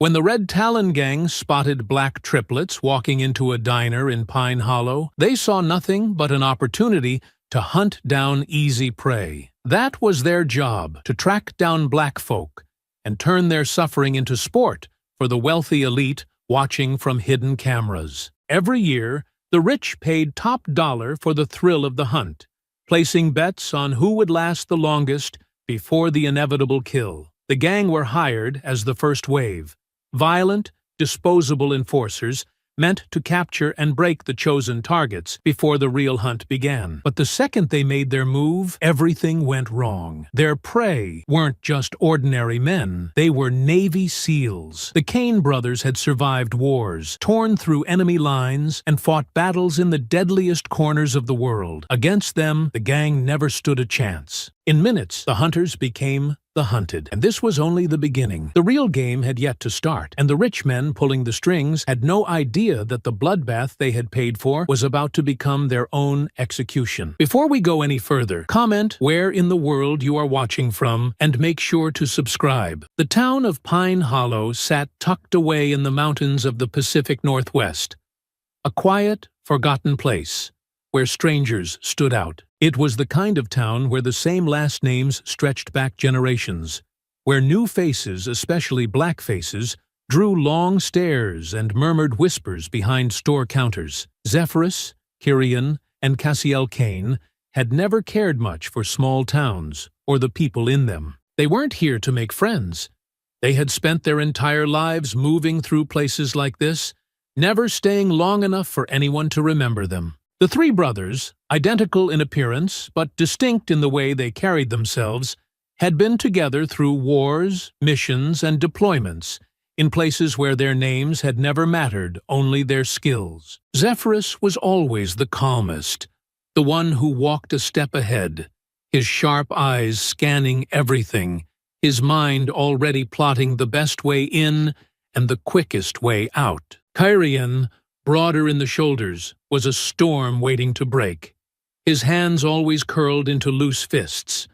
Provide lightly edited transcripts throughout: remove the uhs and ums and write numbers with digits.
When the Red Talon gang spotted black triplets walking into a diner in Pine Hollow, they saw nothing but an opportunity to hunt down easy prey. That was their job, to track down black folk and turn their suffering into sport for the wealthy elite watching from hidden cameras. Every year, the rich paid top dollar for the thrill of the hunt, placing bets on who would last the longest before the inevitable kill. The gang were hired as the first wave, violent, disposable enforcers meant to capture and break the chosen targets before the real hunt began. But the second they made their move, everything went wrong. Their prey weren't just ordinary men, they were Navy SEALs. The Kane brothers had survived wars, torn through enemy lines, and fought battles in the deadliest corners of the world. Against them, the gang never stood a chance. In minutes, the hunters became the hunted. And this was only the beginning. The real game had yet to start, and the rich men pulling the strings had no idea that the bloodbath they had paid for was about to become their own execution. Before we go any further, comment where in the world you are watching from, and make sure to subscribe. The town of Pine Hollow sat tucked away in the mountains of the Pacific Northwest, a quiet, forgotten place where strangers stood out. It was the kind of town where the same last names stretched back generations, where new faces, especially black faces, drew long stares and murmured whispers behind store counters. Zephyrus, Kirian, and Cassiel Kane had never cared much for small towns or the people in them. They weren't here to make friends. They had spent their entire lives moving through places like this, never staying long enough for anyone to remember them. The three brothers, identical in appearance but distinct in the way they carried themselves, had been together through wars, missions, and deployments, in places where their names had never mattered, only their skills. Zephyrus was always the calmest, the one who walked a step ahead, his sharp eyes scanning everything, his mind already plotting the best way in and the quickest way out. Kirian, broader in the shoulders, was a storm waiting to break, his hands always curled into loose fists,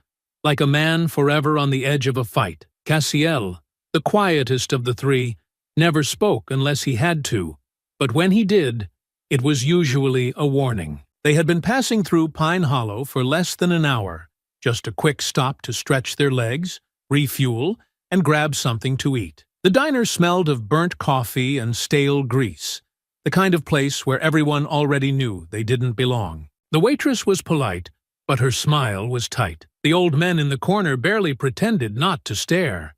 like a man forever on the edge of a fight. Cassiel, the quietest of the three, never spoke unless he had to, but when he did, it was usually a warning. They had been passing through Pine Hollow for less than an hour, just a quick stop to stretch their legs, refuel, and grab something to eat. The diner smelled of burnt coffee and stale grease, the kind of place where everyone already knew they didn't belong. The waitress was polite, but her smile was tight. The old men in the corner barely pretended not to stare.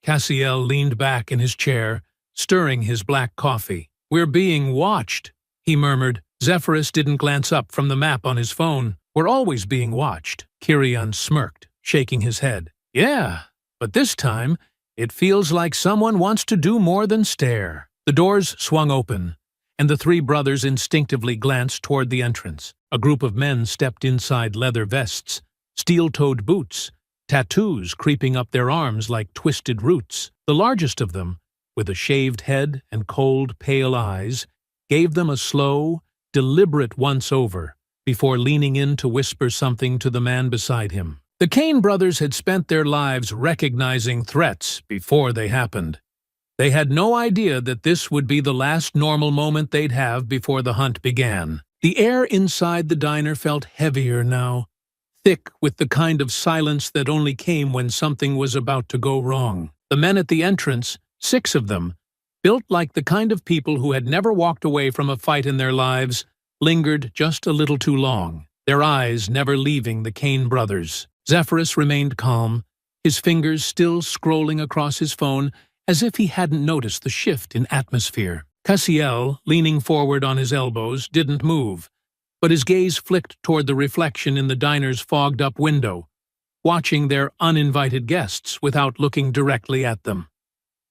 Cassiel leaned back in his chair, stirring his black coffee. "We're being watched," he murmured. Zephyrus didn't glance up from the map on his phone. "We're always being watched." Kirian smirked, shaking his head. "Yeah, but this time, it feels like someone wants to do more than stare." The doors swung open, and the three brothers instinctively glanced toward the entrance. A group of men stepped inside leather vests, steel-toed boots, tattoos creeping up their arms like twisted roots. The largest of them, with a shaved head and cold, pale eyes, gave them a slow, deliberate once-over before leaning in to whisper something to the man beside him. The Kane brothers had spent their lives recognizing threats before they happened. They had no idea that this would be the last normal moment they'd have before the hunt began. The air inside the diner felt heavier now, thick with the kind of silence that only came when something was about to go wrong. The men at the entrance, 6 of them, built like the kind of people who had never walked away from a fight in their lives, lingered just a little too long, their eyes never leaving the Kane brothers. Zephyrus remained calm, his fingers still scrolling across his phone, as if he hadn't noticed the shift in atmosphere. Cassiel, leaning forward on his elbows, didn't move, but his gaze flicked toward the reflection in the diner's fogged-up window, watching their uninvited guests without looking directly at them.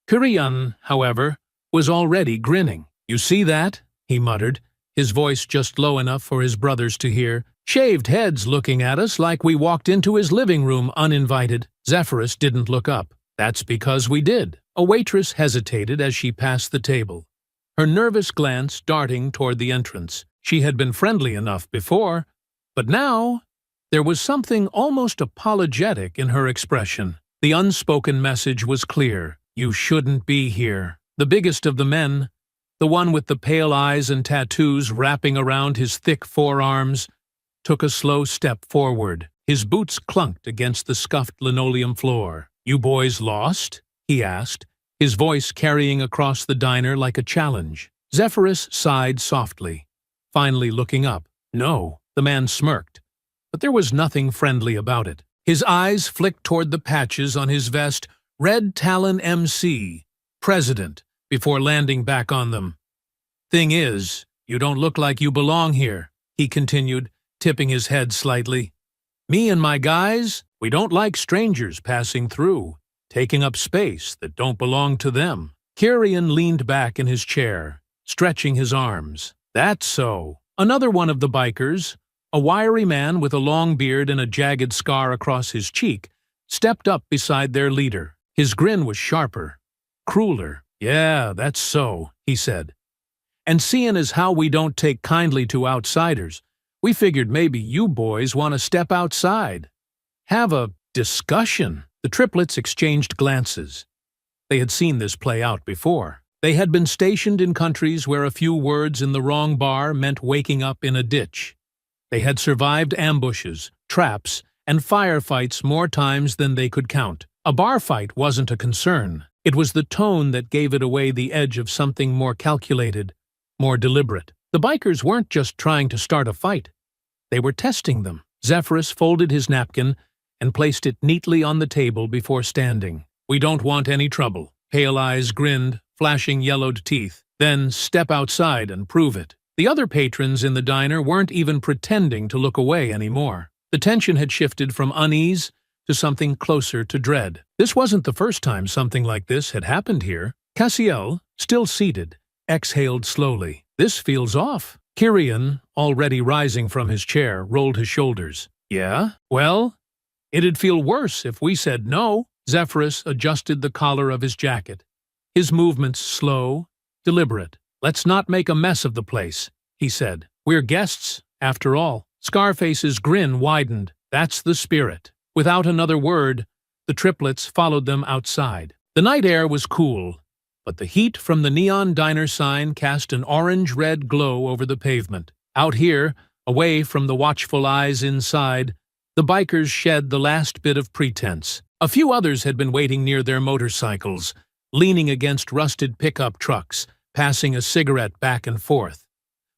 Kirian, however, was already grinning. "You see that?" he muttered, his voice just low enough for his brothers to hear. "Shaved heads looking at us like we walked into his living room uninvited." Zephyrus didn't look up. "That's because we did." A waitress hesitated as she passed the table, her nervous glance darting toward the entrance. She had been friendly enough before, but now there was something almost apologetic in her expression. The unspoken message was clear. "You shouldn't be here." The biggest of the men, the one with the pale eyes and tattoos wrapping around his thick forearms, took a slow step forward. His boots clunked against the scuffed linoleum floor. "You boys lost?" he asked, his voice carrying across the diner like a challenge. Zephyrus sighed softly, finally looking up. "No," the man smirked, but there was nothing friendly about it. His eyes flicked toward the patches on his vest, Red Talon MC, President, before landing back on them. "Thing is, you don't look like you belong here," he continued, tipping his head slightly. "Me and my guys, we don't like strangers passing through, taking up space that don't belong to them." Kyrian leaned back in his chair, stretching his arms. "That's so." Another one of the bikers, a wiry man with a long beard and a jagged scar across his cheek, stepped up beside their leader. His grin was sharper, crueler. "Yeah, that's so," he said. "And seeing as how we don't take kindly to outsiders, we figured maybe you boys want to step outside. Have a discussion." The triplets exchanged glances. They had seen this play out before. They had been stationed in countries where a few words in the wrong bar meant waking up in a ditch. They had survived ambushes, traps, and firefights more times than they could count. A bar fight wasn't a concern. It was the tone that gave it away the edge of something more calculated, more deliberate. The bikers weren't just trying to start a fight. They were testing them. Zephyrus folded his napkin and placed it neatly on the table before standing. "We don't want any trouble." Pale Eyes grinned, flashing yellowed teeth. "Then step outside and prove it." The other patrons in the diner weren't even pretending to look away anymore. The tension had shifted from unease to something closer to dread. This wasn't the first time something like this had happened here. Cassiel, still seated, exhaled slowly. "This feels off." Kyrian, already rising from his chair, rolled his shoulders. "Yeah? Well, it'd feel worse if we said no." Zephyrus adjusted the collar of his jacket, his movements slow, deliberate. "Let's not make a mess of the place," he said. "We're guests, after all." Scarface's grin widened. "That's the spirit." Without another word, the triplets followed them outside. The night air was cool, but the heat from the neon diner sign cast an orange-red glow over the pavement. Out here, away from the watchful eyes inside, the bikers shed the last bit of pretense. A few others had been waiting near their motorcycles, leaning against rusted pickup trucks, passing a cigarette back and forth.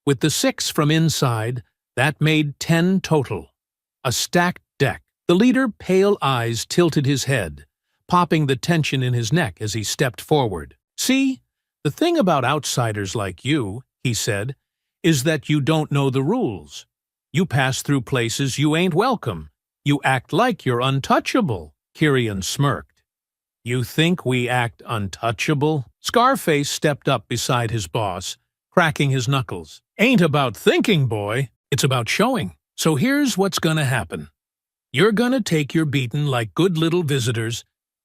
With the 6 from inside, that made 10 total. A stacked deck. The leader, Pale Eyes, tilted his head, popping the tension in his neck as he stepped forward. "See, the thing about outsiders like you," he said, "is that you don't know the rules. You pass through places you ain't welcome. You act like you're untouchable." Kyrian smirked. "You think we act untouchable?" Scarface stepped up beside his boss, cracking his knuckles. "Ain't about thinking, boy. It's about showing. So here's what's gonna happen. You're gonna take your beating like good little visitors,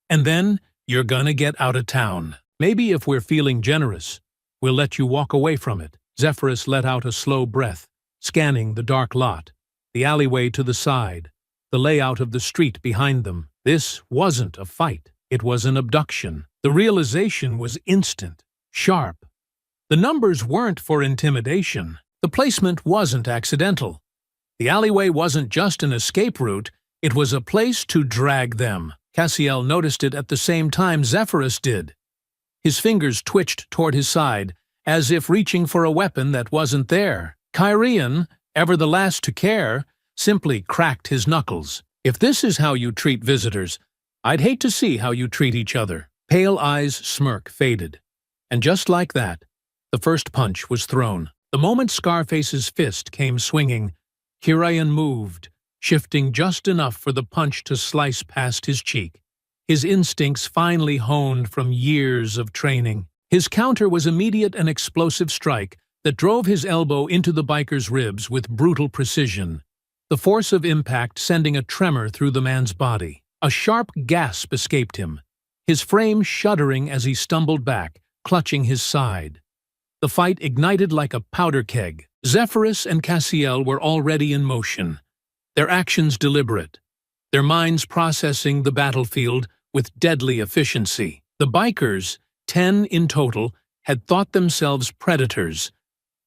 and then you're gonna get out of town. Maybe if we're feeling generous, we'll let you walk away from it." Zephyrus let out a slow breath, scanning the dark lot, the alleyway to the side, the layout of the street behind them. This wasn't a fight. It was an abduction. The realization was instant, sharp. The numbers weren't for intimidation. The placement wasn't accidental. The alleyway wasn't just an escape route, it was a place to drag them. Cassiel noticed it at the same time Zephyrus did. His fingers twitched toward his side, as if reaching for a weapon that wasn't there. Kyrian, ever the last to care, simply cracked his knuckles. "If this is how you treat visitors, I'd hate to see how you treat each other." Pale Eyes' smirk faded. And just like that, the first punch was thrown. The moment Scarface's fist came swinging, Kyrian moved, shifting just enough for the punch to slice past his cheek. His instincts finely honed from years of training. His counter was immediate and explosive strike that drove his elbow into the biker's ribs with brutal precision, the force of impact sending a tremor through the man's body. A sharp gasp escaped him, his frame shuddering as he stumbled back, clutching his side. The fight ignited like a powder keg. Zephyrus and Cassiel were already in motion, their actions deliberate, their minds processing the battlefield with deadly efficiency. The bikers, 10 in total, had thought themselves predators,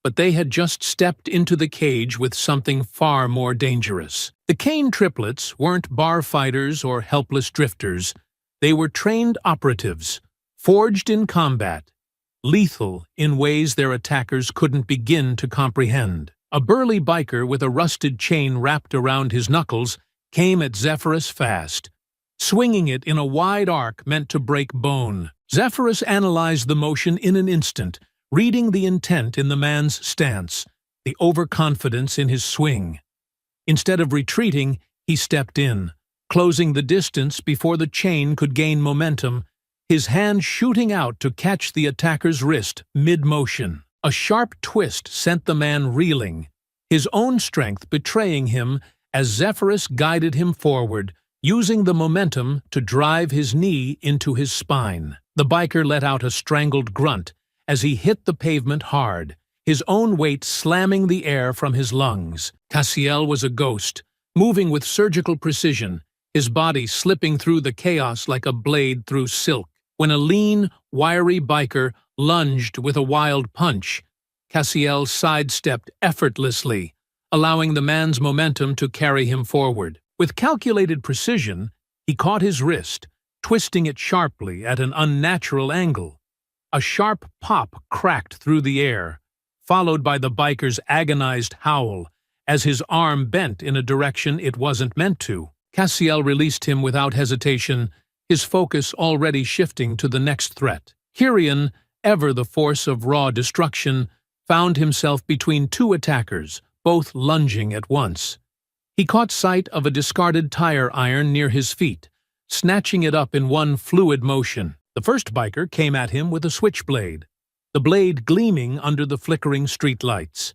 but they had just stepped into the cage with something far more dangerous. The Kane triplets weren't bar fighters or helpless drifters. They were trained operatives, forged in combat, lethal in ways their attackers couldn't begin to comprehend. A burly biker with a rusted chain wrapped around his knuckles came at Zephyrus fast, swinging it in a wide arc meant to break bone. Zephyrus analyzed the motion in an instant, reading the intent in the man's stance, the overconfidence in his swing. Instead of retreating, he stepped in, closing the distance before the chain could gain momentum, his hand shooting out to catch the attacker's wrist mid-motion. A sharp twist sent the man reeling, his own strength betraying him as Zephyrus guided him forward, using the momentum to drive his knee into his spine. The biker let out a strangled grunt as he hit the pavement hard, his own weight slamming the air from his lungs. Cassiel was a ghost, moving with surgical precision, his body slipping through the chaos like a blade through silk. When a lean, wiry biker lunged with a wild punch, Cassiel sidestepped effortlessly, allowing the man's momentum to carry him forward. With calculated precision, he caught his wrist, twisting it sharply at an unnatural angle. A sharp pop cracked through the air, followed by the biker's agonized howl as his arm bent in a direction it wasn't meant to. Cassiel released him without hesitation, his focus already shifting to the next threat. Kyrian, ever the force of raw destruction, found himself between two attackers, both lunging at once. He caught sight of a discarded tire iron near his feet, snatching it up in one fluid motion. The first biker came at him with a switchblade, the blade gleaming under the flickering streetlights.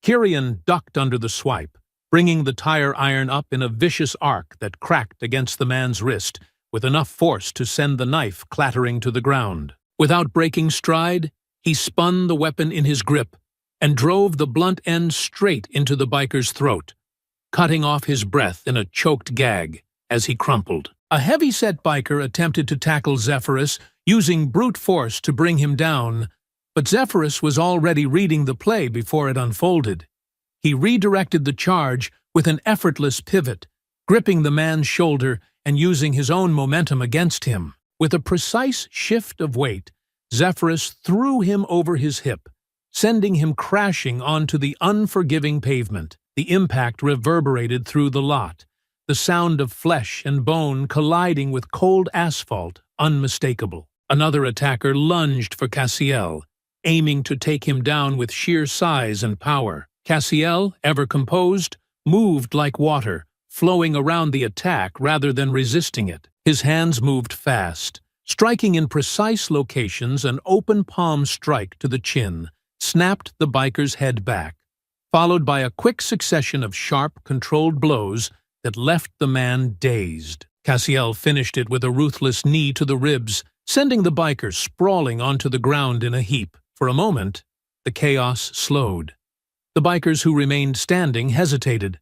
Kyrian ducked under the swipe, bringing the tire iron up in a vicious arc that cracked against the man's wrist, with enough force to send the knife clattering to the ground. Without breaking stride, he spun the weapon in his grip and drove the blunt end straight into the biker's throat, cutting off his breath in a choked gag as he crumpled. A heavy-set biker attempted to tackle Zephyrus, using brute force to bring him down, but Zephyrus was already reading the play before it unfolded. He redirected the charge with an effortless pivot, gripping the man's shoulder and using his own momentum against him. With a precise shift of weight, Zephyrus threw him over his hip, sending him crashing onto the unforgiving pavement. The impact reverberated through the lot, the sound of flesh and bone colliding with cold asphalt unmistakable. Another attacker lunged for Cassiel, aiming to take him down with sheer size and power. Cassiel, ever composed, moved like water, flowing around the attack rather than resisting it. His hands moved fast, striking in precise locations. An open palm strike to the chin snapped the biker's head back, followed by a quick succession of sharp, controlled blows that left the man dazed. Cassiel finished it with a ruthless knee to the ribs, sending the biker sprawling onto the ground in a heap. For a moment, the chaos slowed. The bikers who remained standing hesitated,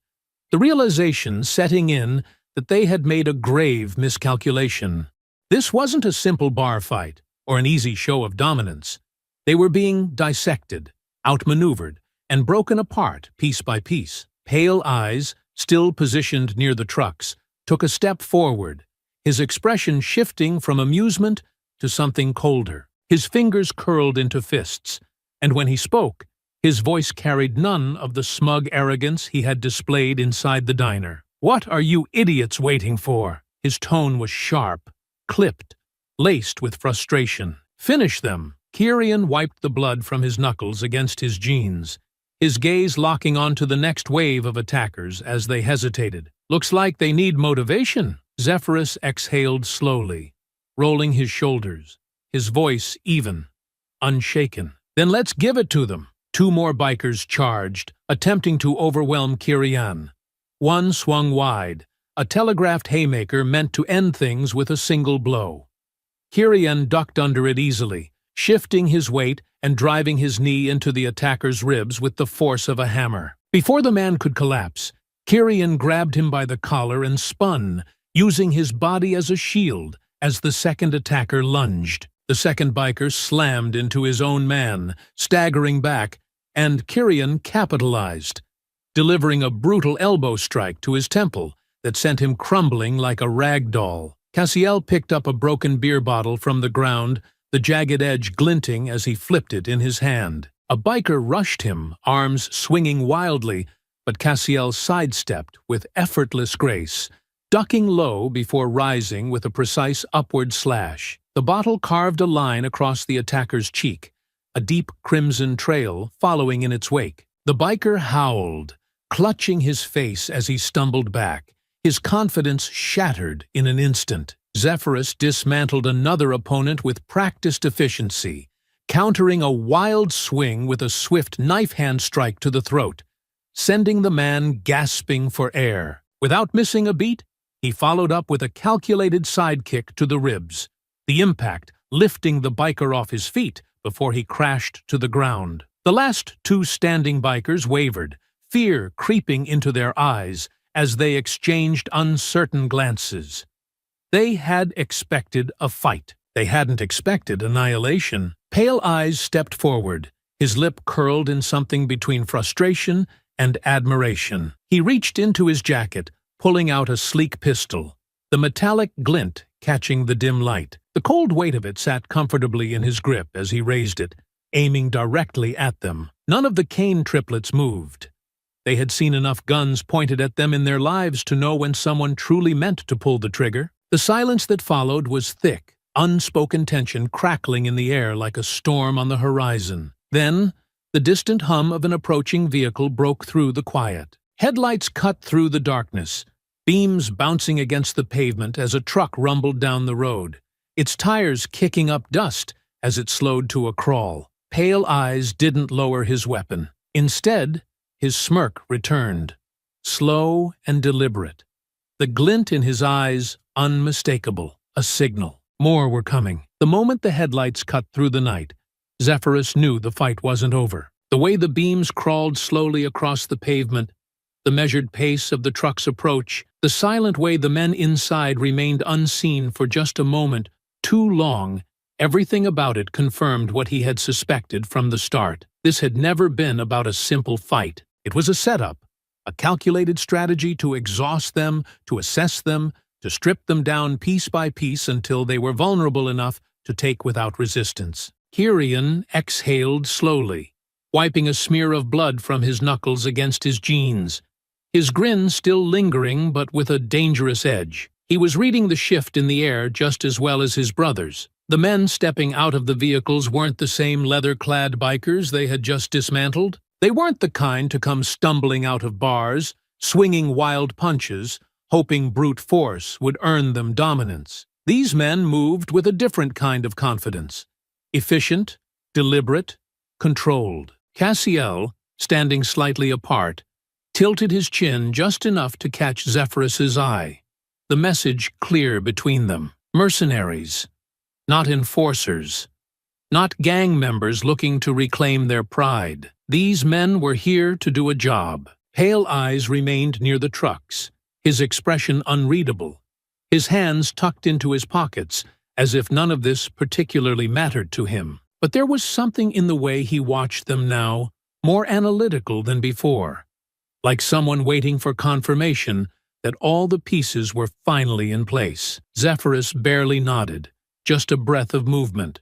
the realization setting in that they had made a grave miscalculation. This wasn't a simple bar fight or an easy show of dominance. They were being dissected, outmaneuvered, and broken apart piece by piece. Pale eyes, still positioned near the trucks, took a step forward, his expression shifting from amusement to something colder. His fingers curled into fists, and when he spoke, his voice carried none of the smug arrogance he had displayed inside the diner. "What are you idiots waiting for?" His tone was sharp, clipped, laced with frustration. "Finish them." Kyrian wiped the blood from his knuckles against his jeans, his gaze locking onto the next wave of attackers as they hesitated. "Looks like they need motivation." Zephyrus exhaled slowly, rolling his shoulders, his voice even, unshaken. "Then let's give it to them." Two more bikers charged, attempting to overwhelm Kyrian. One swung wide, a telegraphed haymaker meant to end things with a single blow. Kyrian ducked under it easily, shifting his weight and driving his knee into the attacker's ribs with the force of a hammer. Before the man could collapse, Kyrian grabbed him by the collar and spun, using his body as a shield as the second attacker lunged. The second biker slammed into his own man, staggering back, and Kyrian capitalized, delivering a brutal elbow strike to his temple that sent him crumbling like a rag doll. Cassiel picked up a broken beer bottle from the ground, the jagged edge glinting as he flipped it in his hand. A biker rushed him, arms swinging wildly, but Cassiel sidestepped with effortless grace, ducking low before rising with a precise upward slash. The bottle carved a line across the attacker's cheek, a deep crimson trail following in its wake. The biker howled, clutching his face as he stumbled back, his confidence shattered in an instant. Zephyrus dismantled another opponent with practiced efficiency, countering a wild swing with a swift knife-hand strike to the throat, sending the man gasping for air. Without missing a beat, he followed up with a calculated sidekick to the ribs, the impact lifting the biker off his feet before he crashed to the ground. The last two standing bikers wavered, fear creeping into their eyes as they exchanged uncertain glances. They had expected a fight. They hadn't expected annihilation. Pale Eyes stepped forward, his lip curled in something between frustration and admiration. He reached into his jacket, pulling out a sleek pistol, the metallic glint catching the dim light. The cold weight of it sat comfortably in his grip as he raised it, aiming directly at them. None of the Kane triplets moved. They had seen enough guns pointed at them in their lives to know when someone truly meant to pull the trigger. The silence that followed was thick, unspoken tension crackling in the air like a storm on the horizon. Then, the distant hum of an approaching vehicle broke through the quiet. Headlights cut through the darkness, beams bouncing against the pavement as a truck rumbled down the road, its tires kicking up dust as it slowed to a crawl. Pale Eyes didn't lower his weapon. Instead, his smirk returned, slow and deliberate, the glint in his eyes unmistakable, a signal. More were coming. The moment the headlights cut through the night, Zephyrus knew the fight wasn't over. The way the beams crawled slowly across the pavement, the measured pace of the truck's approach, the silent way the men inside remained unseen for just a moment, too long, everything about it confirmed what he had suspected from the start. This had never been about a simple fight. It was a setup, a calculated strategy to exhaust them, to assess them, to strip them down piece by piece until they were vulnerable enough to take without resistance. Kyrian exhaled slowly, wiping a smear of blood from his knuckles against his jeans, his grin still lingering but with a dangerous edge. He was reading the shift in the air just as well as his brothers. The men stepping out of the vehicles weren't the same leather-clad bikers they had just dismantled. They weren't the kind to come stumbling out of bars, swinging wild punches, hoping brute force would earn them dominance. These men moved with a different kind of confidence. Efficient, deliberate, controlled. Cassiel, standing slightly apart, tilted his chin just enough to catch Zephyrus's eye. The message clear between them. Mercenaries, not enforcers. Not gang members looking to reclaim their pride. These men were here to do a job. Pale Eyes remained near the trucks, his expression unreadable, his hands tucked into his pockets, as if none of this particularly mattered to him. But there was something in the way he watched them now, more analytical than before, like someone waiting for confirmation that all the pieces were finally in place. Zephyrus barely nodded, just a breath of movement.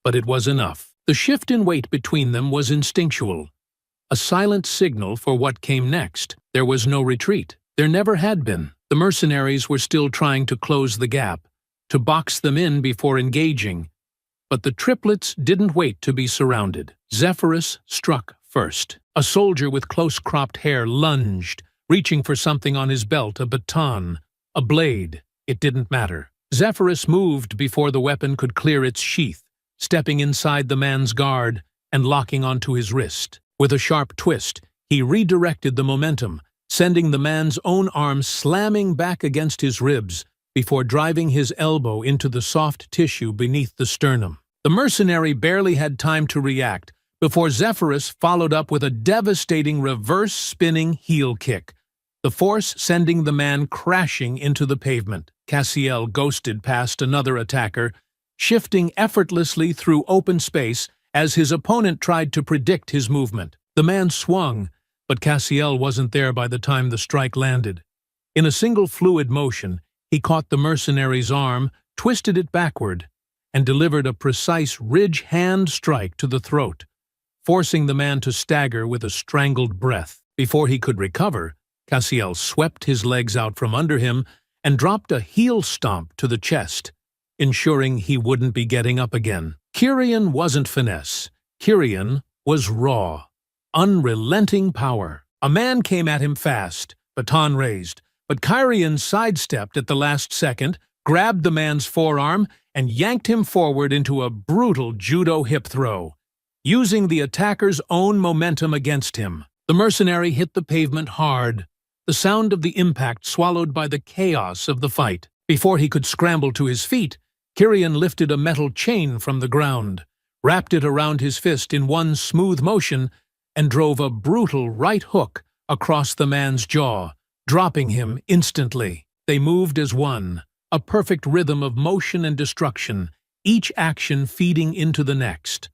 But it was enough. The shift in weight between them was instinctual, a silent signal for what came next. There was no retreat. There never had been. The mercenaries were still trying to close the gap, to box them in before engaging. But the triplets didn't wait to be surrounded. Zephyrus struck first. A soldier with close-cropped hair lunged, reaching for something on his belt, a baton, a blade. It didn't matter. Zephyrus moved before the weapon could clear its sheath, stepping inside the man's guard and locking onto his wrist. With a sharp twist, he redirected the momentum, sending the man's own arm slamming back against his ribs before driving his elbow into the soft tissue beneath the sternum. The mercenary barely had time to react before Zephyrus followed up with a devastating reverse-spinning heel kick, the force sending the man crashing into the pavement. Cassiel ghosted past another attacker, shifting effortlessly through open space as his opponent tried to predict his movement. The man swung, but Cassiel wasn't there by the time the strike landed. In a single fluid motion, he caught the mercenary's arm, twisted it backward, and delivered a precise ridge hand strike to the throat, forcing the man to stagger with a strangled breath. Before he could recover, Cassiel swept his legs out from under him and dropped a heel stomp to the chest, ensuring he wouldn't be getting up again. Kyrian wasn't finesse. Kyrian was raw, unrelenting power. A man came at him fast, baton raised, but Kyrian sidestepped at the last second, grabbed the man's forearm, and yanked him forward into a brutal judo hip throw, using the attacker's own momentum against him. The mercenary hit the pavement hard, the sound of the impact swallowed by the chaos of the fight. Before he could scramble to his feet, Kyrian lifted a metal chain from the ground, wrapped it around his fist in one smooth motion, and drove a brutal right hook across the man's jaw, dropping him instantly. They moved as one, a perfect rhythm of motion and destruction, each action feeding into the next.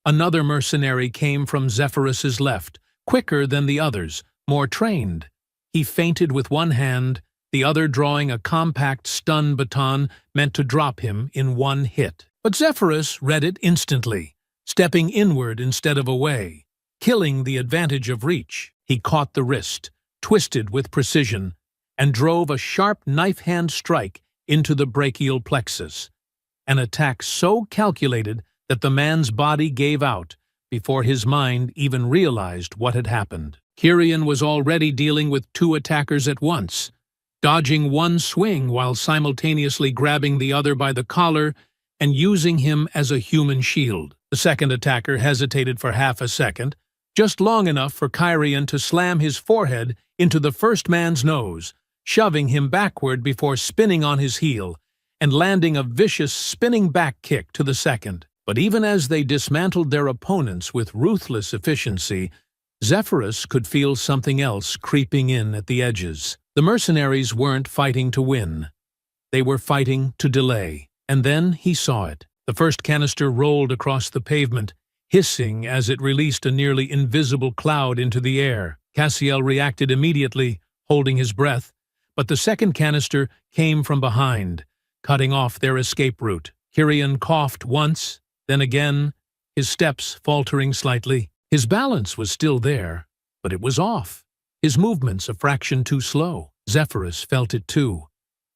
Another mercenary came from Zephyrus's left, quicker than the others, more trained. He feinted with one hand, the other drawing a compact stun baton meant to drop him in one hit. But Zephyrus read it instantly, stepping inward instead of away, killing the advantage of reach. He caught the wrist, twisted with precision, and drove a sharp knife-hand strike into the brachial plexus, an attack so calculated that the man's body gave out before his mind even realized what had happened. Kyrian was already dealing with two attackers at once, dodging one swing while simultaneously grabbing the other by the collar and using him as a human shield. The second attacker hesitated for half a second, just long enough for Kyrian to slam his forehead into the first man's nose, shoving him backward before spinning on his heel and landing a vicious spinning back kick to the second. But even as they dismantled their opponents with ruthless efficiency, Zephyrus could feel something else creeping in at the edges. The mercenaries weren't fighting to win. They were fighting to delay. And then he saw it. The first canister rolled across the pavement, hissing as it released a nearly invisible cloud into the air. Cassiel reacted immediately, holding his breath, but the second canister came from behind, cutting off their escape route. Kyrian coughed once, then again, his steps faltering slightly. His balance was still there, but it was off. His movements a fraction too slow. Zephyrus felt it too,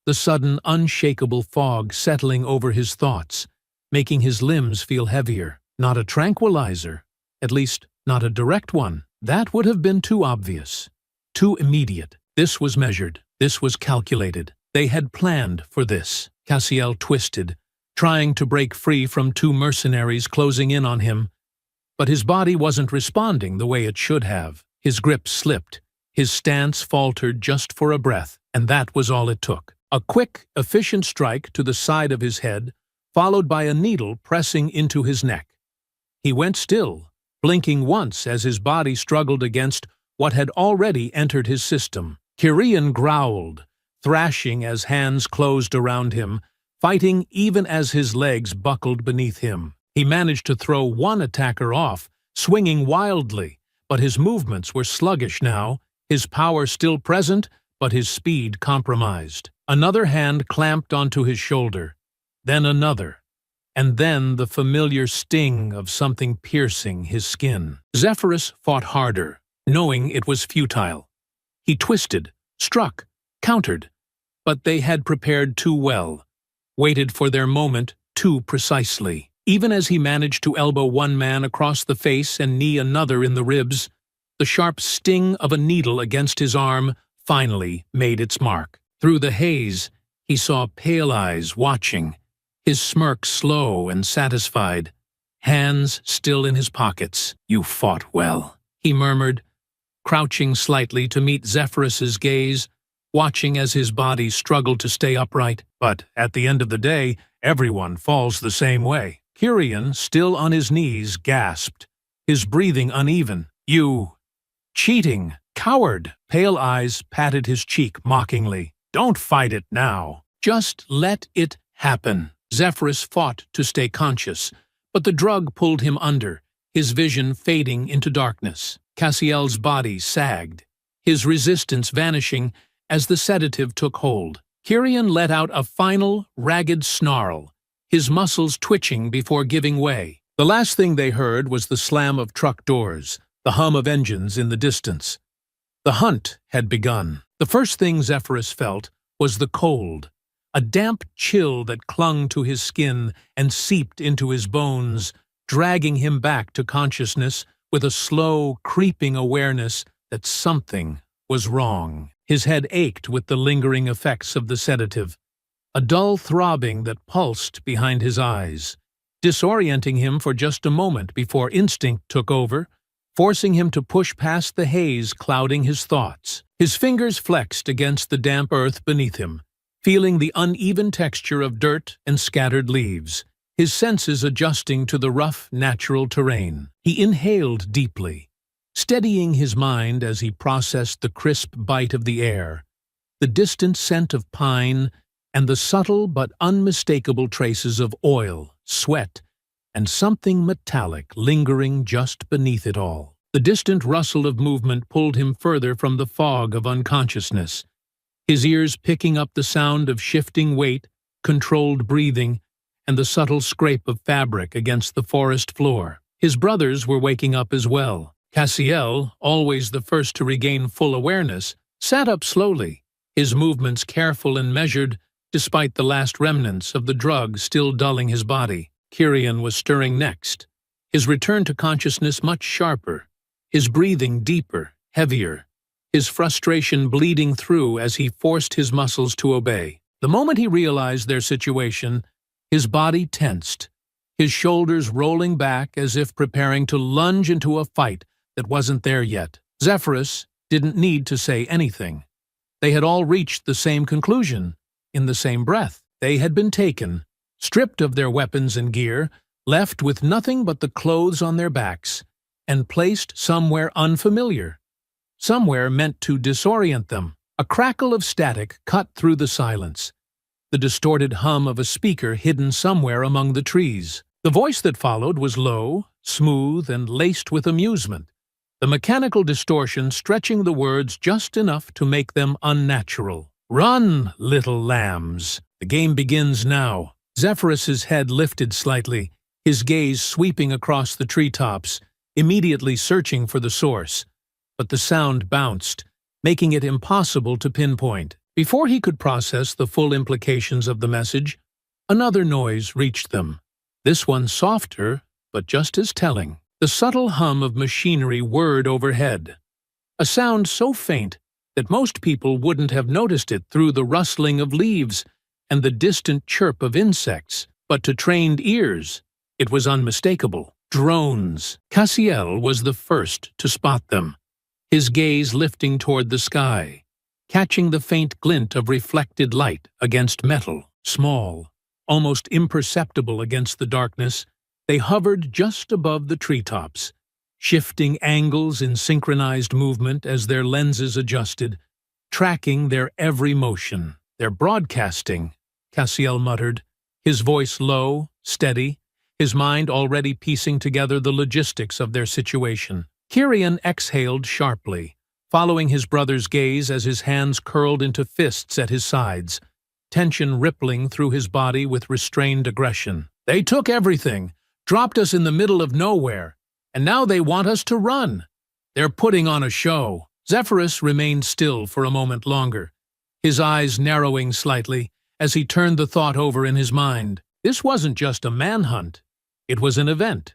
the sudden, unshakable fog settling over his thoughts, making his limbs feel heavier. Not a tranquilizer, at least not a direct one. That would have been too obvious, too immediate. This was measured. This was calculated. They had planned for this. Cassiel twisted, trying to break free from two mercenaries closing in on him, but his body wasn't responding the way it should have. His grip slipped, his stance faltered just for a breath, and that was all it took. A quick, efficient strike to the side of his head, followed by a needle pressing into his neck. He went still, blinking once as his body struggled against what had already entered his system. Kyrian growled, thrashing as hands closed around him, fighting even as his legs buckled beneath him. He managed to throw one attacker off, swinging wildly, but his movements were sluggish now, his power still present, but his speed compromised. Another hand clamped onto his shoulder, then another, and then the familiar sting of something piercing his skin. Zephyrus fought harder, knowing it was futile. He twisted, struck, countered, but they had prepared too well, waited for their moment too precisely. Even as he managed to elbow one man across the face and knee another in the ribs, the sharp sting of a needle against his arm finally made its mark. Through the haze, he saw pale eyes watching, his smirk slow and satisfied, hands still in his pockets. "You fought well," he murmured, crouching slightly to meet Zephyrus's gaze, watching as his body struggled to stay upright. But at the end of the day, everyone falls the same way. Kyrian, still on his knees, gasped, his breathing uneven. "You... cheating... coward!" Pale eyes patted his cheek mockingly. "Don't fight it now." Just let it happen. Zephyrus fought to stay conscious, but the drug pulled him under, his vision fading into darkness. Cassiel's body sagged, his resistance vanishing as the sedative took hold. Kyrian let out a final, ragged snarl, his muscles twitching before giving way. The last thing they heard was the slam of truck doors, the hum of engines in the distance. The hunt had begun. The first thing Zephyrus felt was the cold, a damp chill that clung to his skin and seeped into his bones, dragging him back to consciousness with a slow, creeping awareness that something was wrong. His head ached with the lingering effects of the sedative, a dull throbbing that pulsed behind his eyes, disorienting him for just a moment before instinct took over, forcing him to push past the haze clouding his thoughts. His fingers flexed against the damp earth beneath him, feeling the uneven texture of dirt and scattered leaves, his senses adjusting to the rough, natural terrain. He inhaled deeply, steadying his mind as he processed the crisp bite of the air, the distant scent of pine, and the subtle but unmistakable traces of oil, sweat, and something metallic lingering just beneath it all. The distant rustle of movement pulled him further from the fog of unconsciousness, his ears picking up the sound of shifting weight, controlled breathing, and the subtle scrape of fabric against the forest floor. His brothers were waking up as well. Cassiel, always the first to regain full awareness, sat up slowly, his movements careful and measured despite the last remnants of the drug still dulling his body. Kyrian was stirring next, his return to consciousness much sharper, his breathing deeper, heavier, his frustration bleeding through as he forced his muscles to obey. The moment he realized their situation, his body tensed, his shoulders rolling back as if preparing to lunge into a fight that wasn't there yet. Zephyrus didn't need to say anything. They had all reached the same conclusion, in the same breath. They had been taken, stripped of their weapons and gear, left with nothing but the clothes on their backs, and placed somewhere unfamiliar, somewhere meant to disorient them. A crackle of static cut through the silence, the distorted hum of a speaker hidden somewhere among the trees. The voice that followed was low, smooth, and laced with amusement, the mechanical distortion stretching the words just enough to make them unnatural. "Run, little lambs! The game begins now." Zephyrus's head lifted slightly, his gaze sweeping across the treetops, immediately searching for the source. But the sound bounced, making it impossible to pinpoint. Before he could process the full implications of the message, another noise reached them. This one softer, but just as telling. The subtle hum of machinery whirred overhead, a sound so faint that most people wouldn't have noticed it through the rustling of leaves and the distant chirp of insects, but to trained ears, it was unmistakable. Drones. Cassiel was the first to spot them, his gaze lifting toward the sky, catching the faint glint of reflected light against metal. Small, almost imperceptible against the darkness, they hovered just above the treetops, shifting angles in synchronized movement as their lenses adjusted, tracking their every motion. "They're broadcasting," Cassiel muttered, his voice low, steady, his mind already piecing together the logistics of their situation. Kyrian exhaled sharply, following his brother's gaze as his hands curled into fists at his sides, tension rippling through his body with restrained aggression. "They took everything, dropped us in the middle of nowhere, and now they want us to run. They're putting on a show." Zephyrus remained still for a moment longer, his eyes narrowing slightly as he turned the thought over in his mind. This wasn't just a manhunt. It was an event,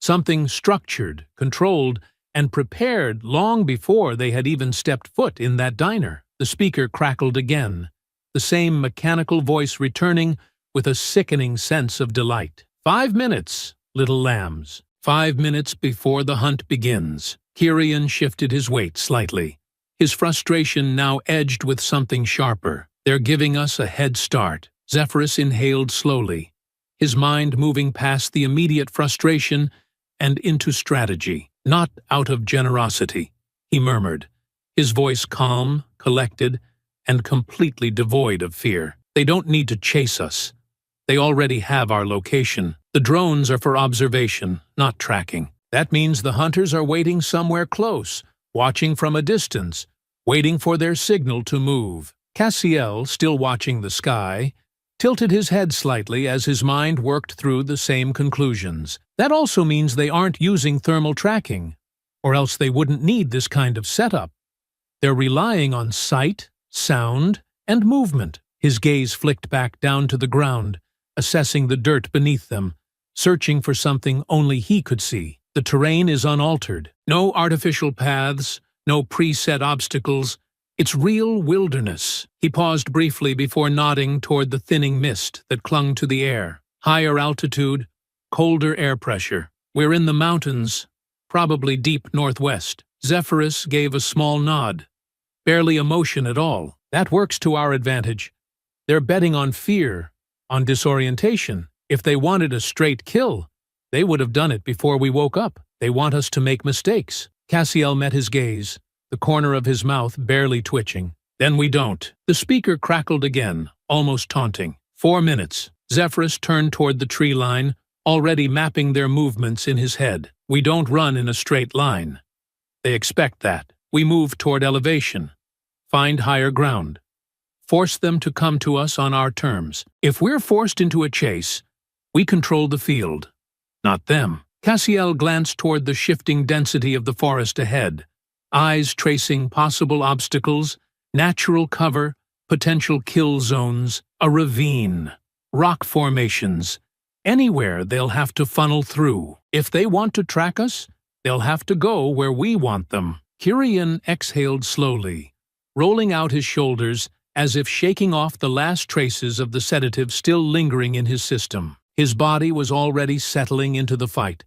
something structured, controlled, and prepared long before they had even stepped foot in that diner. The speaker crackled again, the same mechanical voice returning with a sickening sense of delight. 5 minutes, little lambs. 5 minutes before the hunt begins." Kyrian shifted his weight slightly, his frustration now edged with something sharper. "They're giving us a head start." Zephyrus inhaled slowly, his mind moving past the immediate frustration and into strategy. "Not out of generosity," he murmured, his voice calm, collected, and completely devoid of fear. They don't need to chase us. They already have our location. The drones are for observation, not tracking. That means the hunters are waiting somewhere close, watching from a distance, waiting for their signal to move. Cassiel, still watching the sky, tilted his head slightly as his mind worked through the same conclusions. That also means they aren't using thermal tracking, or else they wouldn't need this kind of setup. They're relying on sight, sound, and movement. His gaze flicked back down to the ground, assessing the dirt beneath them, searching for something only he could see. The terrain is unaltered. No artificial paths, no preset obstacles. It's real wilderness. He paused briefly before nodding toward the thinning mist that clung to the air. Higher altitude, colder air pressure. We're in the mountains, probably deep northwest. Zephyrus gave a small nod. Barely emotion at all. That works to our advantage. They're betting on fear, on disorientation. If they wanted a straight kill, they would have done it before we woke up. They want us to make mistakes. Cassiel met his gaze, the corner of his mouth barely twitching. Then we don't. The speaker crackled again, almost taunting. 4 minutes. Zephyrus turned toward the tree line, already mapping their movements in his head. We don't run in a straight line. They expect that. We move toward elevation. Find higher ground. Force them to come to us on our terms. If we're forced into a chase, we control the field, not them. Cassiel glanced toward the shifting density of the forest ahead, eyes tracing possible obstacles, natural cover, potential kill zones, a ravine, rock formations. Anywhere they'll have to funnel through. If they want to track us, they'll have to go where we want them. Kyrian exhaled slowly, rolling out his shoulders as if shaking off the last traces of the sedative still lingering in his system. His body was already settling into the fight,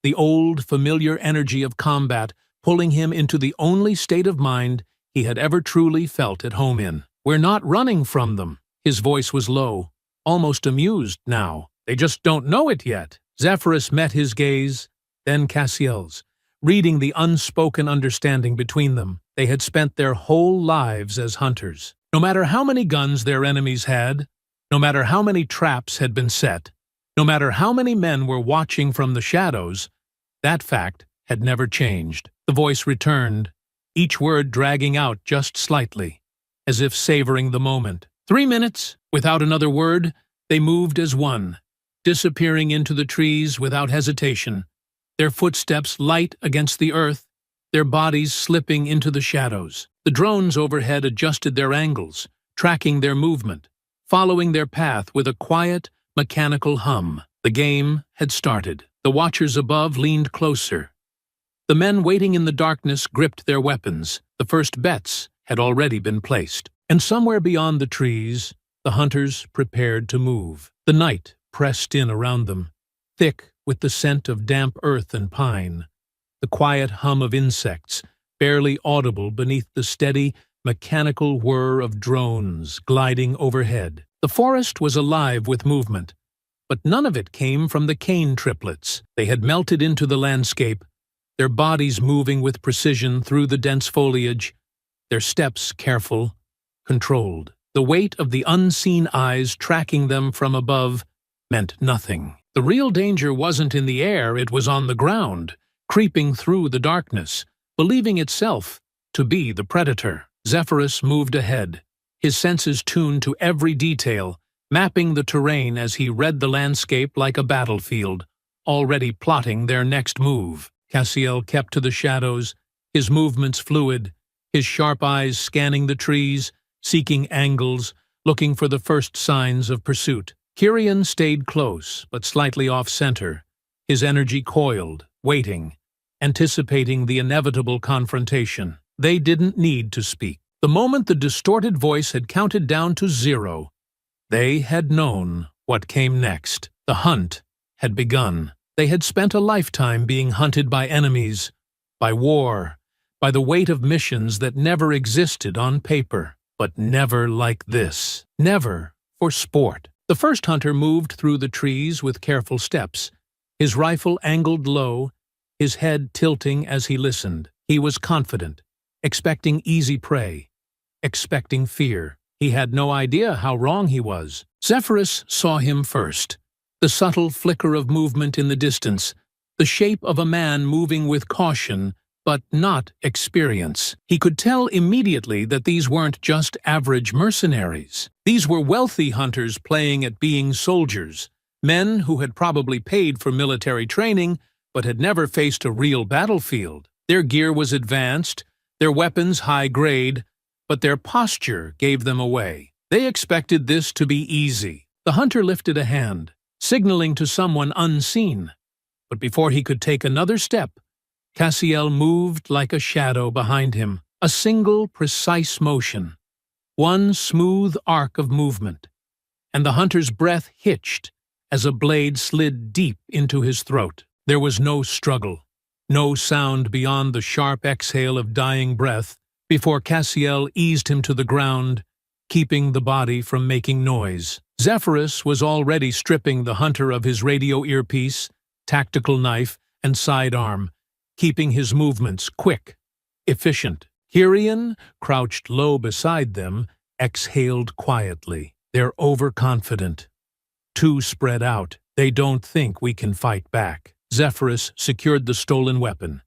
the old, familiar energy of combat pulling him into the only state of mind he had ever truly felt at home in. We're not running from them. His voice was low, almost amused now. They just don't know it yet. Zephyrus met his gaze, then Cassiel's, reading the unspoken understanding between them. They had spent their whole lives as hunters. No matter how many guns their enemies had, no matter how many traps had been set, no matter how many men were watching from the shadows, that fact had never changed. The voice returned, each word dragging out just slightly, as if savoring the moment. 3 minutes. Without another word, they moved as one, disappearing into the trees without hesitation, their footsteps light against the earth, their bodies slipping into the shadows. The drones overhead adjusted their angles, tracking their movement, following their path with a quiet, mechanical hum. The game had started. The watchers above leaned closer. The men waiting in the darkness gripped their weapons. The first bets had already been placed. And somewhere beyond the trees, the hunters prepared to move. The night pressed in around them, thick with the scent of damp earth and pine, the quiet hum of insects, barely audible beneath the steady, mechanical whir of drones gliding overhead. The forest was alive with movement, but none of it came from the cane triplets. They had melted into the landscape, their bodies moving with precision through the dense foliage, their steps careful, controlled. The weight of the unseen eyes tracking them from above meant nothing. The real danger wasn't in the air, it was on the ground, creeping through the darkness, believing itself to be the predator. Zephyrus moved ahead, his senses tuned to every detail, mapping the terrain as he read the landscape like a battlefield, already plotting their next move. Cassiel kept to the shadows, his movements fluid, his sharp eyes scanning the trees, seeking angles, looking for the first signs of pursuit. Kyrian stayed close, but slightly off-center, his energy coiled, waiting, anticipating the inevitable confrontation. They didn't need to speak. The moment the distorted voice had counted down to 0, they had known what came next. The hunt had begun. They had spent a lifetime being hunted by enemies, by war, by the weight of missions that never existed on paper. But never like this. Never for sport. The first hunter moved through the trees with careful steps, his rifle angled low, his head tilting as he listened. He was confident, expecting easy prey, expecting fear. He had no idea how wrong he was. Zephyrus saw him first. The subtle flicker of movement in the distance, the shape of a man moving with caution, but not experience. He could tell immediately that these weren't just average mercenaries. These were wealthy hunters playing at being soldiers, men who had probably paid for military training, but had never faced a real battlefield. Their gear was advanced, their weapons high-grade, but their posture gave them away. They expected this to be easy. The hunter lifted a hand, signaling to someone unseen. But before he could take another step, Cassiel moved like a shadow behind him, a single precise motion, one smooth arc of movement, and the hunter's breath hitched as a blade slid deep into his throat. There was no struggle, no sound beyond the sharp exhale of dying breath before Cassiel eased him to the ground, keeping the body from making noise. Zephyrus was already stripping the hunter of his radio earpiece, tactical knife, and sidearm, keeping his movements quick, efficient. Kyrian, crouched low beside them, exhaled quietly. They're overconfident. Too spread out. They don't think we can fight back. Zephyrus secured the stolen weapon,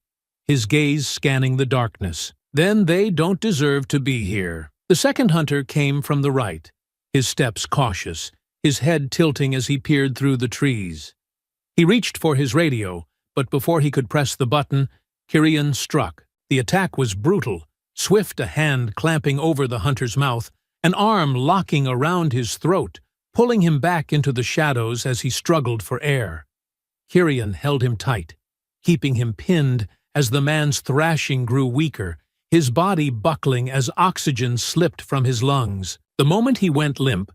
his gaze scanning the darkness. Then they don't deserve to be here. The second hunter came from the right, his steps cautious, his head tilting as he peered through the trees. He reached for his radio, but before he could press the button, Kyrian struck. The attack was brutal, swift, a hand clamping over the hunter's mouth, an arm locking around his throat, pulling him back into the shadows as he struggled for air. Kyrian held him tight, keeping him pinned as the man's thrashing grew weaker, his body buckling as oxygen slipped from his lungs. The moment he went limp,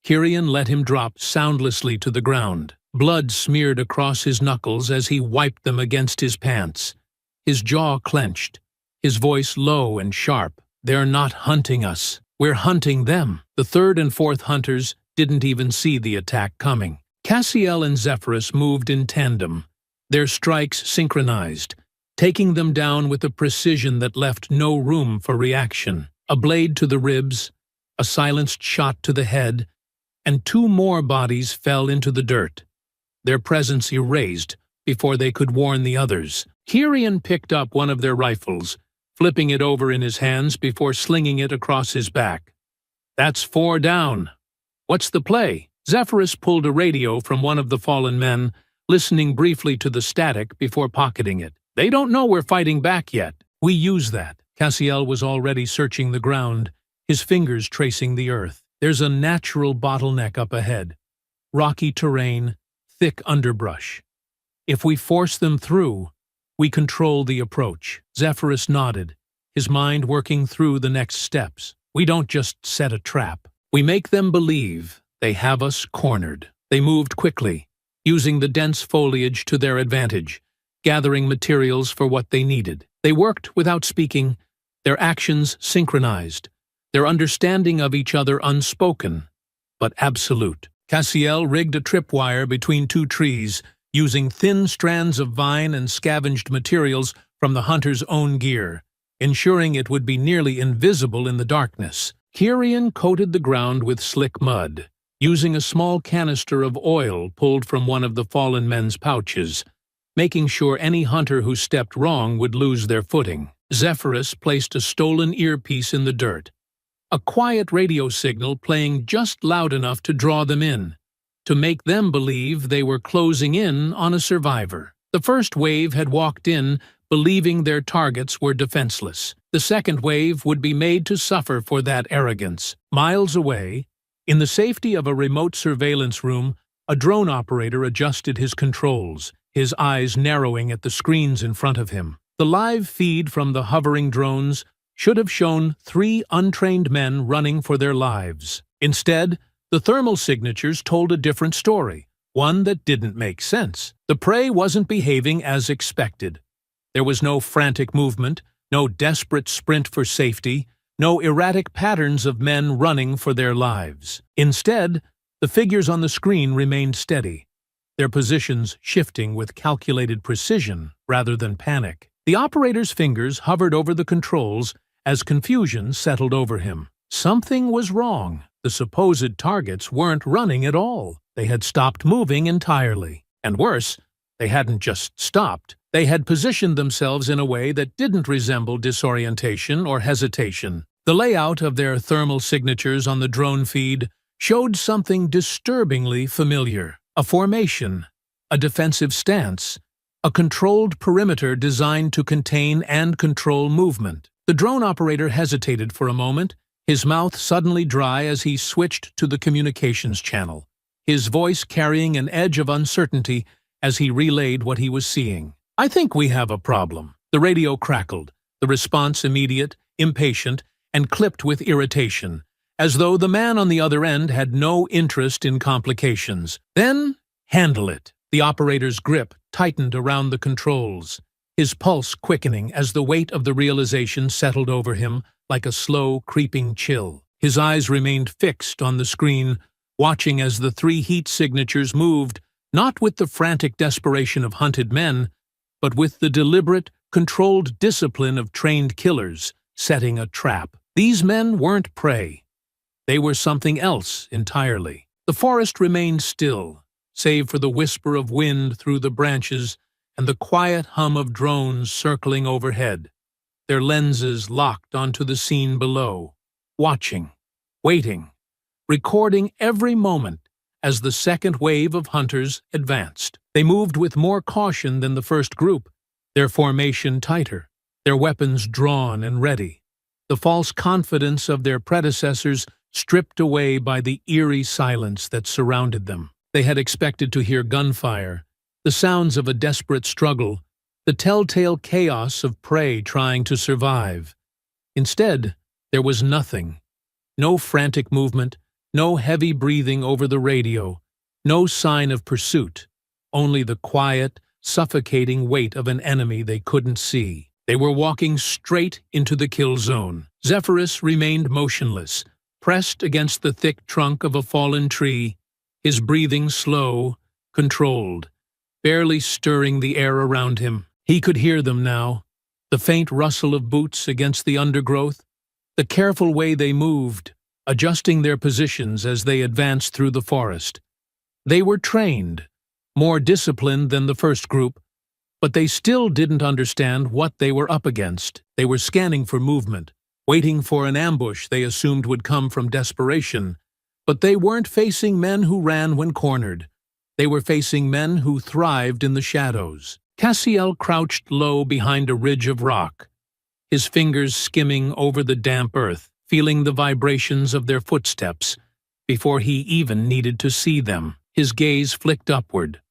Kyrian let him drop soundlessly to the ground. Blood smeared across his knuckles as he wiped them against his pants. His jaw clenched, his voice low and sharp. "They're not hunting us. We're hunting them." The third and fourth hunters didn't even see the attack coming. Cassiel and Zephyrus moved in tandem, their strikes synchronized, taking them down with a precision that left no room for reaction. A blade to the ribs, a silenced shot to the head, and two more bodies fell into the dirt, their presence erased before they could warn the others. Kyrian picked up one of their rifles, flipping it over in his hands before slinging it across his back. "That's 4 down. What's the play?" Zephyrus pulled a radio from one of the fallen men, listening briefly to the static before pocketing it. "They don't know we're fighting back yet. We use that." Cassiel was already searching the ground, his fingers tracing the earth. "There's a natural bottleneck up ahead. Rocky terrain, thick underbrush. If we force them through, we control the approach." Zephyrus nodded, his mind working through the next steps. "We don't just set a trap. We make them believe they have us cornered." They moved quickly, using the dense foliage to their advantage, gathering materials for what they needed. They worked without speaking, their actions synchronized, their understanding of each other unspoken, but absolute. Cassiel rigged a tripwire between 2 trees, using thin strands of vine and scavenged materials from the hunter's own gear, ensuring it would be nearly invisible in the darkness. Kyrian coated the ground with slick mud, using a small canister of oil pulled from one of the fallen men's pouches, making sure any hunter who stepped wrong would lose their footing. Zephyrus placed a stolen earpiece in the dirt, a quiet radio signal playing just loud enough to draw them in, to make them believe they were closing in on a survivor. The first wave had walked in, believing their targets were defenseless. The second wave would be made to suffer for that arrogance. Miles away, in the safety of a remote surveillance room, a drone operator adjusted his controls, his eyes narrowing at the screens in front of him. The live feed from the hovering drones should have shown 3 untrained men running for their lives. Instead, the thermal signatures told a different story, one that didn't make sense. The prey wasn't behaving as expected. There was no frantic movement, no desperate sprint for safety, no erratic patterns of men running for their lives. Instead, the figures on the screen remained steady, their positions shifting with calculated precision rather than panic. The operator's fingers hovered over the controls as confusion settled over him. Something was wrong. The supposed targets weren't running at all. They had stopped moving entirely. And worse, they hadn't just stopped. They had positioned themselves in a way that didn't resemble disorientation or hesitation. The layout of their thermal signatures on the drone feed showed something disturbingly familiar. A formation, a defensive stance, a controlled perimeter designed to contain and control movement. The drone operator hesitated for a moment, his mouth suddenly dry as he switched to the communications channel, his voice carrying an edge of uncertainty as he relayed what he was seeing. "I think we have a problem." The radio crackled, the response immediate, impatient, and clipped with irritation, as though the man on the other end had no interest in complications. "Then, handle it." The operator's grip tightened around the controls, his pulse quickening as the weight of the realization settled over him like a slow, creeping chill. His eyes remained fixed on the screen, watching as the three heat signatures moved, not with the frantic desperation of hunted men, but with the deliberate, controlled discipline of trained killers setting a trap. These men weren't prey. They were something else entirely. The forest remained still, save for the whisper of wind through the branches and the quiet hum of drones circling overhead, their lenses locked onto the scene below, watching, waiting, recording every moment as the second wave of hunters advanced. They moved with more caution than the first group, their formation tighter, their weapons drawn and ready, the false confidence of their predecessors stripped away by the eerie silence that surrounded them. They had expected to hear gunfire, the sounds of a desperate struggle, the telltale chaos of prey trying to survive. Instead, there was nothing. No frantic movement, no heavy breathing over the radio, no sign of pursuit, only the quiet, suffocating weight of an enemy they couldn't see. They were walking straight into the kill zone. Zephyrus remained motionless, pressed against the thick trunk of a fallen tree, his breathing slow, controlled, barely stirring the air around him. He could hear them now, the faint rustle of boots against the undergrowth, the careful way they moved, adjusting their positions as they advanced through the forest. They were trained, more disciplined than the first group, but they still didn't understand what they were up against. They were scanning for movement, waiting for an ambush they assumed would come from desperation. But they weren't facing men who ran when cornered. They were facing men who thrived in the shadows. Cassiel crouched low behind a ridge of rock, his fingers skimming over the damp earth, feeling the vibrations of their footsteps before he even needed to see them. His gaze flicked upward,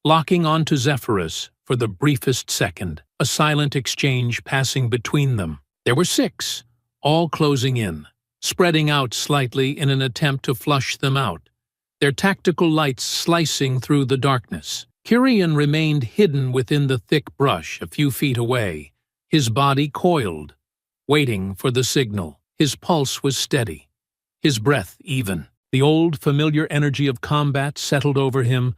locking onto Zephyrus for the briefest second, a silent exchange passing between them. There were 6, all closing in, spreading out slightly in an attempt to flush them out, their tactical lights slicing through the darkness. Kyrian remained hidden within the thick brush a few feet away, his body coiled, waiting for the signal. His pulse was steady, his breath even. The old, familiar energy of combat settled over him,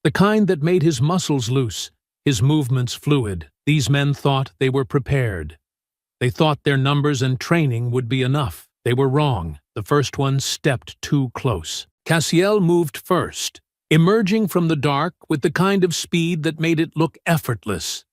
the kind that made his muscles loose, his movements fluid. These men thought they were prepared. They thought their numbers and training would be enough. They were wrong. The first one stepped too close. Cassiel moved first, emerging from the dark with the kind of speed that made it look effortless.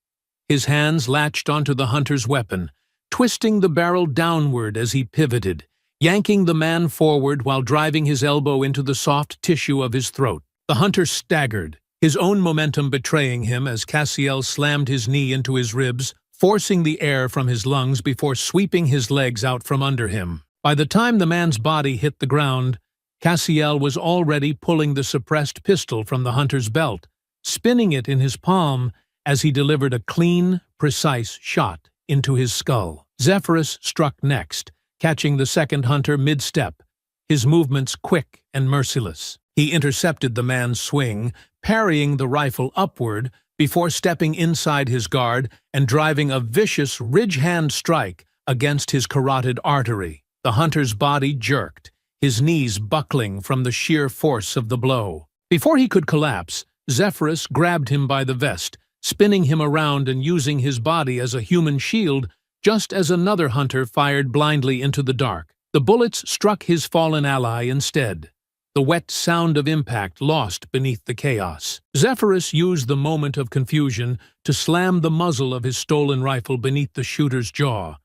His hands latched onto the hunter's weapon, twisting the barrel downward as he pivoted, yanking the man forward while driving his elbow into the soft tissue of his throat. The hunter staggered, his own momentum betraying him as Cassiel slammed his knee into his ribs, forcing the air from his lungs before sweeping his legs out from under him. By the time the man's body hit the ground, Cassiel was already pulling the suppressed pistol from the hunter's belt, spinning it in his palm as he delivered a clean, precise shot into his skull. Zephyrus struck next, catching the second hunter mid-step, his movements quick and merciless. He intercepted the man's swing, parrying the rifle upward before stepping inside his guard and driving a vicious ridge-hand strike against his carotid artery. The hunter's body jerked, his knees buckling from the sheer force of the blow. Before he could collapse, Zephyrus grabbed him by the vest, spinning him around and using his body as a human shield just as another hunter fired blindly into the dark. The bullets struck his fallen ally instead, the wet sound of impact lost beneath the chaos. Zephyrus used the moment of confusion to slam the muzzle of his stolen rifle beneath the shooter's jaw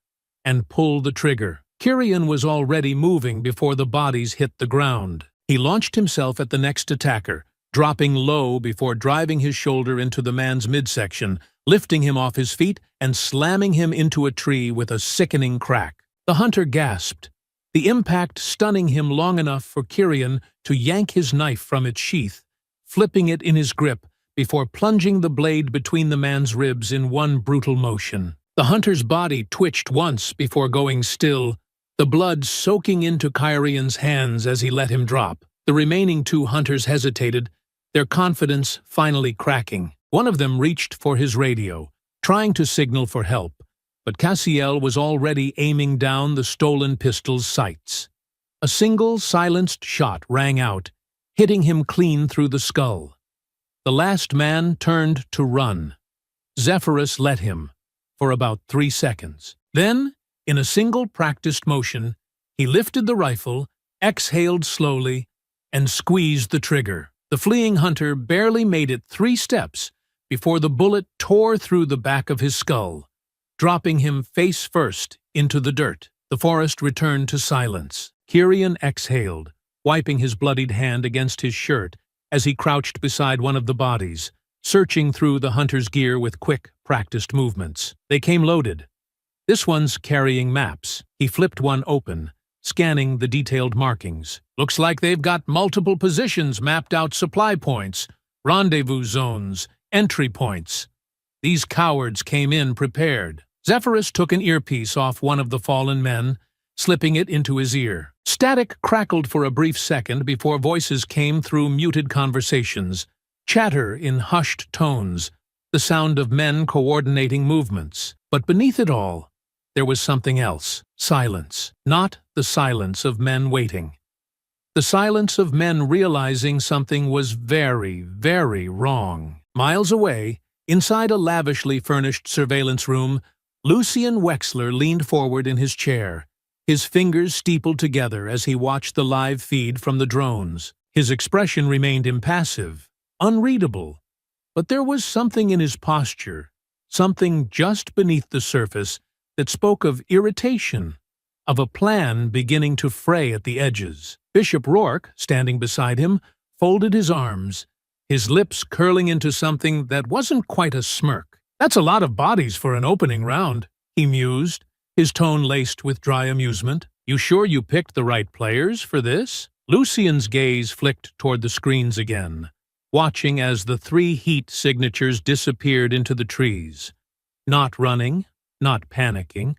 and pull the trigger. Kyrian was already moving before the bodies hit the ground. He launched himself at the next attacker, dropping low before driving his shoulder into the man's midsection, lifting him off his feet and slamming him into a tree with a sickening crack. The hunter gasped, the impact stunning him long enough for Kyrian to yank his knife from its sheath, flipping it in his grip before plunging the blade between the man's ribs in one brutal motion. The hunter's body twitched once before going still, the blood soaking into Kyrian's hands as he let him drop. The remaining two hunters hesitated, their confidence finally cracking. One of them reached for his radio, trying to signal for help, but Cassiel was already aiming down the stolen pistol's sights. A single, silenced shot rang out, hitting him clean through the skull. The last man turned to run. Zephyrus let him, for about 3 seconds. Then, in a single practiced motion, he lifted the rifle, exhaled slowly, and squeezed the trigger. The fleeing hunter barely made it 3 steps before the bullet tore through the back of his skull, dropping him face first into the dirt. The forest returned to silence. Kyrian exhaled, wiping his bloodied hand against his shirt as he crouched beside one of the bodies, searching through the hunter's gear with quick, practiced movements. They came loaded. This one's carrying maps. He flipped one open, scanning the detailed markings. Looks like they've got multiple positions mapped out: supply points, rendezvous zones, entry points. These cowards came in prepared. Zephyrus took an earpiece off one of the fallen men, slipping it into his ear. Static crackled for a brief second before voices came through muted conversations, chatter in hushed tones, the sound of men coordinating movements. But beneath it all, there was something else. Silence. Not the silence of men waiting. The silence of men realizing something was very, very wrong. Miles away, inside a lavishly furnished surveillance room, Lucien Wexler leaned forward in his chair, his fingers steepled together as he watched the live feed from the drones. His expression remained impassive, unreadable, but there was something in his posture, something just beneath the surface, that spoke of irritation, of a plan beginning to fray at the edges. Bishop Rourke, standing beside him, folded his arms, his lips curling into something that wasn't quite a smirk. "That's a lot of bodies for an opening round," he mused, his tone laced with dry amusement. "You sure you picked the right players for this?" Lucien's gaze flicked toward the screens again, watching as the 3 heat signatures disappeared into the trees. Not running, not panicking,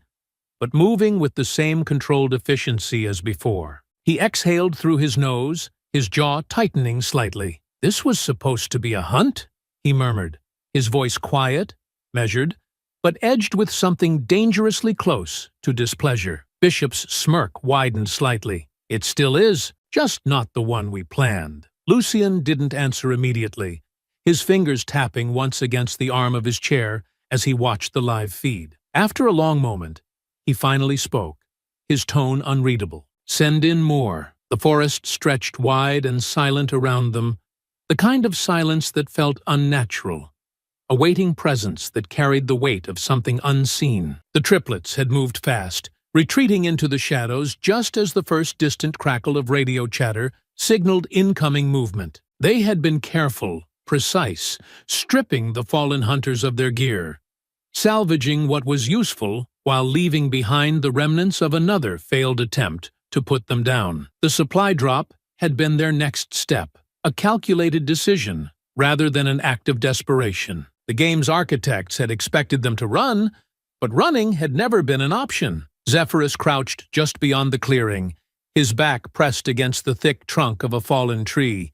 but moving with the same controlled efficiency as before. He exhaled through his nose, his jaw tightening slightly. "This was supposed to be a hunt?" he murmured, his voice quiet, measured, but edged with something dangerously close to displeasure. Bishop's smirk widened slightly. "It still is, just not the one we planned." Lucien didn't answer immediately, his fingers tapping once against the arm of his chair as he watched the live feed. After a long moment, he finally spoke, his tone unreadable. "Send in more." The forest stretched wide and silent around them, the kind of silence that felt unnatural, a waiting presence that carried the weight of something unseen. The triplets had moved fast, retreating into the shadows just as the first distant crackle of radio chatter signaled incoming movement. They had been careful, precise, stripping the fallen hunters of their gear, salvaging what was useful while leaving behind the remnants of another failed attempt to put them down. The supply drop had been their next step, a calculated decision rather than an act of desperation. The game's architects had expected them to run, but running had never been an option. Zephyrus crouched just beyond the clearing, his back pressed against the thick trunk of a fallen tree,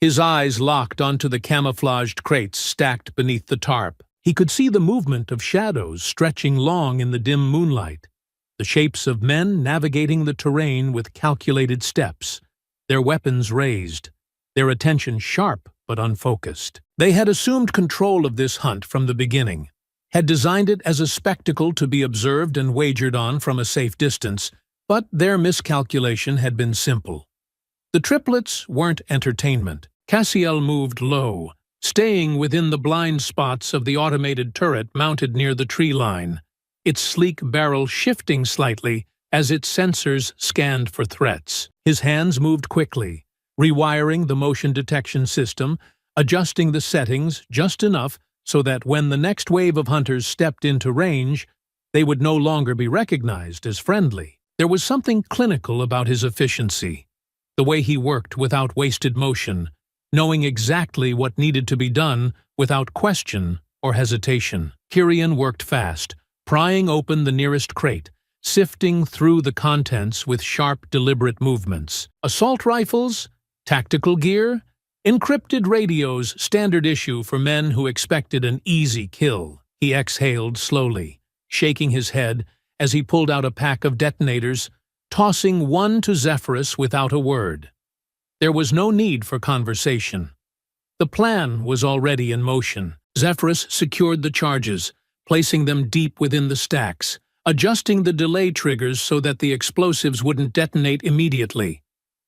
his eyes locked onto the camouflaged crates stacked beneath the tarp. He could see the movement of shadows stretching long in the dim moonlight, the shapes of men navigating the terrain with calculated steps, their weapons raised, their attention sharp but unfocused. They had assumed control of this hunt from the beginning, had designed it as a spectacle to be observed and wagered on from a safe distance, But their miscalculation had been simple. The triplets weren't entertainment. Cassiel moved low, staying within the blind spots of the automated turret mounted near the tree line, its sleek barrel shifting slightly as its sensors scanned for threats. His hands moved quickly, rewiring the motion detection system, adjusting the settings just enough so that when the next wave of hunters stepped into range, they would no longer be recognized as friendly. There was something clinical about his efficiency, the way he worked without wasted motion, knowing exactly what needed to be done without question or hesitation. Kyrian worked fast, prying open the nearest crate, sifting through the contents with sharp, deliberate movements. Assault rifles, tactical gear, encrypted radios, standard issue for men who expected an easy kill. He exhaled slowly, shaking his head as he pulled out a pack of detonators, tossing one to Zephyrus without a word. There was no need for conversation. The plan was already in motion. Zephyrus secured the charges, placing them deep within the stacks, adjusting the delay triggers so that the explosives wouldn't detonate immediately.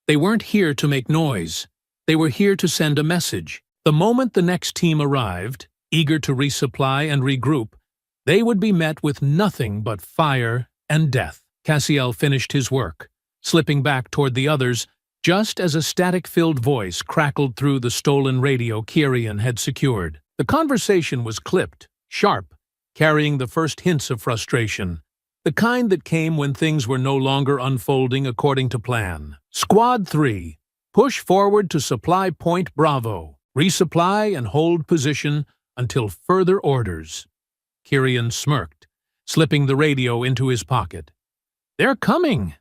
They weren't here to make noise. They were here to send a message. The moment the next team arrived, eager to resupply and regroup, they would be met with nothing but fire and death. Cassiel finished his work, slipping back toward the others just as a static-filled voice crackled through the stolen radio Kyrian had secured. The conversation was clipped, sharp, carrying the first hints of frustration, the kind that came when things were no longer unfolding according to plan. Squad 3. Push forward to supply point Bravo. Resupply and hold position until further orders. Kyrian smirked, slipping the radio into his pocket. They're coming.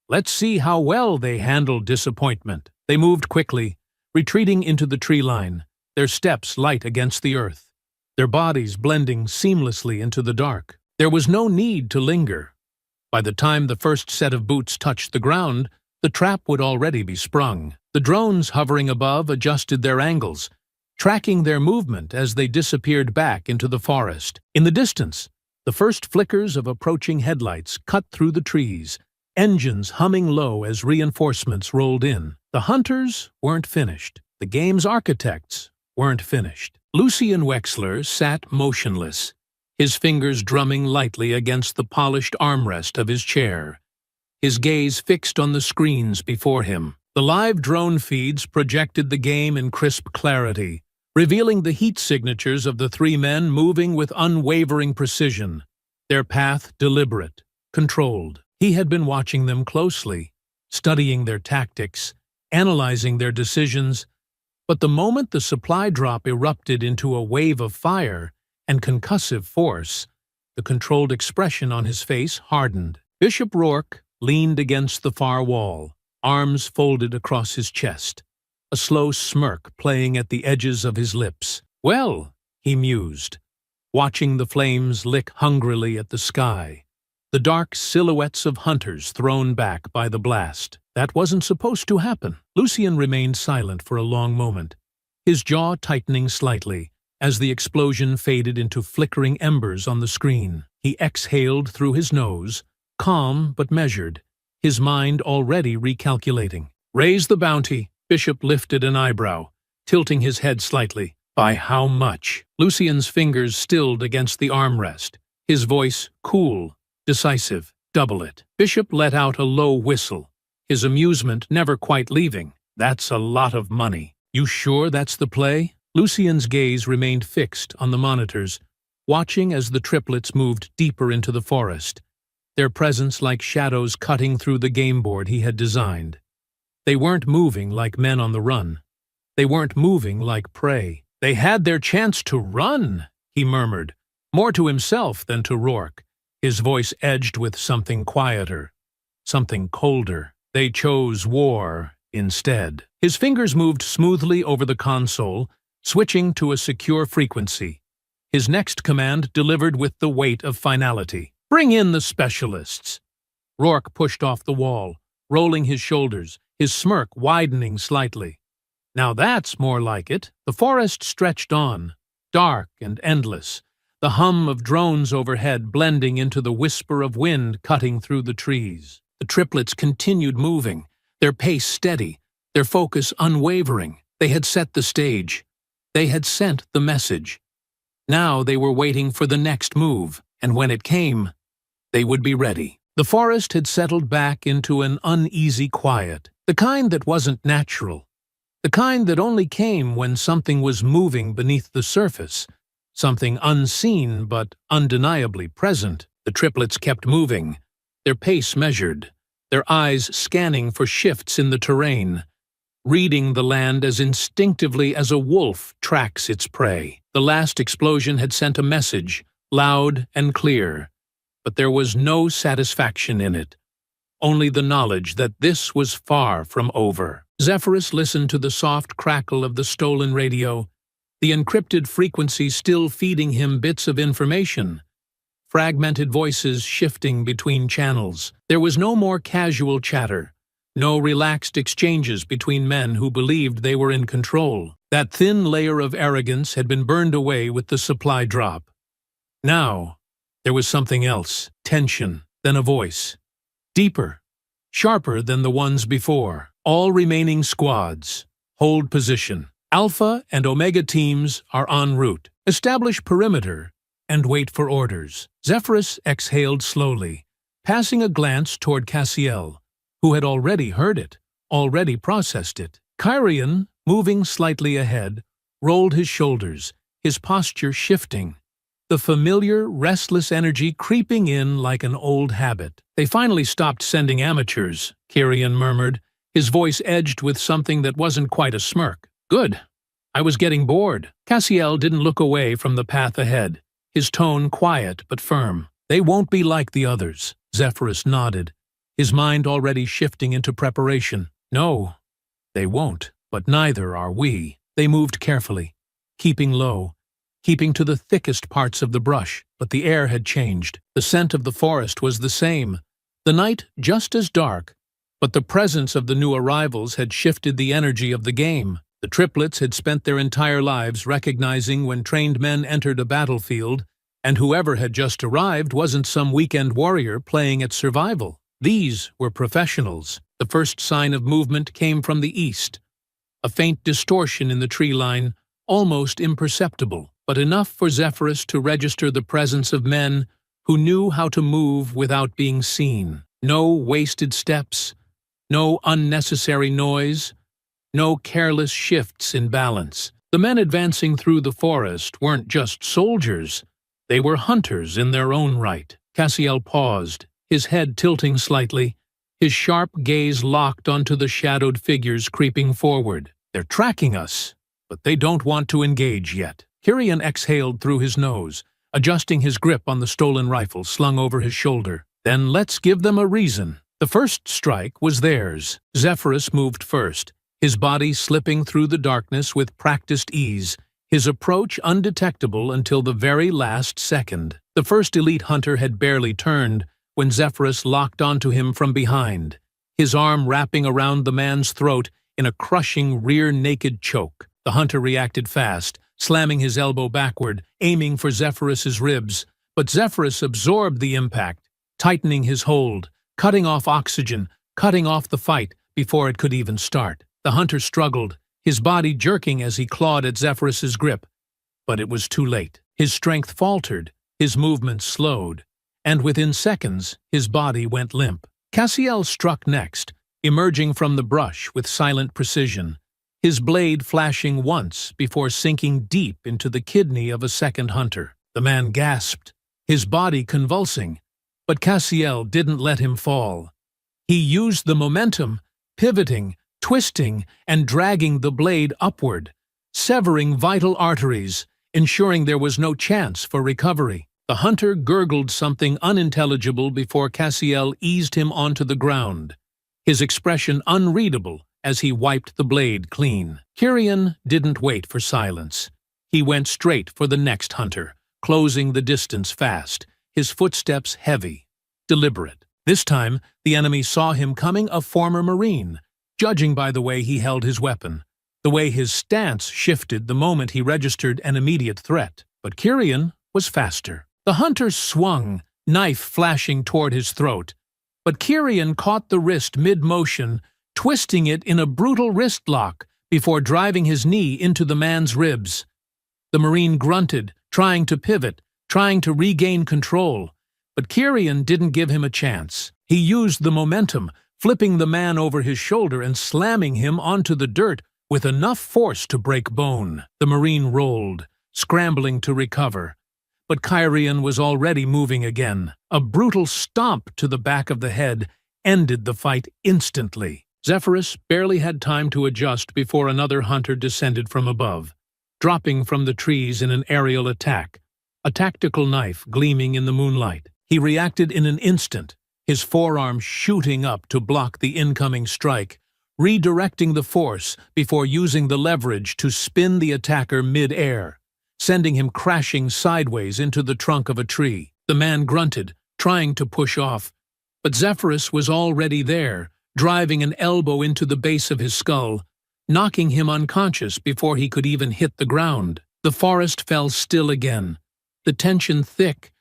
Let's see how well they handle disappointment. They moved quickly, retreating into the tree line, their steps light against the earth, their bodies blending seamlessly into the dark. There was no need to linger. By the time the first set of boots touched the ground, the trap would already be sprung. The drones hovering above adjusted their angles, tracking their movement as they disappeared back into the forest. In the distance, the first flickers of approaching headlights cut through the trees, engines humming low as reinforcements rolled in. The hunters weren't finished. The game's architects weren't finished. Lucian Wexler sat motionless, his fingers drumming lightly against the polished armrest of his chair, his gaze fixed on the screens before him. The live drone feeds projected the game in crisp clarity, revealing the heat signatures of the three men moving with unwavering precision, their path deliberate, controlled. He had been watching them closely, studying their tactics, analyzing their decisions, but the moment the supply drop erupted into a wave of fire and concussive force, the controlled expression on his face hardened. Bishop Rourke leaned against the far wall, arms folded across his chest, a slow smirk playing at the edges of his lips. Well, he mused, watching the flames lick hungrily at the sky, the dark silhouettes of hunters thrown back by the blast. That wasn't supposed to happen. Lucian remained silent for a long moment, his jaw tightening slightly as the explosion faded into flickering embers on the screen. He exhaled through his nose, calm but measured, his mind already recalculating. Raise the bounty. Bishop lifted an eyebrow, tilting his head slightly. By how much? Lucian's fingers stilled against the armrest, his voice cool, decisive. Double it. Bishop let out a low whistle, his amusement never quite leaving. That's a lot of money. You sure that's the play? Lucian's gaze remained fixed on the monitors, watching as the triplets moved deeper into the forest, their presence like shadows cutting through the game board he had designed. They weren't moving like men on the run. They weren't moving like prey. They had their chance to run, he murmured, more to himself than to Rourke, his voice edged with something quieter, something colder. They chose war instead. His fingers moved smoothly over the console, switching to a secure frequency. His next command delivered with the weight of finality. Bring in the specialists. Rourke pushed off the wall, rolling his shoulders, his smirk widening slightly. Now that's more like it. The forest stretched on, dark and endless, the hum of drones overhead blending into the whisper of wind cutting through the trees. The triplets continued moving, their pace steady, their focus unwavering. They had set the stage. They had sent the message. Now they were waiting for the next move, and when it came, they would be ready. The forest had settled back into an uneasy quiet, the kind that wasn't natural, the kind that only came when something was moving beneath the surface, something unseen but undeniably present. The triplets kept moving, their pace measured, their eyes scanning for shifts in the terrain, reading the land as instinctively as a wolf tracks its prey. The last explosion had sent a message, loud and clear, but there was no satisfaction in it, only the knowledge that this was far from over. Zephyrus listened to the soft crackle of the stolen radio, the encrypted frequency still feeding him bits of information, fragmented voices shifting between channels. There was no more casual chatter, no relaxed exchanges between men who believed they were in control. That thin layer of arrogance had been burned away with the supply drop. Now, there was something else, tension, then a voice. Deeper, sharper than the ones before. All remaining squads, hold position. Alpha and Omega teams are en route. Establish perimeter and wait for orders. Zephyrus exhaled slowly, passing a glance toward Cassiel, who had already heard it, already processed it. Kyrian, moving slightly ahead, rolled his shoulders, his posture shifting, the familiar, restless energy creeping in like an old habit. They finally stopped sending amateurs, Kyrian murmured, his voice edged with something that wasn't quite a smirk. Good. I was getting bored. Cassiel didn't look away from the path ahead, his tone quiet but firm. They won't be like the others. Zephyrus nodded, his mind already shifting into preparation. No, they won't, but neither are we. They moved carefully, keeping low, keeping to the thickest parts of the brush, but the air had changed. The scent of the forest was the same, the night just as dark, but the presence of the new arrivals had shifted the energy of the game. The triplets had spent their entire lives recognizing when trained men entered a battlefield, and whoever had just arrived wasn't some weekend warrior playing at survival. These were professionals. The first sign of movement came from the east, a faint distortion in the tree line, almost imperceptible, but enough for Zephyrus to register the presence of men who knew how to move without being seen. No wasted steps, no unnecessary noise, no careless shifts in balance. The men advancing through the forest weren't just soldiers, they were hunters in their own right. Cassiel paused, his head tilting slightly, his sharp gaze locked onto the shadowed figures creeping forward. They're tracking us, but they don't want to engage yet. Kyrian exhaled through his nose, adjusting his grip on the stolen rifle slung over his shoulder. Then let's give them a reason. The first strike was theirs. Zephyrus moved first, his body slipping through the darkness with practiced ease, his approach undetectable until the very last second. The first elite hunter had barely turned when Zephyrus locked onto him from behind, his arm wrapping around the man's throat in a crushing rear-naked choke. The hunter reacted fast, slamming his elbow backward, aiming for Zephyrus's ribs, but Zephyrus absorbed the impact, tightening his hold, cutting off oxygen, cutting off the fight before it could even start. The hunter struggled, his body jerking as he clawed at Zephyrus's grip, but it was too late. His strength faltered, his movements slowed, and within seconds his body went limp. Cassiel struck next, emerging from the brush with silent precision, his blade flashing once before sinking deep into the kidney of a second hunter. The man gasped, his body convulsing, but Cassiel didn't let him fall. He used the momentum, pivoting, twisting, and dragging the blade upward, severing vital arteries, ensuring there was no chance for recovery. The hunter gurgled something unintelligible before Cassiel eased him onto the ground, his expression unreadable as he wiped the blade clean. Kyrian didn't wait for silence. He went straight for the next hunter, closing the distance fast, his footsteps heavy, deliberate. This time, the enemy saw him coming, a former Marine, judging by the way he held his weapon, the way his stance shifted the moment he registered an immediate threat. But Kyrian was faster. The hunter swung, knife flashing toward his throat, But Kyrian caught the wrist mid-motion, twisting it in a brutal wrist lock before driving his knee into the man's ribs. The Marine grunted, trying to pivot, trying to regain control. But Kyrian didn't give him a chance. He used the momentum, flipping the man over his shoulder and slamming him onto the dirt with enough force to break bone. The Marine rolled, scrambling to recover. But Kyrian was already moving again. A brutal stomp to the back of the head ended the fight instantly. Zephyrus barely had time to adjust before another hunter descended from above, dropping from the trees in an aerial attack, a tactical knife gleaming in the moonlight. He reacted in an instant, his forearm shooting up to block the incoming strike, redirecting the force before using the leverage to spin the attacker mid-air, sending him crashing sideways into the trunk of a tree. The man grunted, trying to push off, but Zephyrus was already there, driving an elbow into the base of his skull, knocking him unconscious before he could even hit the ground. The forest fell still again, the tension thick,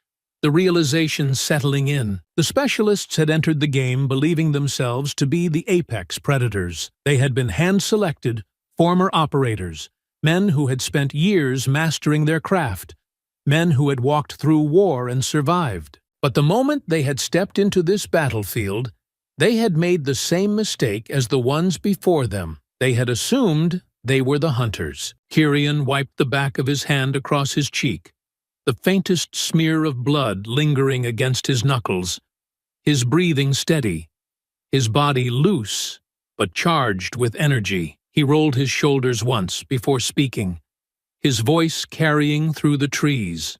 the realization settling in. The specialists had entered the game believing themselves to be the apex predators. They had been hand-selected, former operators, men who had spent years mastering their craft, men who had walked through war and survived. But the moment they had stepped into this battlefield, they had made the same mistake as the ones before them. They had assumed they were the hunters. Kyrian wiped the back of his hand across his cheek, the faintest smear of blood lingering against his knuckles, his breathing steady, his body loose but charged with energy. He rolled his shoulders once before speaking, his voice carrying through the trees,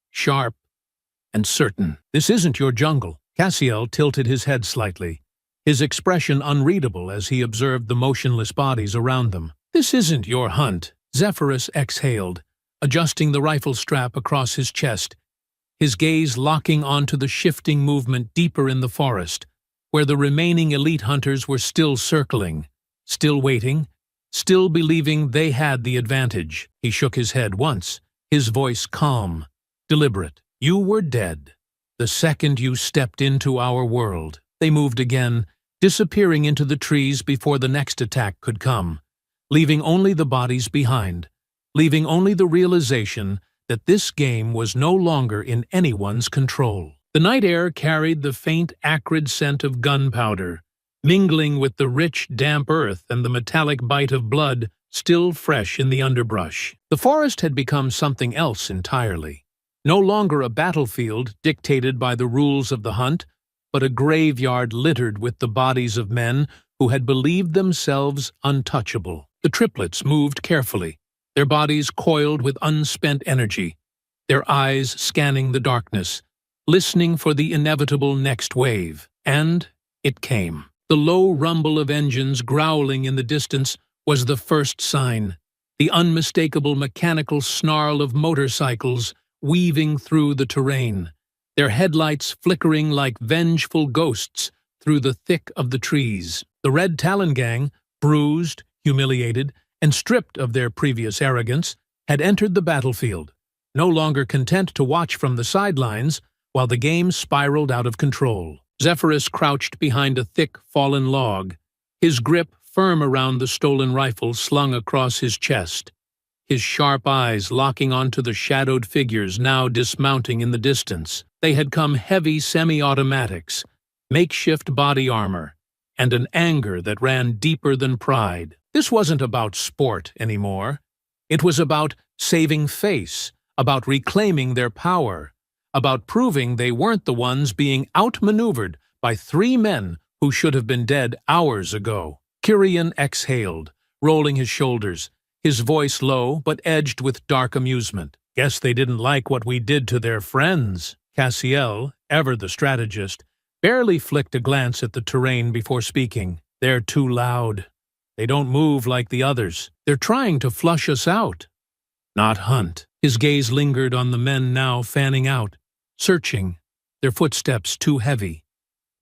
sharp and certain. "This isn't your jungle." Cassiel tilted his head slightly, his expression unreadable as he observed the motionless bodies around them. "This isn't your hunt." Zephyrus exhaled, adjusting the rifle strap across his chest, his gaze locking onto the shifting movement deeper in the forest, where the remaining elite hunters were still circling, still waiting, still believing they had the advantage. He shook his head once, his voice calm, deliberate. "You were dead the second you stepped into our world." They moved again, disappearing into the trees before the next attack could come, leaving only the bodies behind, leaving only the realization that this game was no longer in anyone's control. The night air carried the faint, acrid scent of gunpowder, mingling with the rich, damp earth and the metallic bite of blood still fresh in the underbrush. The forest had become something else entirely. No longer a battlefield dictated by the rules of the hunt, but a graveyard littered with the bodies of men who had believed themselves untouchable. The triplets moved carefully, their bodies coiled with unspent energy, their eyes scanning the darkness, listening for the inevitable next wave. And it came. The low rumble of engines growling in the distance was the first sign, the unmistakable mechanical snarl of motorcycles weaving through the terrain, their headlights flickering like vengeful ghosts through the thick of the trees. The Red Talon gang, bruised, humiliated, and stripped of their previous arrogance, had entered the battlefield, no longer content to watch from the sidelines while the game spiraled out of control. Zephyrus crouched behind a thick, fallen log, his grip firm around the stolen rifle slung across his chest, his sharp eyes locking onto the shadowed figures now dismounting in the distance. They had come heavy semi-automatics, makeshift body armor, and an anger that ran deeper than pride. This wasn't about sport anymore. It was about saving face, about reclaiming their power, about proving they weren't the ones being outmaneuvered by 3 men who should have been dead hours ago. Kyrian exhaled, rolling his shoulders, his voice low but edged with dark amusement. "Guess they didn't like what we did to their friends." Cassiel, ever the strategist, barely flicked a glance at the terrain before speaking. "They're too loud. They don't move like the others. They're trying to flush us out, not hunt." His gaze lingered on the men now fanning out, searching, their footsteps too heavy,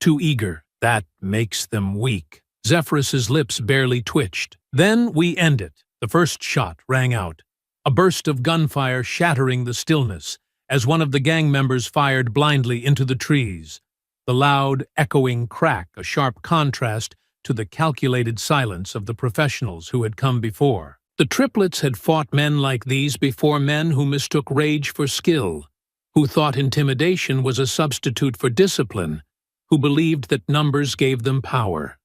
too eager. "That makes them weak." Zephyrus's lips barely twitched. "Then we end it." The first shot rang out, a burst of gunfire shattering the stillness as one of the gang members fired blindly into the trees. the loud, echoing crack a sharp contrast to the calculated silence of the professionals who had come before. The triplets had fought men like these before, men who mistook rage for skill, who thought intimidation was a substitute for discipline, who believed that numbers gave them power.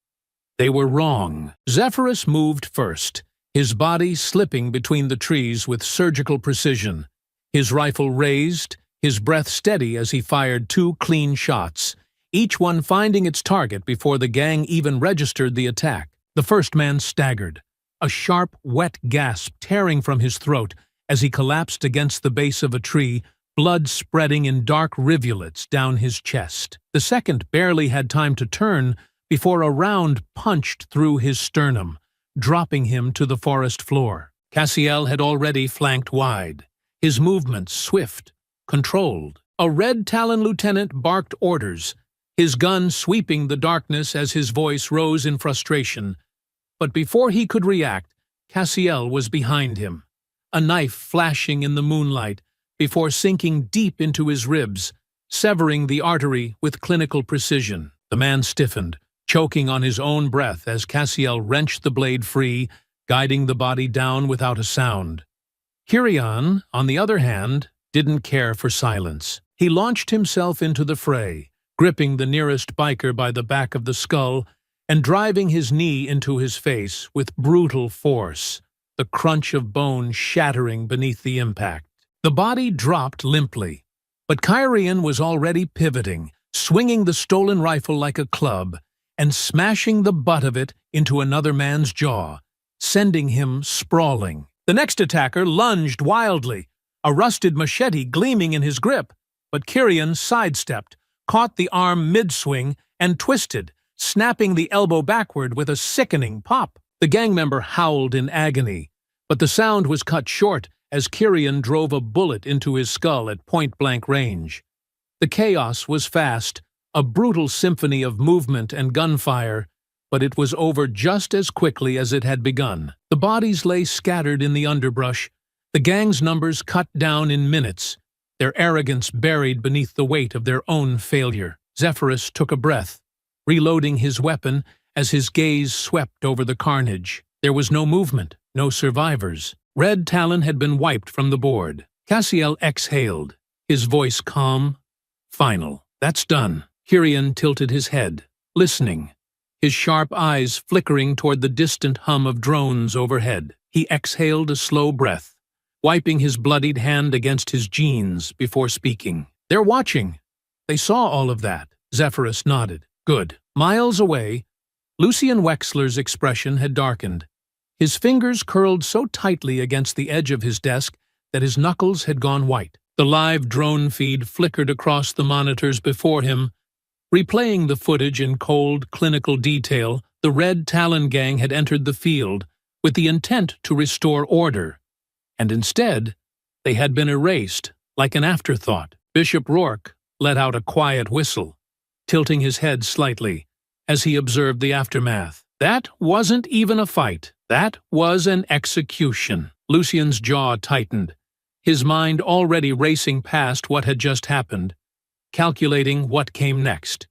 They were wrong. Zephyrus moved first, his body slipping between the trees with surgical precision, his rifle raised, his breath steady as he fired 2 clean shots, each one finding its target before the gang even registered the attack. The first man staggered, a sharp, wet gasp tearing from his throat as he collapsed against the base of a tree, blood spreading in dark rivulets down his chest. The second barely had time to turn before a round punched through his sternum, dropping him to the forest floor. Cassiel had already flanked wide, his movements swift, controlled. A Red Talon lieutenant barked orders, his gun sweeping the darkness as his voice rose in frustration. But before he could react, Cassiel was behind him, a knife flashing in the moonlight before sinking deep into his ribs, severing the artery with clinical precision. The man stiffened, choking on his own breath as Cassiel wrenched the blade free, guiding the body down without a sound. Kirian, on the other hand, didn't care for silence. He launched himself into the fray, gripping the nearest biker by the back of the skull and driving his knee into his face with brutal force, the crunch of bone shattering beneath the impact. The body dropped limply, but Kirian was already pivoting, swinging the stolen rifle like a club and smashing the butt of it into another man's jaw, sending him sprawling. The next attacker lunged wildly, a rusted machete gleaming in his grip, but Kirian sidestepped, caught the arm mid-swing, and twisted, snapping the elbow backward with a sickening pop. The gang member howled in agony, but the sound was cut short as Kirian drove a bullet into his skull at point-blank range. The chaos was fast, a brutal symphony of movement and gunfire, but it was over just as quickly as it had begun. The bodies lay scattered in the underbrush, the gang's numbers cut down in minutes, their arrogance buried beneath the weight of their own failure. Zephyrus took a breath, reloading his weapon as his gaze swept over the carnage. There was no movement, no survivors. Red Talon had been wiped from the board. Cassiel exhaled, his voice calm, final. That's done. Kirian tilted his head, listening, his sharp eyes flickering toward the distant hum of drones overhead. He exhaled a slow breath, wiping his bloodied hand against his jeans before speaking. They're watching. They saw all of that. Zephyrus nodded. Good. Miles away, Lucian Wexler's expression had darkened. His fingers curled so tightly against the edge of his desk that his knuckles had gone white. The live drone feed flickered across the monitors before him, replaying the footage in cold, clinical detail. The Red Talon gang had entered the field with the intent to restore order, and instead, they had been erased like an afterthought. Bishop Rourke let out a quiet whistle, tilting his head slightly as he observed the aftermath. That wasn't even a fight. That was an execution. Lucian's jaw tightened, his mind already racing past what had just happened, calculating what came next.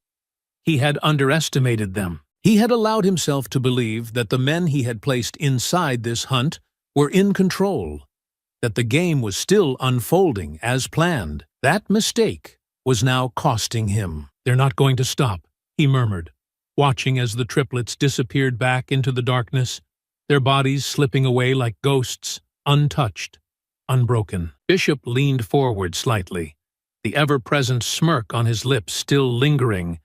He had underestimated them. He had allowed himself to believe that the men he had placed inside this hunt were in control, that the game was still unfolding as planned. That mistake was now costing him. They're not going to stop, he murmured, watching as the triplets disappeared back into the darkness, their bodies slipping away like ghosts, untouched, unbroken. Bishop leaned forward slightly, the ever-present smirk on his lips still lingering,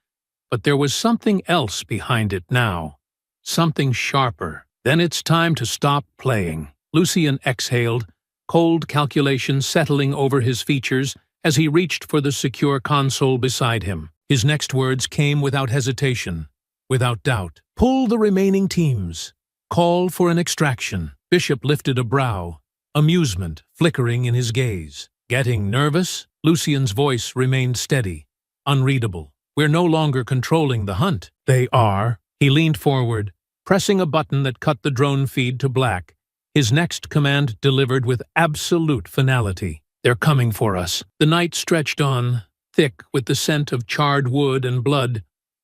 but there was something else behind it now, something sharper. Then it's time to stop playing. Lucian exhaled, cold calculation settling over his features as he reached for the secure console beside him. His next words came without hesitation, without doubt. Pull the remaining teams. Call for an extraction. Bishop lifted a brow, amusement flickering in his gaze. Getting nervous? Lucian's voice remained steady, unreadable. We're no longer controlling the hunt. They are. He leaned forward, pressing a button that cut the drone feed to black, his next command delivered with absolute finality. They're coming for us. The night stretched on, thick with the scent of charred wood and blood,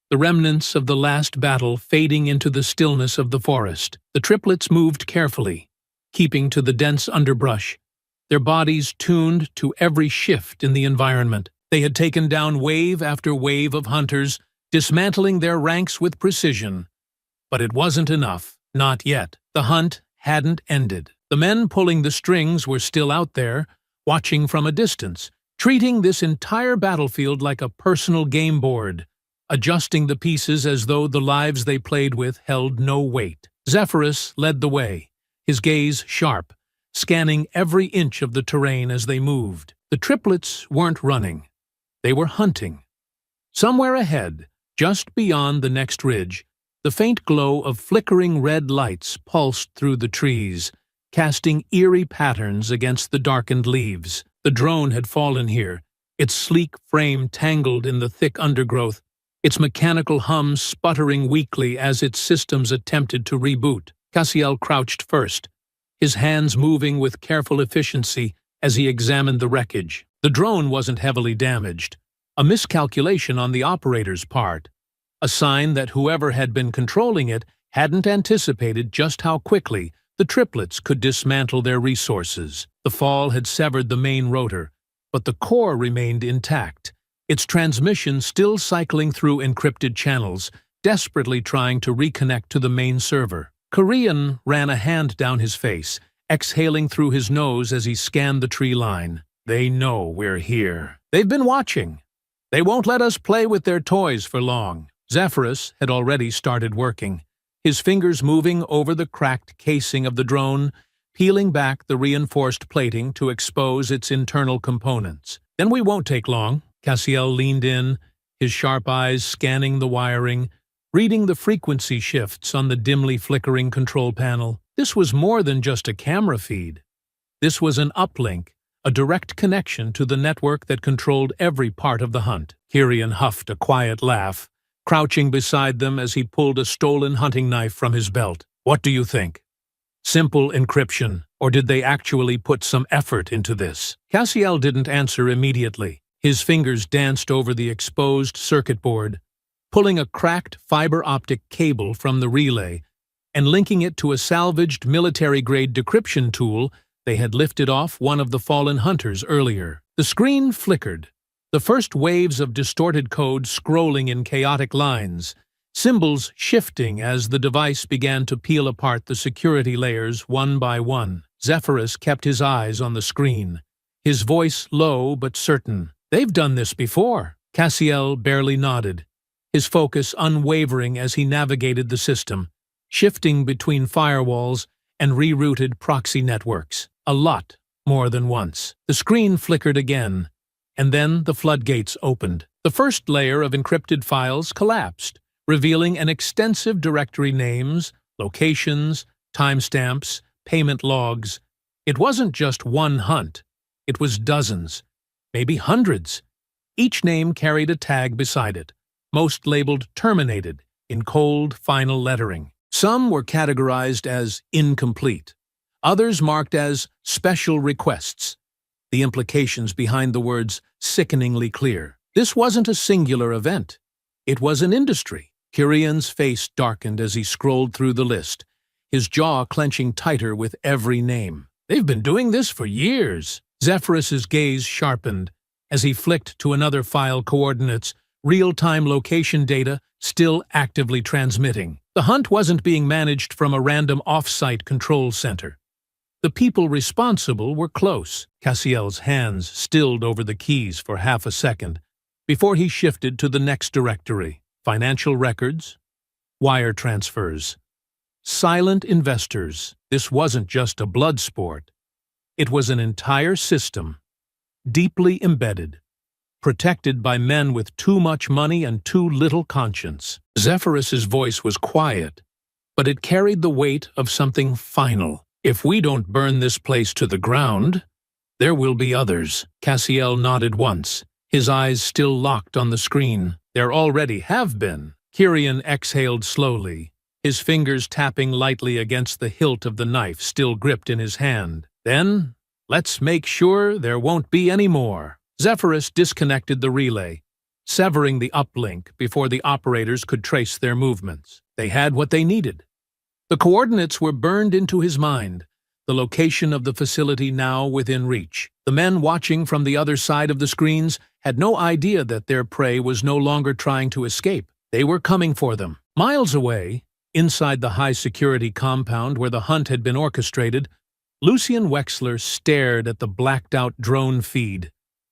the remnants of the last battle fading into the stillness of the forest. The triplets moved carefully, keeping to the dense underbrush, their bodies tuned to every shift in the environment. They had taken down wave after wave of hunters, dismantling their ranks with precision. But it wasn't enough, not yet. The hunt hadn't ended. The men pulling the strings were still out there, watching from a distance, treating this entire battlefield like a personal game board, adjusting the pieces as though the lives they played with held no weight. Zephyrus led the way, his gaze sharp, scanning every inch of the terrain as they moved. The triplets weren't running. They were hunting. Somewhere ahead, just beyond the next ridge, the faint glow of flickering red lights pulsed through the trees, casting eerie patterns against the darkened leaves. The drone had fallen here, its sleek frame tangled in the thick undergrowth, its mechanical hum sputtering weakly as its systems attempted to reboot. Cassiel crouched first, his hands moving with careful efficiency as he examined the wreckage. The drone wasn't heavily damaged, a miscalculation on the operator's part, a sign that whoever had been controlling it hadn't anticipated just how quickly the triplets could dismantle their resources. The fall had severed the main rotor, but the core remained intact, its transmission still cycling through encrypted channels, desperately trying to reconnect to the main server. Korean ran a hand down his face, exhaling through his nose as he scanned the tree line. They know we're here. They've been watching. They won't let us play with their toys for long. Zephyrus had already started working, his fingers moving over the cracked casing of the drone, peeling back the reinforced plating to expose its internal components. Then we won't take long. Cassiel leaned in, his sharp eyes scanning the wiring, reading the frequency shifts on the dimly flickering control panel. This was more than just a camera feed. This was an uplink, a direct connection to the network that controlled every part of the hunt. Kyrian huffed a quiet laugh, crouching beside them as he pulled a stolen hunting knife from his belt. What do you think? Simple encryption, or did they actually put some effort into this? Cassiel didn't answer immediately. His fingers danced over the exposed circuit board, pulling a cracked fiber-optic cable from the relay and linking it to a salvaged military-grade decryption tool they had lifted off one of the fallen hunters earlier. The screen flickered, the first waves of distorted code scrolling in chaotic lines, symbols shifting as the device began to peel apart the security layers one by one. Zephyrus kept his eyes on the screen, his voice low but certain. They've done this before. Cassiel barely nodded, his focus unwavering as he navigated the system, shifting between firewalls and rerouted proxy networks. A lot more than once. The screen flickered again, and then the floodgates opened. The first layer of encrypted files collapsed, revealing an extensive directory: names, locations, timestamps, payment logs. It wasn't just one hunt. It was dozens, maybe hundreds. Each name carried a tag beside it, most labeled terminated in cold, final lettering. Some were categorized as incomplete, others marked as special requests, the implications behind the words sickeningly clear. This wasn't a singular event. It was an industry. Kyrian's face darkened as he scrolled through the list, his jaw clenching tighter with every name. They've been doing this for years. Zephyrus's gaze sharpened as he flicked to another file: coordinates, real-time location data still actively transmitting. The hunt wasn't being managed from a random off-site control center. The people responsible were close. Cassiel's hands stilled over the keys for half a second before he shifted to the next directory: financial records, wire transfers, silent investors. This wasn't just a blood sport. It was an entire system, deeply embedded, protected by men with too much money and too little conscience. Zephyrus's voice was quiet, but it carried the weight of something final. If we don't burn this place to the ground, there will be others. Cassiel nodded once, his eyes still locked on the screen. There already have been. Kyrian exhaled slowly, his fingers tapping lightly against the hilt of the knife still gripped in his hand. Then, let's make sure there won't be any more. Zephyrus disconnected the relay, severing the uplink before the operators could trace their movements. They had what they needed. The coordinates were burned into his mind, the location of the facility now within reach. The men watching from the other side of the screens had no idea that their prey was no longer trying to escape. They were coming for them. Miles away, inside the high-security compound where the hunt had been orchestrated, Lucien Wexler stared at the blacked-out drone feed,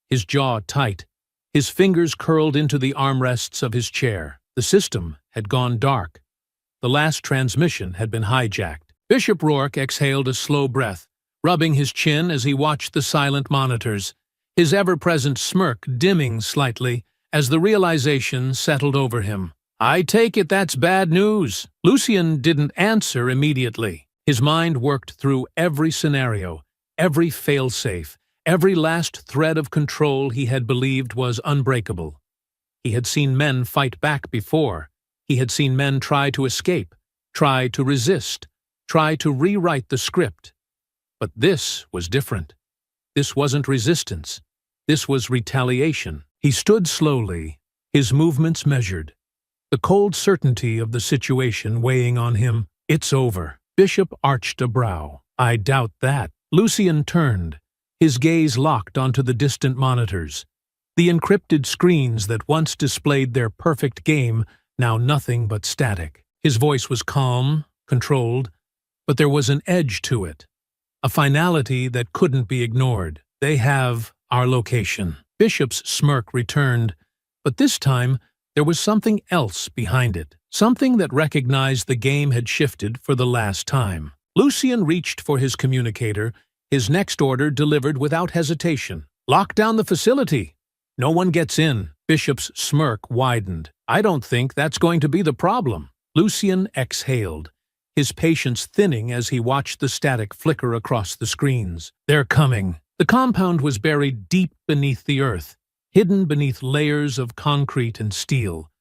his jaw tight, his fingers curled into the armrests of his chair. The system had gone dark. The last transmission had been hijacked. Bishop Rourke exhaled a slow breath, rubbing his chin as he watched the silent monitors, his ever-present smirk dimming slightly as the realization settled over him. "I take it that's bad news." Lucien didn't answer immediately. His mind worked through every scenario, every failsafe, every last thread of control he had believed was unbreakable. He had seen men fight back before. He had seen men try to escape, try to resist, try to rewrite the script. But this was different. This wasn't resistance. This was retaliation. He stood slowly, his movements measured, the cold certainty of the situation weighing on him. "It's over." Bishop arched a brow. "I doubt that." Lucien turned, his gaze locked onto the distant monitors, the encrypted screens that once displayed their perfect game, now nothing but static. His voice was calm, controlled, but there was an edge to it, a finality that couldn't be ignored. "They have our location." Bishop's smirk returned, but this time there was something else behind it, something that recognized the game had shifted for the last time. Lucien reached for his communicator, his next order delivered without hesitation. "Lock down the facility. No one gets in." Bishop's smirk widened. "I don't think that's going to be the problem." Lucien exhaled, his patience thinning as he watched the static flicker across the screens. "They're coming." The compound was buried deep beneath the earth, hidden beneath layers of concrete and steel,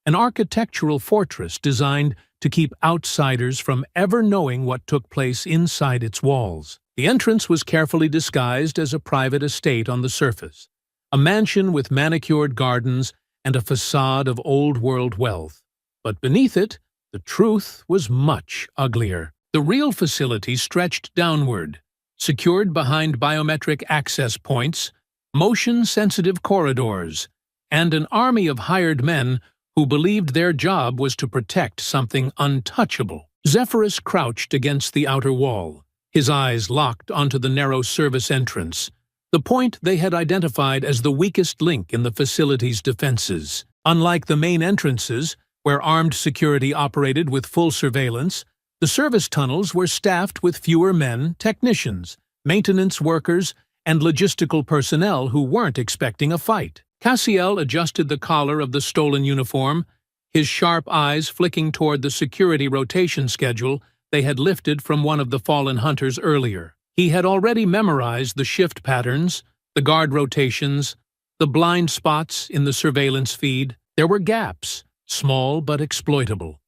an architectural fortress designed to keep outsiders from ever knowing what took place inside its walls. The entrance was carefully disguised as a private estate on the surface, a mansion with manicured gardens and a facade of old-world wealth. But beneath it, the truth was much uglier. The real facility stretched downward, secured behind biometric access points, motion-sensitive corridors, and an army of hired men who believed their job was to protect something untouchable. Zephyrus crouched against the outer wall, his eyes locked onto the narrow service entrance, the point they had identified as the weakest link in the facility's defenses. Unlike the main entrances, where armed security operated with full surveillance, the service tunnels were staffed with fewer men, technicians, maintenance workers, and logistical personnel who weren't expecting a fight. Cassiel adjusted the collar of the stolen uniform, his sharp eyes flicking toward the security rotation schedule they had lifted from one of the fallen hunters earlier. He had already memorized the shift patterns, the guard rotations, the blind spots in the surveillance feed. There were gaps, small but exploitable.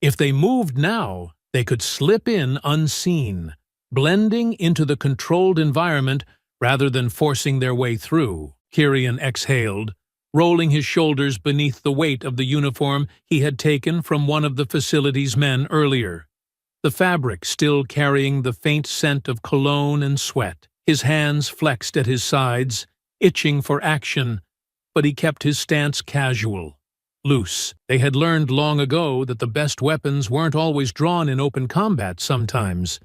If they moved now, they could slip in unseen, blending into the controlled environment rather than forcing their way through. Kyrian exhaled, rolling his shoulders beneath the weight of the uniform he had taken from one of the facility's men earlier, the fabric still carrying the faint scent of cologne and sweat. His hands flexed at his sides, itching for action, but he kept his stance casual, loose. They had learned long ago that the best weapons weren't always drawn in open combat sometimes.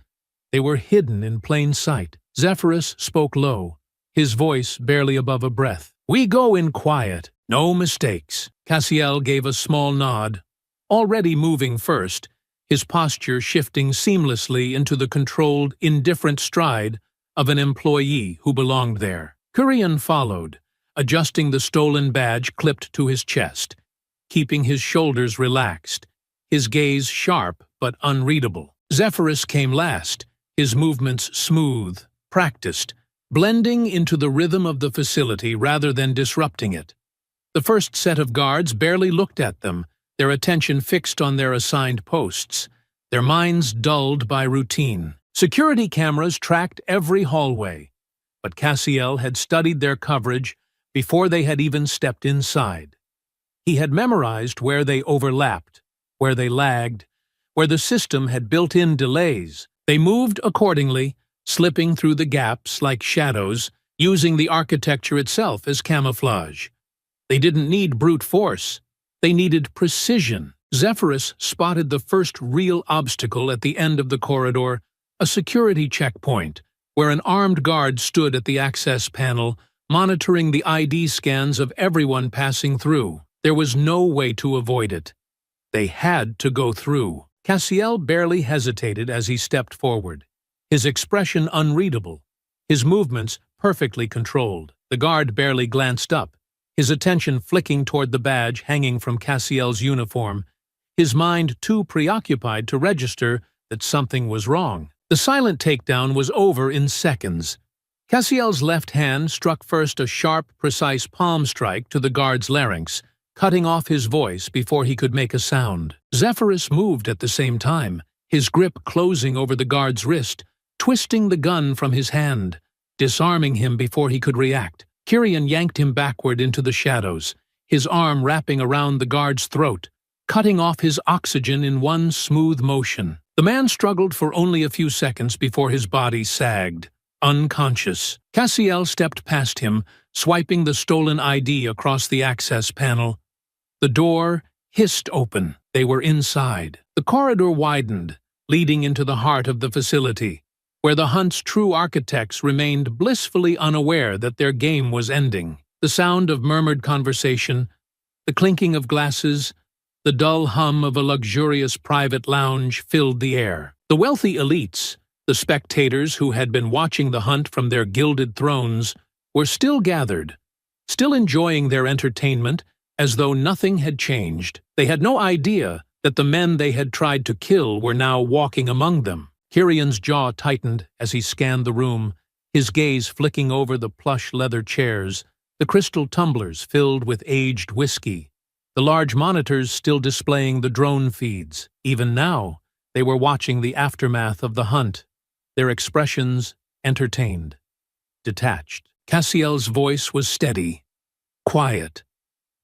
They were hidden in plain sight. Zephyrus spoke low, his voice barely above a breath. "We go in quiet, no mistakes." Cassiel gave a small nod, already moving first, his posture shifting seamlessly into the controlled, indifferent stride of an employee who belonged there. Kyrian followed, adjusting the stolen badge clipped to his chest, keeping his shoulders relaxed, his gaze sharp but unreadable. Zephyrus came last, his movements smooth, practiced, blending into the rhythm of the facility rather than disrupting it. The first set of guards barely looked at them, their attention fixed on their assigned posts, their minds dulled by routine. Security cameras tracked every hallway, but Cassiel had studied their coverage before they had even stepped inside. He had memorized where they overlapped, where they lagged, where the system had built-in delays. They moved accordingly, slipping through the gaps like shadows, using the architecture itself as camouflage. They didn't need brute force. They needed precision. Zephyrus spotted the first real obstacle at the end of the corridor, a security checkpoint, where an armed guard stood at the access panel, monitoring the ID scans of everyone passing through. There was no way to avoid it. They had to go through. Cassiel barely hesitated as he stepped forward, his expression unreadable, his movements perfectly controlled. The guard barely glanced up, his attention flicking toward the badge hanging from Cassiel's uniform, his mind too preoccupied to register that something was wrong. The silent takedown was over in seconds. Cassiel's left hand struck first a sharp, precise palm strike to the guard's larynx, cutting off his voice before he could make a sound. Zephyrus moved at the same time, his grip closing over the guard's wrist, twisting the gun from his hand, disarming him before he could react. Kyrian yanked him backward into the shadows, his arm wrapping around the guard's throat, cutting off his oxygen in one smooth motion. The man struggled for only a few seconds before his body sagged, unconscious. Cassiel stepped past him, swiping the stolen ID across the access panel. The door hissed open. They were inside. The corridor widened, leading into the heart of the facility, where the hunt's true architects remained blissfully unaware that their game was ending. The sound of murmured conversation, the clinking of glasses, the dull hum of a luxurious private lounge filled the air. The wealthy elites, the spectators who had been watching the hunt from their gilded thrones, were still gathered, still enjoying their entertainment as though nothing had changed. They had no idea that the men they had tried to kill were now walking among them. Kyrian's jaw tightened as he scanned the room, his gaze flicking over the plush leather chairs, the crystal tumblers filled with aged whiskey, the large monitors still displaying the drone feeds. Even now, they were watching the aftermath of the hunt, their expressions entertained, detached. Cassiel's voice was steady, quiet,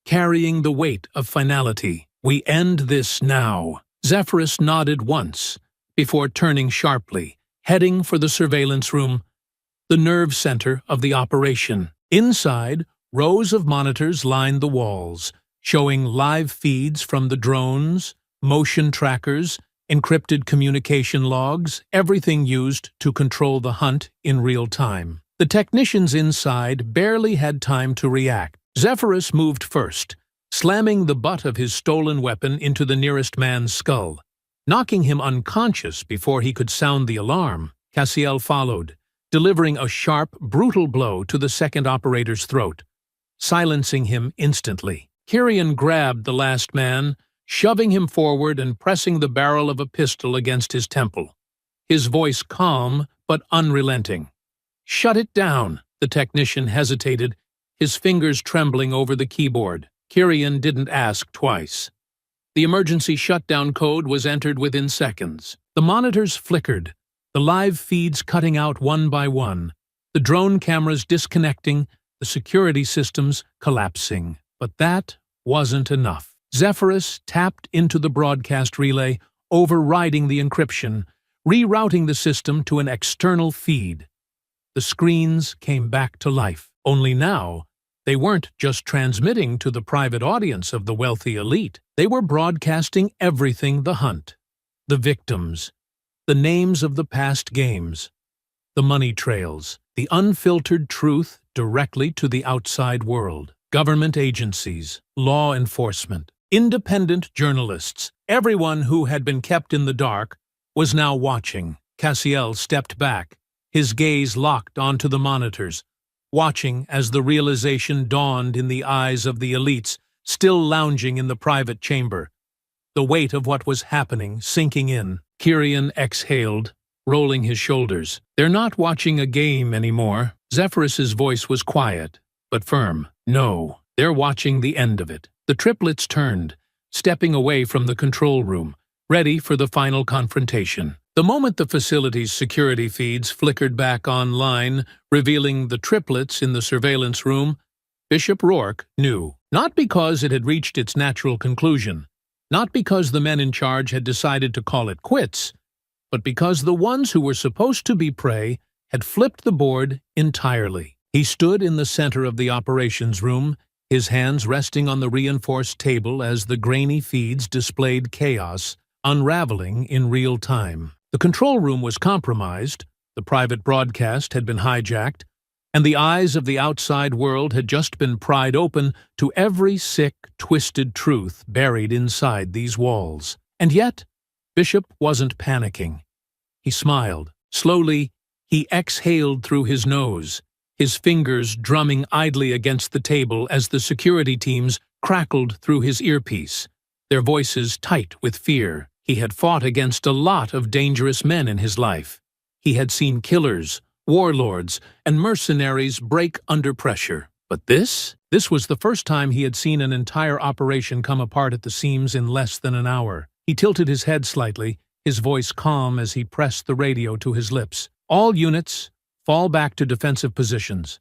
carrying the weight of finality. "We end this now." Zephyrus nodded once, before turning sharply, heading for the surveillance room, the nerve center of the operation. Inside, rows of monitors lined the walls, showing live feeds from the drones, motion trackers, encrypted communication logs, everything used to control the hunt in real time. The technicians inside barely had time to react. Zephyrus moved first, slamming the butt of his stolen weapon into the nearest man's skull, knocking him unconscious before he could sound the alarm. Cassiel followed, delivering a sharp, brutal blow to the second operator's throat, silencing him instantly. Kyrian grabbed the last man, shoving him forward and pressing the barrel of a pistol against his temple, his voice calm but unrelenting. "Shut it down." The technician hesitated, his fingers trembling over the keyboard. Kyrian didn't ask twice. The emergency shutdown code was entered within seconds. The monitors flickered, the live feeds cutting out one by one, the drone cameras disconnecting, the security systems collapsing. But that wasn't enough. Zephyrus tapped into the broadcast relay, overriding the encryption, rerouting the system to an external feed. The screens came back to life. Only now, they weren't just transmitting to the private audience of the wealthy elite. They were broadcasting everything the hunt, the victims, the names of the past games, the money trails, the unfiltered truth directly to the outside world. Government agencies, law enforcement, independent journalists, everyone who had been kept in the dark was now watching. Cassiel stepped back, his gaze locked onto the monitors, watching as the realization dawned in the eyes of the elites still lounging in the private chamber, the weight of what was happening sinking in. Kyrian exhaled, rolling his shoulders. "They're not watching a game anymore." Zephyrus's voice was quiet, but firm. "No, they're watching the end of it." The triplets turned, stepping away from the control room, ready for the final confrontation. The moment the facility's security feeds flickered back online, revealing the triplets in the surveillance room, Bishop Rourke knew. Not because it had reached its natural conclusion, not because the men in charge had decided to call it quits, but because the ones who were supposed to be prey had flipped the board entirely. He stood in the center of the operations room, his hands resting on the reinforced table as the grainy feeds displayed chaos, unraveling in real time. The control room was compromised, the private broadcast had been hijacked, and the eyes of the outside world had just been pried open to every sick, twisted truth buried inside these walls. And yet, Bishop wasn't panicking. He smiled. Slowly, he exhaled through his nose, his fingers drumming idly against the table as the security teams crackled through his earpiece, their voices tight with fear. He had fought against a lot of dangerous men in his life. He had seen killers, warlords, and mercenaries break under pressure. But this was the first time he had seen an entire operation come apart at the seams in less than an hour. He tilted his head slightly, his voice calm as he pressed the radio to his lips. All units, fall back to defensive positions.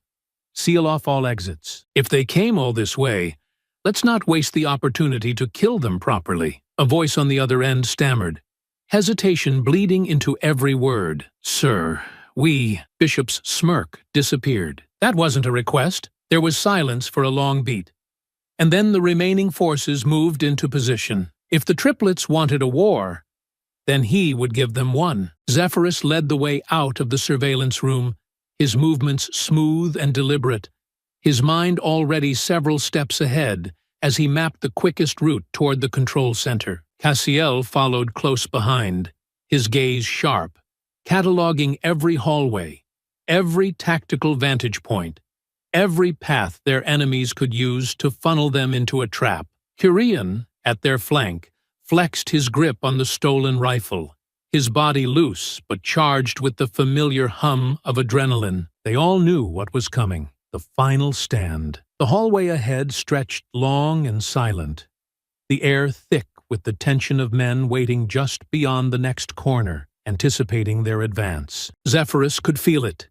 Seal off all exits. If they came all this way, let's not waste the opportunity to kill them properly. A voice on the other end stammered, hesitation bleeding into every word. Sir, Bishop's smirk disappeared. That wasn't a request. There was silence for a long beat. And then the remaining forces moved into position. If the triplets wanted a war, then he would give them one. Zephyrus led the way out of the surveillance room, his movements smooth and deliberate, his mind already several steps ahead as he mapped the quickest route toward the control center. Cassiel followed close behind, his gaze sharp, cataloging every hallway, every tactical vantage point, every path their enemies could use to funnel them into a trap. Kyrian, at their flank, flexed his grip on the stolen rifle, his body loose but charged with the familiar hum of adrenaline. They all knew what was coming, the final stand. The hallway ahead stretched long and silent, the air thick with the tension of men waiting just beyond the next corner, anticipating their advance. Zephyrus could feel it,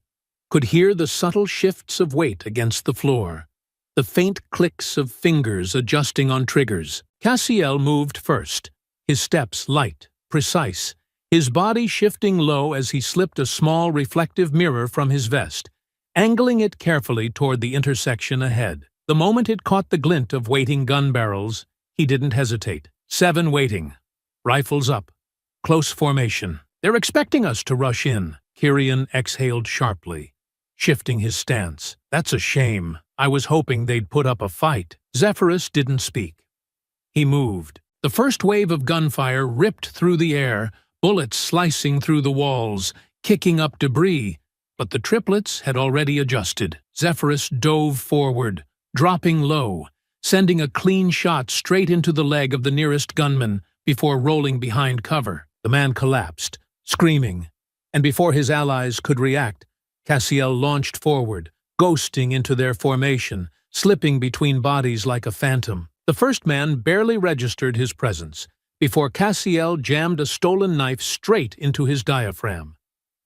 could hear the subtle shifts of weight against the floor, the faint clicks of fingers adjusting on triggers. Cassiel moved first, his steps light, precise, his body shifting low as he slipped a small reflective mirror from his vest, angling it carefully toward the intersection ahead. The moment it caught the glint of waiting gun barrels, he didn't hesitate. 7 waiting, rifles up, close formation. They're expecting us to rush in. Kyrian exhaled sharply, shifting his stance. That's a shame. I was hoping they'd put up a fight. Zephyrus didn't speak. He moved. The first wave of gunfire ripped through the air, bullets slicing through the walls, kicking up debris, but the triplets had already adjusted. Zephyrus dove forward, dropping low, sending a clean shot straight into the leg of the nearest gunman before rolling behind cover. The man collapsed, screaming, and before his allies could react, Cassiel launched forward, ghosting into their formation, slipping between bodies like a phantom. The first man barely registered his presence before Cassiel jammed a stolen knife straight into his diaphragm,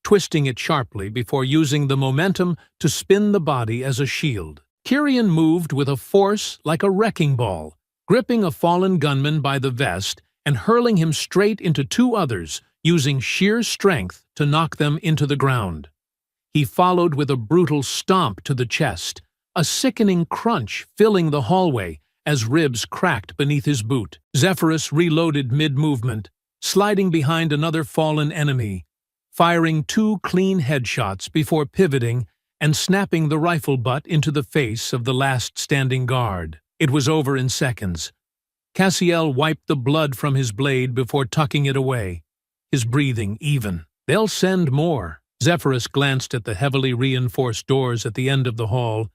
twisting it sharply before using the momentum to spin the body as a shield. Kyrian moved with a force like a wrecking ball, gripping a fallen gunman by the vest and hurling him straight into 2 others, using sheer strength to knock them into the ground. He followed with a brutal stomp to the chest, a sickening crunch filling the hallway as ribs cracked beneath his boot. Zephyrus reloaded mid-movement, sliding behind another fallen enemy, firing 2 clean headshots before pivoting and snapping the rifle butt into the face of the last standing guard. It was over in seconds. Cassiel wiped the blood from his blade before tucking it away, his breathing even. They'll send more. Zephyrus glanced at the heavily reinforced doors at the end of the hall,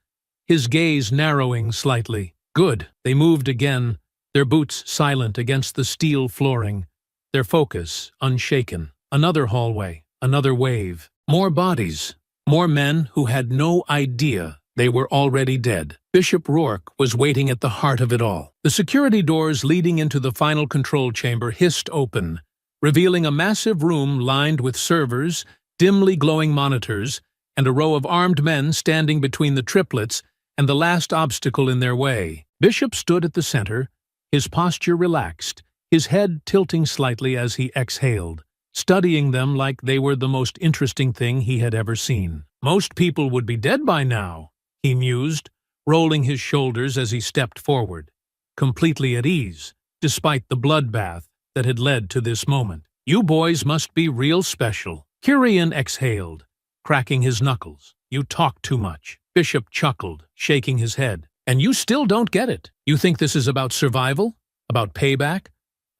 his gaze narrowing slightly. Good. They moved again, their boots silent against the steel flooring, their focus unshaken. Another hallway, another wave. More bodies, more men who had no idea they were already dead. Bishop Rourke was waiting at the heart of it all. The security doors leading into the final control chamber hissed open, revealing a massive room lined with servers, dimly glowing monitors, and a row of armed men standing between the triplets and the last obstacle in their way. Bishop stood at the center, his posture relaxed, his head tilting slightly as he exhaled, studying them like they were the most interesting thing he had ever seen. Most people would be dead by now, he mused, rolling his shoulders as he stepped forward, completely at ease, despite the bloodbath that had led to this moment. You boys must be real special. Kyrian exhaled, cracking his knuckles. You talk too much. Bishop chuckled, shaking his head. And you still don't get it. You think this is about survival? About payback?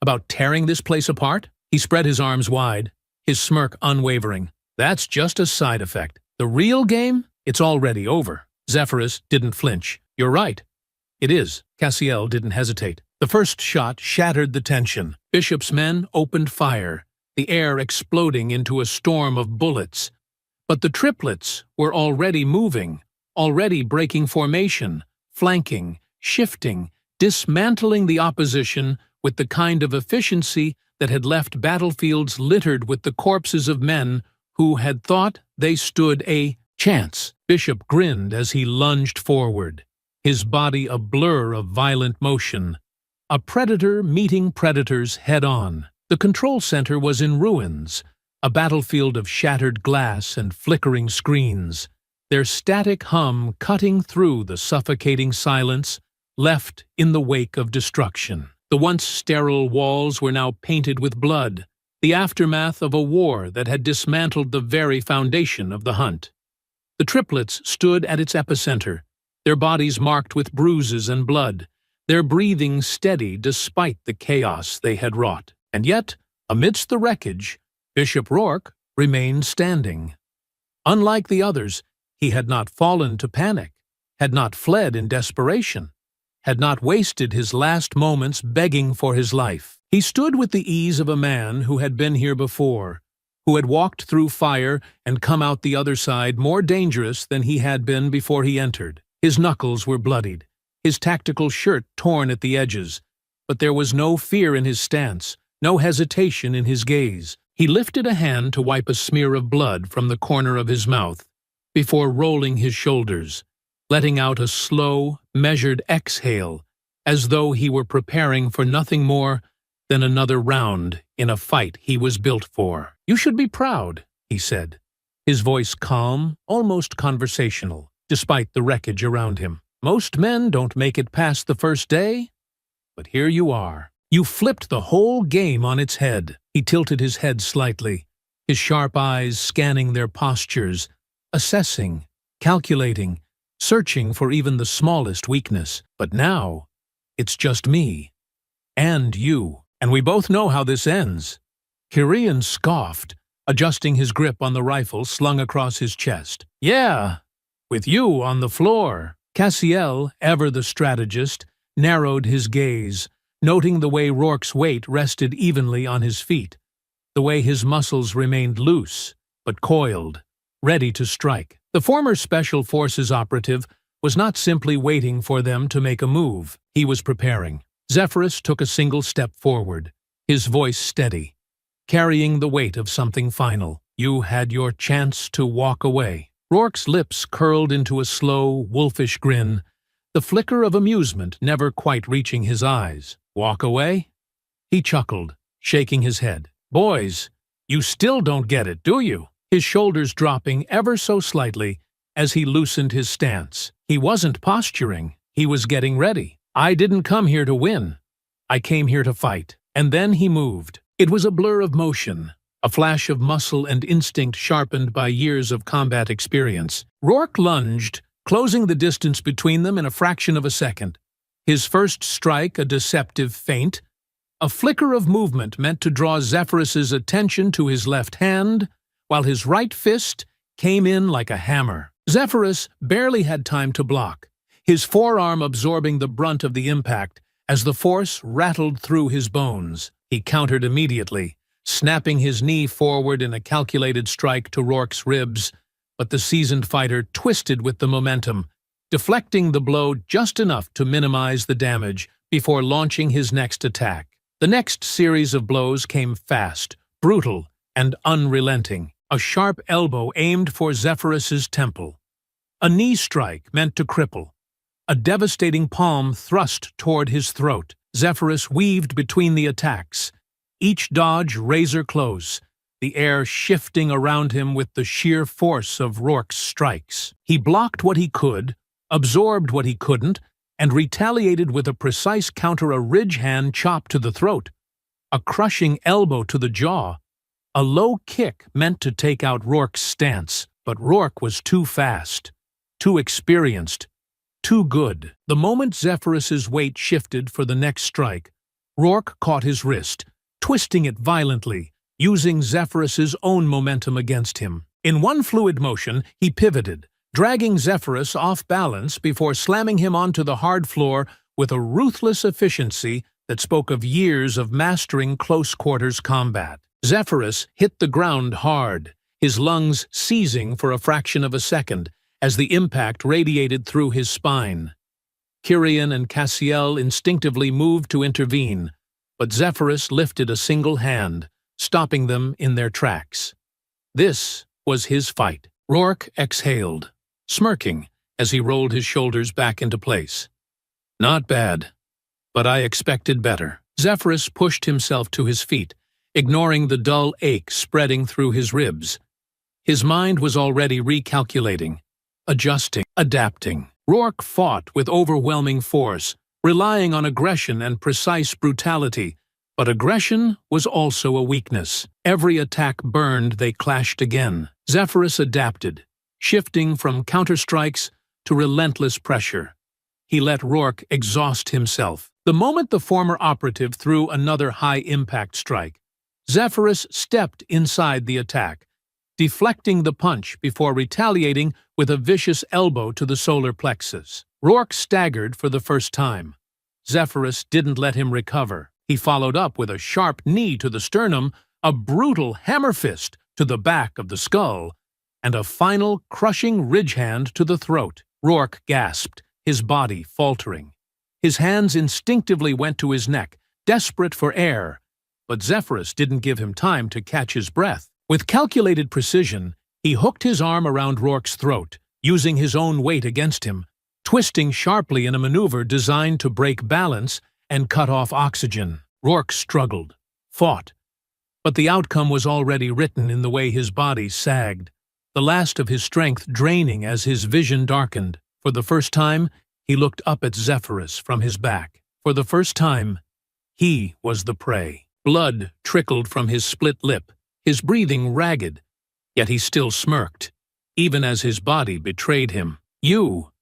About tearing this place apart? He spread his arms wide, his smirk unwavering. That's just a side effect. The real game? It's already over. Zephyrus didn't flinch. You're right. It is. Cassiel didn't hesitate. The first shot shattered the tension. Bishop's men opened fire, the air exploding into a storm of bullets. But the triplets were already moving, already breaking formation, flanking, shifting, dismantling the opposition with the kind of efficiency that had left battlefields littered with the corpses of men who had thought they stood a chance. Bishop grinned as he lunged forward, his body a blur of violent motion. A predator meeting predators head-on. The control center was in ruins, a battlefield of shattered glass and flickering screens, their static hum cutting through the suffocating silence left in the wake of destruction. The once sterile walls were now painted with blood, the aftermath of a war that had dismantled the very foundation of the hunt. The triplets stood at its epicenter, their bodies marked with bruises and blood, their breathing steady despite the chaos they had wrought. And yet, amidst the wreckage, Bishop Rourke remained standing. Unlike the others, he had not fallen to panic, had not fled in desperation, had not wasted his last moments begging for his life. He stood with the ease of a man who had been here before, who had walked through fire and come out the other side more dangerous than he had been before he entered. His knuckles were bloodied, his tactical shirt torn at the edges, but there was no fear in his stance, no hesitation in his gaze. He lifted a hand to wipe a smear of blood from the corner of his mouth, before rolling his shoulders, letting out a slow, measured exhale, as though he were preparing for nothing more than another round in a fight he was built for. You should be proud, he said, his voice calm, almost conversational, despite the wreckage around him. Most men don't make it past the first day, but here you are. You flipped the whole game on its head. He tilted his head slightly, his sharp eyes scanning their postures, assessing, calculating, searching for even the smallest weakness. But now, it's just me. And you. And we both know how this ends. Kyrian scoffed, adjusting his grip on the rifle slung across his chest. Yeah, with you on the floor. Cassiel, ever the strategist, narrowed his gaze, noting the way Rourke's weight rested evenly on his feet, the way his muscles remained loose, but coiled, ready to strike. The former Special Forces operative was not simply waiting for them to make a move. He was preparing. Zephyrus took a single step forward, his voice steady, carrying the weight of something final. You had your chance to walk away. Rourke's lips curled into a slow, wolfish grin, the flicker of amusement never quite reaching his eyes. Walk away? He chuckled, shaking his head. Boys, you still don't get it, do you? His shoulders dropping ever so slightly as he loosened his stance. He wasn't posturing, he was getting ready. I didn't come here to win. I came here to fight. And then he moved. It was a blur of motion, a flash of muscle and instinct sharpened by years of combat experience. Rourke lunged, closing the distance between them in a fraction of a second. His first strike a deceptive feint, a flicker of movement meant to draw Zephyrus's attention to his left hand, while his right fist came in like a hammer. Zephyrus barely had time to block, his forearm absorbing the brunt of the impact as the force rattled through his bones. He countered immediately, snapping his knee forward in a calculated strike to Rourke's ribs, but the seasoned fighter twisted with the momentum, deflecting the blow just enough to minimize the damage before launching his next attack. The next series of blows came fast, brutal, and unrelenting. A sharp elbow aimed for Zephyrus's temple. A knee strike meant to cripple. a devastating palm thrust toward his throat. Zephyrus weaved between the attacks, each dodge razor close, the air shifting around him with the sheer force of Rourke's strikes. He blocked what he could, absorbed what he couldn't, and retaliated with a precise counter, a ridge hand chop to the throat, a crushing elbow to the jaw, a low kick meant to take out Rourke's stance. But Rourke was too fast, too experienced, too good. The moment Zephyrus's weight shifted for the next strike, Rourke caught his wrist, twisting it violently, using Zephyrus's own momentum against him. In one fluid motion, he pivoted, dragging Zephyrus off balance before slamming him onto the hard floor with a ruthless efficiency that spoke of years of mastering close-quarters combat. Zephyrus hit the ground hard, his lungs seizing for a fraction of a second as the impact radiated through his spine. Kyrian and Cassiel instinctively moved to intervene, but Zephyrus lifted a single hand, stopping them in their tracks. This was his fight. Rourke exhaled, smirking as he rolled his shoulders back into place. Not bad, but I expected better. Zephyrus pushed himself to his feet, ignoring the dull ache spreading through his ribs. His mind was already recalculating, adjusting, adapting. Rourke fought with overwhelming force, relying on aggression and precise brutality, but aggression was also a weakness. Every attack burned, they clashed again. Zephyrus adapted, shifting from counterstrikes to relentless pressure. He let Rourke exhaust himself. The moment the former operative threw another high-impact strike, Zephyrus stepped inside the attack, deflecting the punch before retaliating with a vicious elbow to the solar plexus. Rourke staggered for the first time. Zephyrus didn't let him recover. He followed up with a sharp knee to the sternum, a brutal hammer fist to the back of the skull, and a final crushing ridge hand to the throat. Rourke gasped, his body faltering. His hands instinctively went to his neck, desperate for air, but Zephyrus didn't give him time to catch his breath. With calculated precision, he hooked his arm around Rourke's throat, using his own weight against him, twisting sharply in a maneuver designed to break balance and cut off oxygen. Rourke struggled, fought, but the outcome was already written in the way his body sagged, the last of his strength draining as his vision darkened. For the first time, he looked up at Zephyrus from his back. For the first time, he was the prey. Blood trickled from his split lip, his breathing ragged, yet he still smirked, even as his body betrayed him. "You,"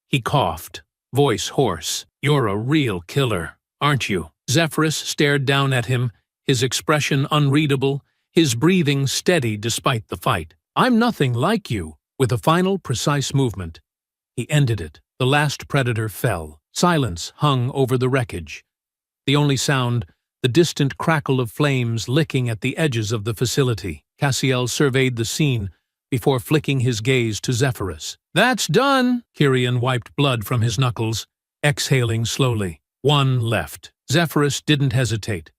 he coughed, voice hoarse. "You're a real killer, aren't you?" Zephyrus stared down at him, his expression unreadable, his breathing steady despite the fight. "I'm nothing like you." With a final, precise movement, he ended it. The last predator fell. Silence hung over the wreckage. The only sound, the distant crackle of flames licking at the edges of the facility. Cassiel surveyed the scene before flicking his gaze to Zephyrus. "That's done!" Kyrian wiped blood from his knuckles, exhaling slowly. One left. Zephyrus didn't hesitate.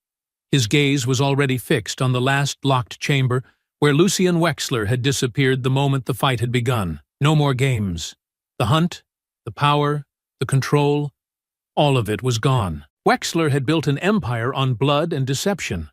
His gaze was already fixed on the last locked chamber where Lucien Wexler had disappeared the moment the fight had begun. No more games. The hunt, the power, the control, all of it was gone. Wexler had built an empire on blood and deception.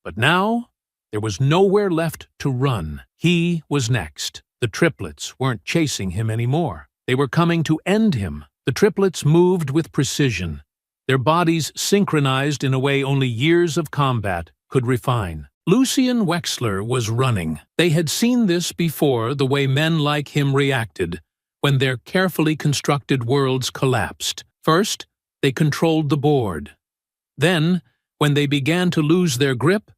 But now, there was nowhere left to run. He was next. The triplets weren't chasing him anymore. They were coming to end him. The triplets moved with precision, their bodies synchronized in a way only years of combat could refine. Lucien Wexler was running. They had seen this before, the way men like him reacted when their carefully constructed worlds collapsed. First, they controlled the board. Then, when they began to lose their grip,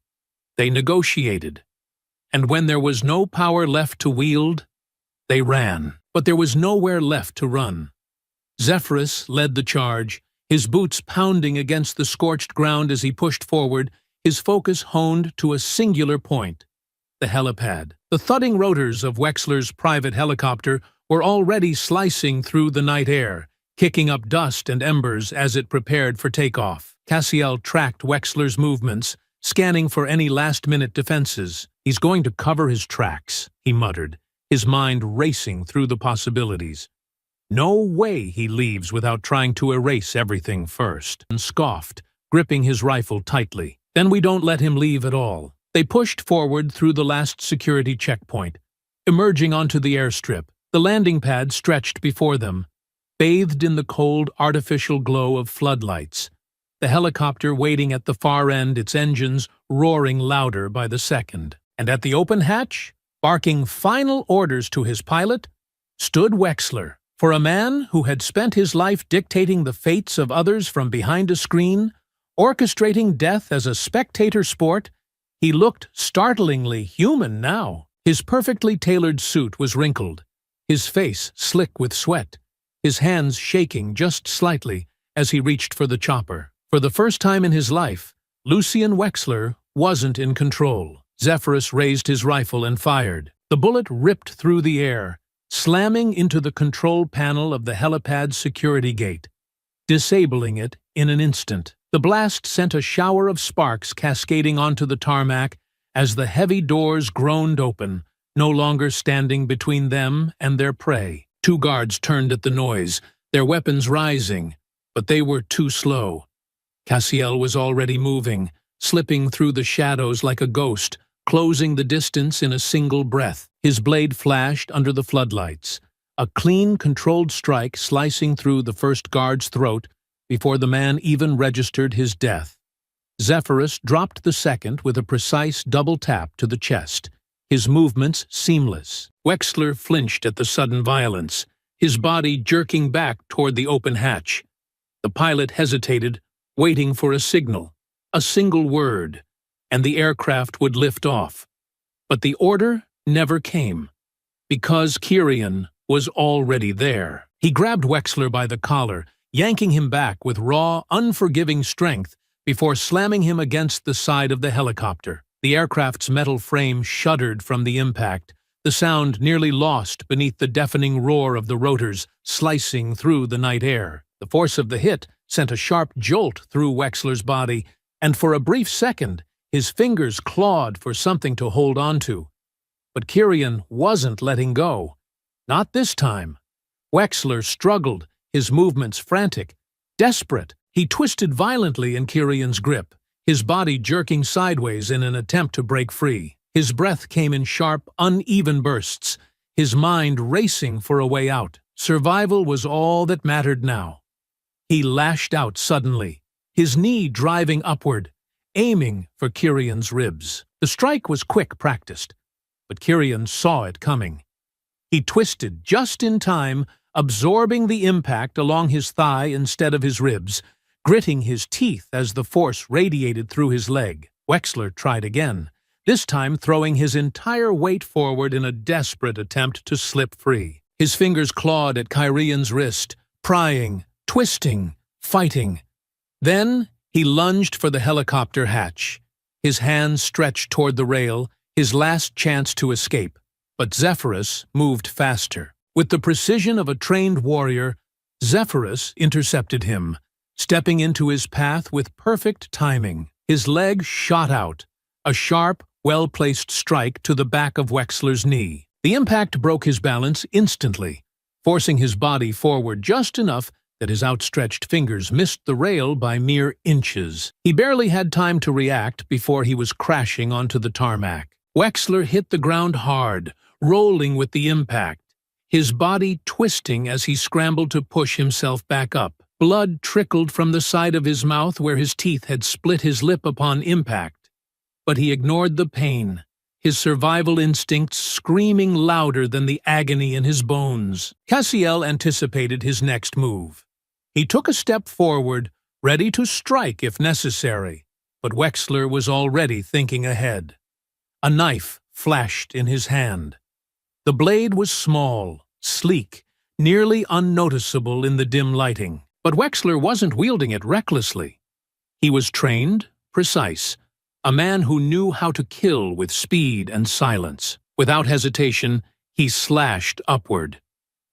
they negotiated. And when there was no power left to wield, they ran. But there was nowhere left to run. Zephyrus led the charge, his boots pounding against the scorched ground as he pushed forward, his focus honed to a singular point: the helipad. The thudding rotors of Wexler's private helicopter were already slicing through the night air, kicking up dust and embers as it prepared for takeoff. Cassiel tracked Wexler's movements, scanning for any last-minute defenses. "He's going to cover his tracks," he muttered, his mind racing through the possibilities. No way he leaves without trying to erase everything first, and scoffed, gripping his rifle tightly. Then we don't let him leave at all. They pushed forward through the last security checkpoint, emerging onto the airstrip. The landing pad stretched before them, bathed in the cold, artificial glow of floodlights. The helicopter waiting at the far end, its engines roaring louder by the second. And at the open hatch, barking final orders to his pilot, stood Wexler. For a man who had spent his life dictating the fates of others from behind a screen, orchestrating death as a spectator sport, he looked startlingly human now. His perfectly tailored suit was wrinkled, his face slick with sweat, his hands shaking just slightly as he reached for the chopper. For the first time in his life, Lucien Wexler wasn't in control. Zephyrus raised his rifle and fired. The bullet ripped through the air, slamming into the control panel of the helipad's security gate, disabling it in an instant. The blast sent a shower of sparks cascading onto the tarmac as the heavy doors groaned open, no longer standing between them and their prey. Two guards turned at the noise, their weapons rising, but they were too slow. Cassiel was already moving, slipping through the shadows like a ghost, closing the distance in a single breath. His blade flashed under the floodlights, a clean, controlled strike slicing through the first guard's throat before the man even registered his death. Zephyrus dropped the second with a precise double tap to the chest, his movements seamless. Wexler flinched at the sudden violence, his body jerking back toward the open hatch. The pilot hesitated, waiting for a signal, a single word, and the aircraft would lift off. But the order never came, because Kyrian was already there. He grabbed Wexler by the collar, yanking him back with raw, unforgiving strength before slamming him against the side of the helicopter. The aircraft's metal frame shuddered from the impact, the sound nearly lost beneath the deafening roar of the rotors slicing through the night air. The force of the hit sent a sharp jolt through Wexler's body, and for a brief second, his fingers clawed for something to hold on to. But Kyrian wasn't letting go. Not this time. Wexler struggled, his movements frantic, desperate. He twisted violently in Kyrian's grip, his body jerking sideways in an attempt to break free. His breath came in sharp, uneven bursts, his mind racing for a way out. Survival was all that mattered now. He lashed out suddenly, his knee driving upward, aiming for Kyrian's ribs. The strike was quick practiced, but Kyrian saw it coming. He twisted just in time, absorbing the impact along his thigh instead of his ribs, gritting his teeth as the force radiated through his leg. Wexler tried again, this time throwing his entire weight forward in a desperate attempt to slip free. His fingers clawed at Kyrian's wrist, prying, twisting, fighting. Then he lunged for the helicopter hatch, his hands stretched toward the rail, his last chance to escape. But Zephyrus moved faster. With the precision of a trained warrior, Zephyrus intercepted him, stepping into his path with perfect timing. His leg shot out, a sharp, well-placed strike to the back of Wexler's knee. The impact broke his balance instantly, forcing his body forward just enough that his outstretched fingers missed the rail by mere inches. He barely had time to react before he was crashing onto the tarmac. Wexler hit the ground hard, rolling with the impact, his body twisting as he scrambled to push himself back up. Blood trickled from the side of his mouth where his teeth had split his lip upon impact. But he ignored the pain, his survival instincts screaming louder than the agony in his bones. Cassiel anticipated his next move. He took a step forward, ready to strike if necessary, but Wexler was already thinking ahead. A knife flashed in his hand. The blade was small, sleek, nearly unnoticeable in the dim lighting. But Wexler wasn't wielding it recklessly. He was trained, precise, a man who knew how to kill with speed and silence. Without hesitation, he slashed upward.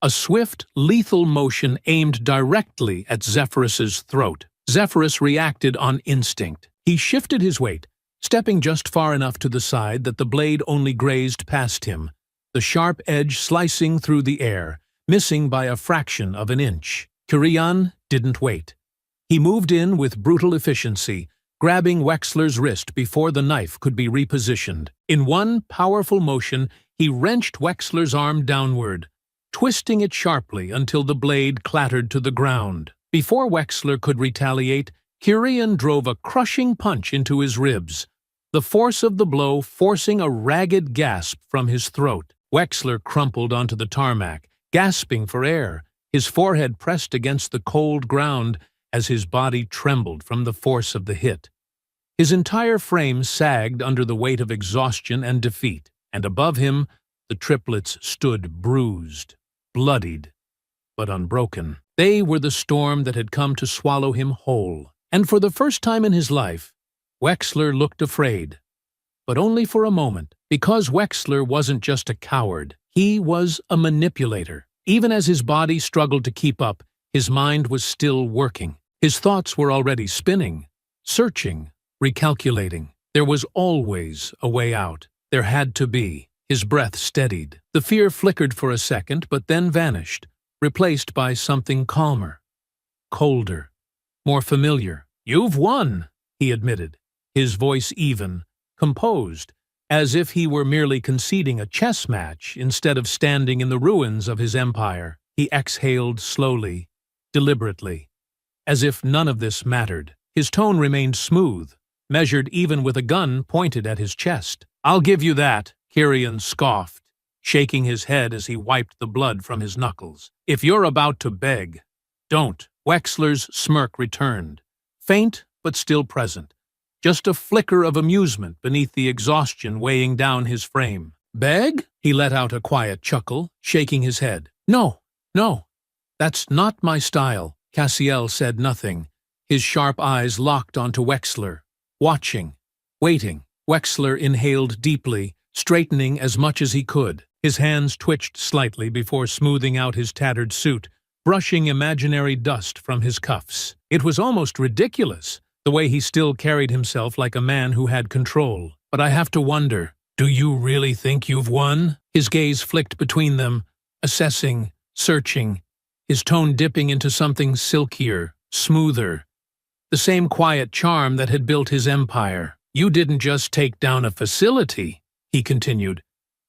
A swift, lethal motion aimed directly at Zephyrus's throat. Zephyrus reacted on instinct. He shifted his weight, stepping just far enough to the side that the blade only grazed past him, the sharp edge slicing through the air, missing by a fraction of an inch. Kirian didn't wait. He moved in with brutal efficiency, grabbing Wexler's wrist before the knife could be repositioned. In one powerful motion, he wrenched Wexler's arm downward, twisting it sharply until the blade clattered to the ground. Before Wexler could retaliate, Kirian drove a crushing punch into his ribs, the force of the blow forcing a ragged gasp from his throat. Wexler crumpled onto the tarmac, gasping for air, his forehead pressed against the cold ground as his body trembled from the force of the hit. His entire frame sagged under the weight of exhaustion and defeat, and above him the triplets stood bruised, bloodied, but unbroken. They were the storm that had come to swallow him whole. And for the first time in his life, Wexler looked afraid. But only for a moment, because Wexler wasn't just a coward, he was a manipulator. Even as his body struggled to keep up, his mind was still working. His thoughts were already spinning, searching, recalculating. There was always a way out. There had to be. His breath steadied. The fear flickered for a second, but then vanished, replaced by something calmer, colder, more familiar. "You've won," he admitted, his voice even, composed, as if he were merely conceding a chess match instead of standing in the ruins of his empire. He exhaled slowly, deliberately, as if none of this mattered. His tone remained smooth, measured even with a gun pointed at his chest. "I'll give you that," Kirian scoffed, shaking his head as he wiped the blood from his knuckles. "If you're about to beg, don't." Wexler's smirk returned, faint but still present, just a flicker of amusement beneath the exhaustion weighing down his frame. "Beg?" He let out a quiet chuckle, shaking his head. No, that's not my style." Cassiel said nothing, his sharp eyes locked onto Wexler, watching, waiting. Wexler inhaled deeply, straightening as much as he could. His hands twitched slightly before smoothing out his tattered suit, brushing imaginary dust from his cuffs. It was almost ridiculous, the way he still carried himself like a man who had control. "But I have to wonder, do you really think you've won?" His gaze flicked between them, assessing, searching, his tone dipping into something silkier, smoother, the same quiet charm that had built his empire. "You didn't just take down a facility," he continued.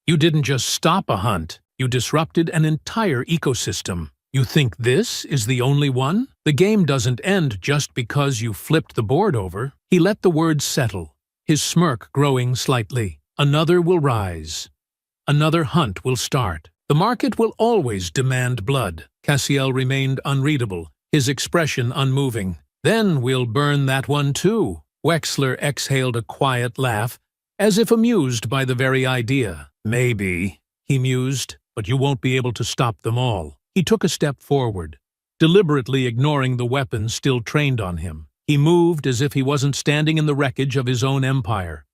"You didn't just stop a hunt. You disrupted an entire ecosystem. You think this is the only one? The game doesn't end just because you flipped the board over." He let the words settle, his smirk growing slightly. "Another will rise. Another hunt will start. The market will always demand blood." Cassiel remained unreadable, his expression unmoving. "Then we'll burn that one too." Wexler exhaled a quiet laugh, as if amused by the very idea. "Maybe," he mused, "but you won't be able to stop them all." He took a step forward, deliberately ignoring the weapons still trained on him. He moved as if he wasn't standing in the wreckage of his own empire,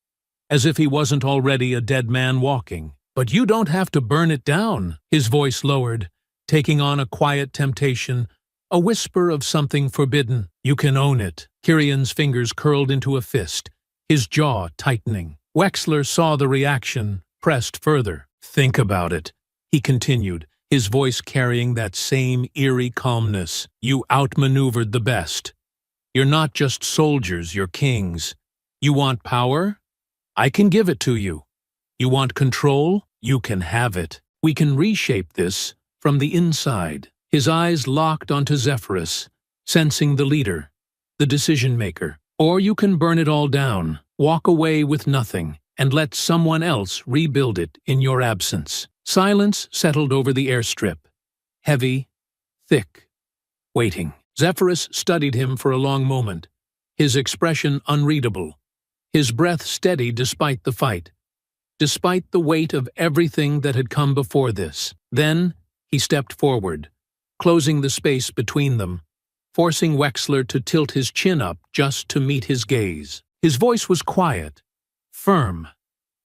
as if he wasn't already a dead man walking. "But you don't have to burn it down." His voice lowered, taking on a quiet temptation, a whisper of something forbidden. "You can own it." Kirian's fingers curled into a fist, his jaw tightening. Wexler saw the reaction, pressed further. "Think about it," he continued, his voice carrying that same eerie calmness. "You outmaneuvered the best. You're not just soldiers, you're kings. You want power? I can give it to you. You want control? You can have it. We can reshape this from the inside." His eyes locked onto Zephyrus, sensing the leader, the decision-maker. "Or you can burn it all down, walk away with nothing, and let someone else rebuild it in your absence." Silence settled over the airstrip, heavy, thick, waiting. Zephyrus studied him for a long moment, his expression unreadable, his breath steady despite the fight, despite the weight of everything that had come before this. Then he stepped forward, closing the space between them, forcing Wexler to tilt his chin up just to meet his gaze. His voice was quiet, firm,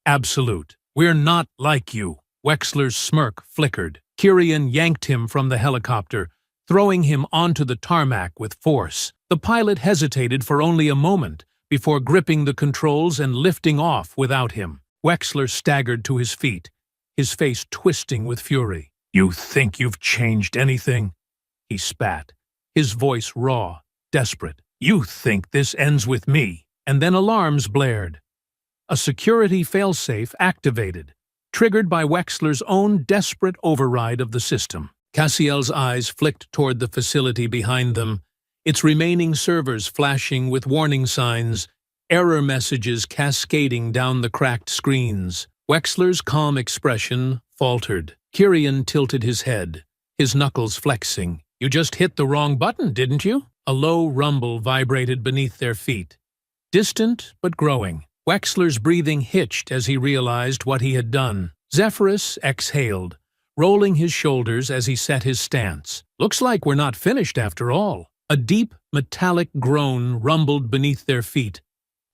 absolute. "We're not like you." Wexler's smirk flickered. Kirian yanked him from the helicopter, throwing him onto the tarmac with force. The pilot hesitated for only a moment before gripping the controls and lifting off without him. Wexler staggered to his feet, his face twisting with fury. "You think you've changed anything?" He spat, his voice raw, desperate. "You think this ends with me?" And then alarms blared. A security failsafe activated, triggered by Wexler's own desperate override of the system. Cassiel's eyes flicked toward the facility behind them, its remaining servers flashing with warning signs, error messages cascading down the cracked screens. Wexler's calm expression faltered. Kyrian tilted his head, his knuckles flexing. "You just hit the wrong button, didn't you?" A low rumble vibrated beneath their feet, distant but growing. Wexler's breathing hitched as he realized what he had done. Zephyrus exhaled, rolling his shoulders as he set his stance. "Looks like we're not finished after all." A deep, metallic groan rumbled beneath their feet,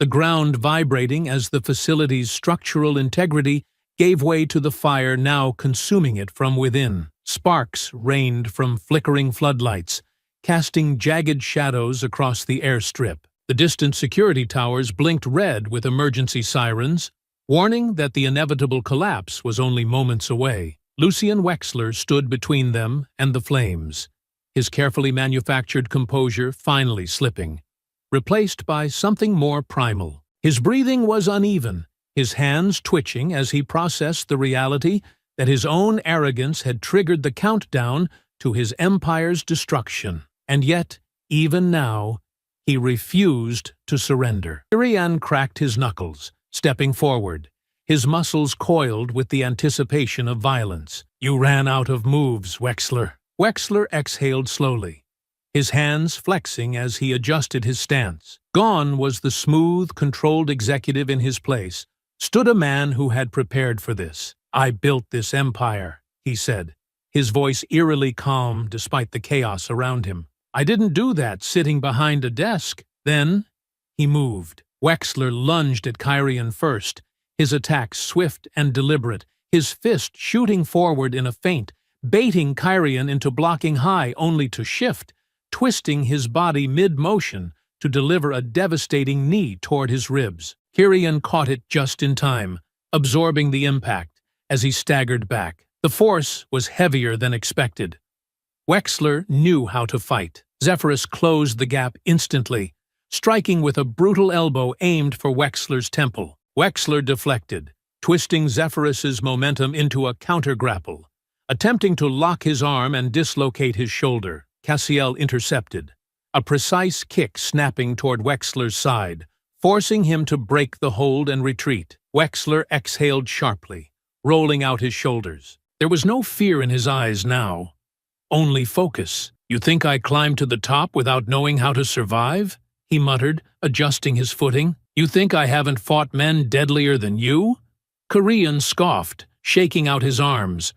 the ground vibrating as the facility's structural integrity gave way to the fire now consuming it from within. Sparks rained from flickering floodlights, casting jagged shadows across the airstrip. The distant security towers blinked red with emergency sirens, warning that the inevitable collapse was only moments away. Lucien Wexler stood between them and the flames, his carefully manufactured composure finally slipping, replaced by something more primal. His breathing was uneven, his hands twitching as he processed the reality that his own arrogance had triggered the countdown to his empire's destruction. And yet, even now, he refused to surrender. Kyrian cracked his knuckles, stepping forward, his muscles coiled with the anticipation of violence. "You ran out of moves, Wexler." Wexler exhaled slowly, his hands flexing as he adjusted his stance. Gone was the smooth, controlled executive. In his place stood a man who had prepared for this. "I built this empire," he said, his voice eerily calm despite the chaos around him. "I didn't do that sitting behind a desk." Then he moved. Wexler lunged at Kyrian first, his attack swift and deliberate, his fist shooting forward in a feint, baiting Kyrian into blocking high only to shift, twisting his body mid-motion to deliver a devastating knee toward his ribs. Kyrian caught it just in time, absorbing the impact as he staggered back. The force was heavier than expected. Wexler knew how to fight. Zephyrus closed the gap instantly, striking with a brutal elbow aimed for Wexler's temple. Wexler deflected, twisting Zephyrus's momentum into a counter-grapple, attempting to lock his arm and dislocate his shoulder. Cassiel intercepted, a precise kick snapping toward Wexler's side, forcing him to break the hold and retreat. Wexler exhaled sharply, rolling out his shoulders. There was no fear in his eyes now, only focus. "You think I climbed to the top without knowing how to survive?" he muttered, adjusting his footing. "You think I haven't fought men deadlier than you?" Kyrian scoffed, shaking out his arms.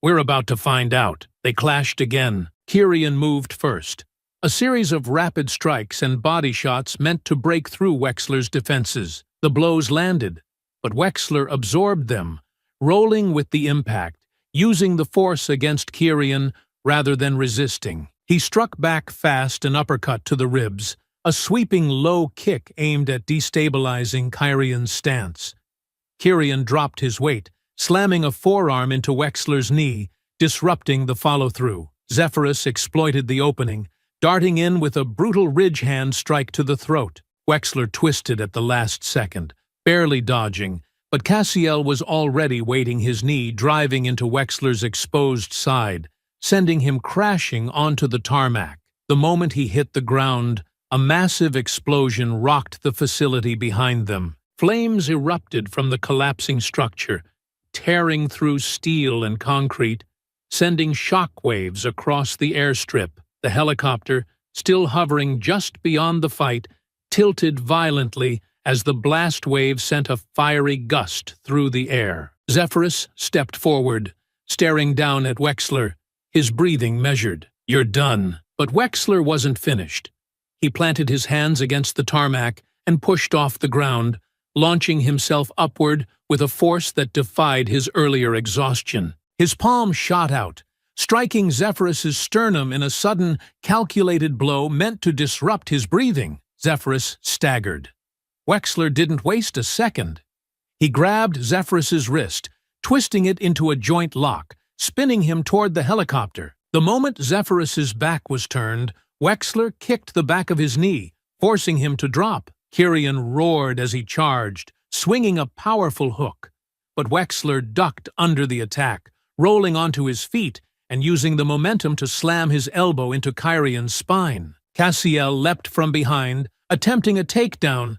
"We're about to find out." They clashed again. Kyrian moved first. A series of rapid strikes and body shots meant to break through Wexler's defenses. The blows landed, but Wexler absorbed them, rolling with the impact, using the force against Kyrian rather than resisting. He struck back fast, an uppercut to the ribs, a sweeping low kick aimed at destabilizing Kyrian's stance. Kyrian dropped his weight, slamming a forearm into Wexler's knee, disrupting the follow-through. Zephyrus exploited the opening, darting in with a brutal ridge hand strike to the throat. Wexler twisted at the last second, barely dodging, but Cassiel was already weighting his knee, driving into Wexler's exposed side, sending him crashing onto the tarmac. The moment he hit the ground, a massive explosion rocked the facility behind them. Flames erupted from the collapsing structure, tearing through steel and concrete, sending shockwaves across the airstrip. The helicopter, still hovering just beyond the fight, tilted violently as the blast wave sent a fiery gust through the air. Zephyrus stepped forward, staring down at Wexler, his breathing measured. "You're done." But Wexler wasn't finished. He planted his hands against the tarmac and pushed off the ground, launching himself upward with a force that defied his earlier exhaustion. His palm shot out, striking Zephyrus's sternum in a sudden, calculated blow meant to disrupt his breathing. Zephyrus staggered. Wexler didn't waste a second. He grabbed Zephyrus's wrist, twisting it into a joint lock, spinning him toward the helicopter. The moment Zephyrus's back was turned, Wexler kicked the back of his knee, forcing him to drop. Kyrian roared as he charged, swinging a powerful hook. But Wexler ducked under the attack, rolling onto his feet and using the momentum to slam his elbow into Kyrian's spine. Cassiel leapt from behind, attempting a takedown,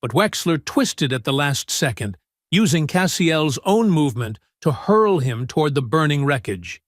but Wexler twisted at the last second, using Cassiel's own movement to hurl him toward the burning wreckage.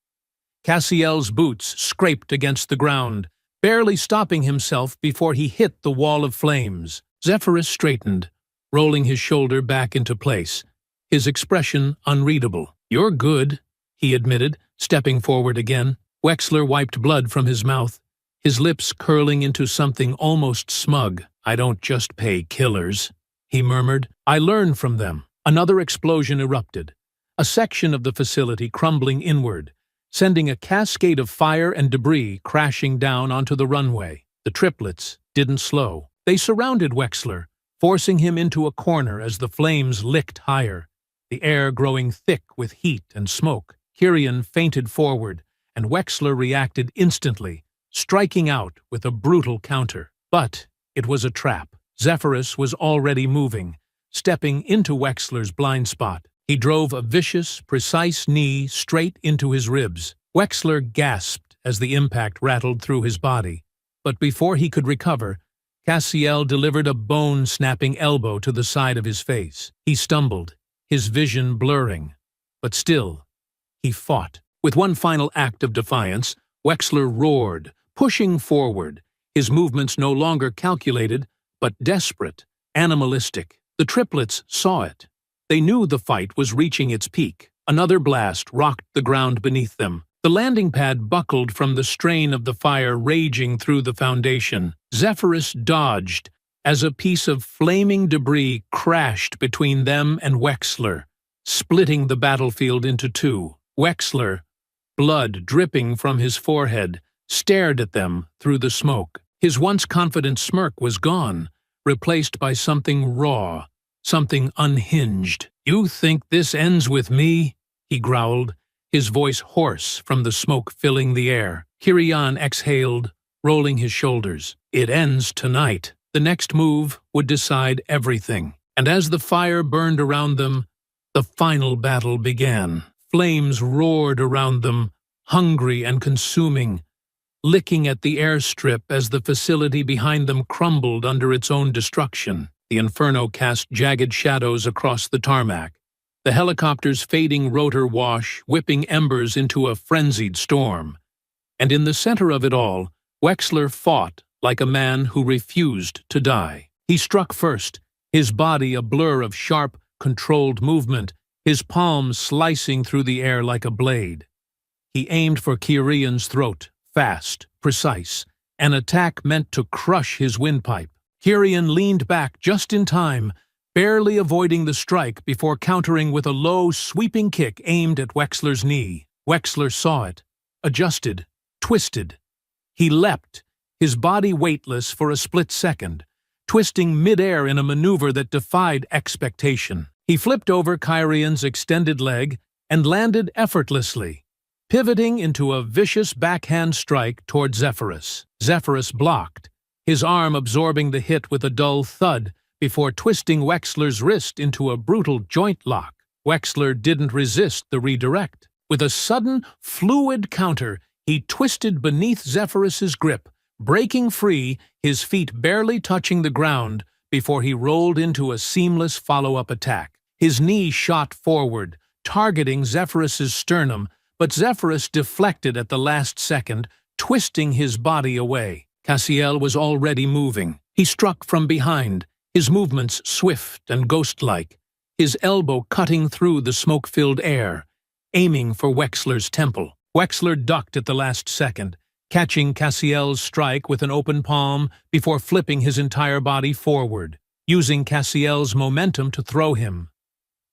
Cassiel's boots scraped against the ground, barely stopping himself before he hit the wall of flames. Zephyrus straightened, rolling his shoulder back into place, his expression unreadable. "You're good," he admitted, stepping forward again. Wexler wiped blood from his mouth, his lips curling into something almost smug. "I don't just pay killers," he murmured. "I learn from them." Another explosion erupted, a section of the facility crumbling inward, sending a cascade of fire and debris crashing down onto the runway. The triplets didn't slow. They surrounded Wexler, forcing him into a corner as the flames licked higher, the air growing thick with heat and smoke. Kyrian feinted forward, and Wexler reacted instantly, striking out with a brutal counter. But it was a trap. Zephyrus was already moving, stepping into Wexler's blind spot. He drove a vicious, precise knee straight into his ribs. Wexler gasped as the impact rattled through his body, but before he could recover, Cassiel delivered a bone-snapping elbow to the side of his face. He stumbled, his vision blurring, but still, he fought. With one final act of defiance, Wexler roared, pushing forward, his movements no longer calculated, but desperate, animalistic. The triplets saw it. They knew the fight was reaching its peak. Another blast rocked the ground beneath them. The landing pad buckled from the strain of the fire raging through the foundation. Zephyrus dodged as a piece of flaming debris crashed between them and Wexler, splitting the battlefield into two. Wexler, blood dripping from his forehead, stared at them through the smoke. His once confident smirk was gone, replaced by something raw, something unhinged. "You think this ends with me?" he growled, his voice hoarse from the smoke filling the air. Kyrian exhaled, rolling his shoulders. "It ends tonight." The next move would decide everything. And as the fire burned around them, the final battle began. Flames roared around them, hungry and consuming, licking at the airstrip as the facility behind them crumbled under its own destruction. The inferno cast jagged shadows across the tarmac, the helicopter's fading rotor wash whipping embers into a frenzied storm. And in the center of it all, Wexler fought like a man who refused to die. He struck first, his body a blur of sharp, controlled movement, his palms slicing through the air like a blade. He aimed for Kyrian's throat, fast, precise, an attack meant to crush his windpipe. Kyrian leaned back just in time, barely avoiding the strike before countering with a low, sweeping kick aimed at Wexler's knee. Wexler saw it, adjusted, twisted. He leapt, his body weightless for a split second, twisting midair in a maneuver that defied expectation. He flipped over Kyrian's extended leg and landed effortlessly, pivoting into a vicious backhand strike toward Zephyrus. Zephyrus blocked, his arm absorbing the hit with a dull thud before twisting Wexler's wrist into a brutal joint lock. Wexler didn't resist the redirect. With a sudden, fluid counter, he twisted beneath Zephyrus's grip, breaking free, his feet barely touching the ground before he rolled into a seamless follow-up attack. His knee shot forward, targeting Zephyrus's sternum, but Zephyrus deflected at the last second, twisting his body away. Cassiel was already moving. He struck from behind, his movements swift and ghost-like, his elbow cutting through the smoke-filled air, aiming for Wexler's temple. Wexler ducked at the last second, catching Cassiel's strike with an open palm before flipping his entire body forward, using Cassiel's momentum to throw him.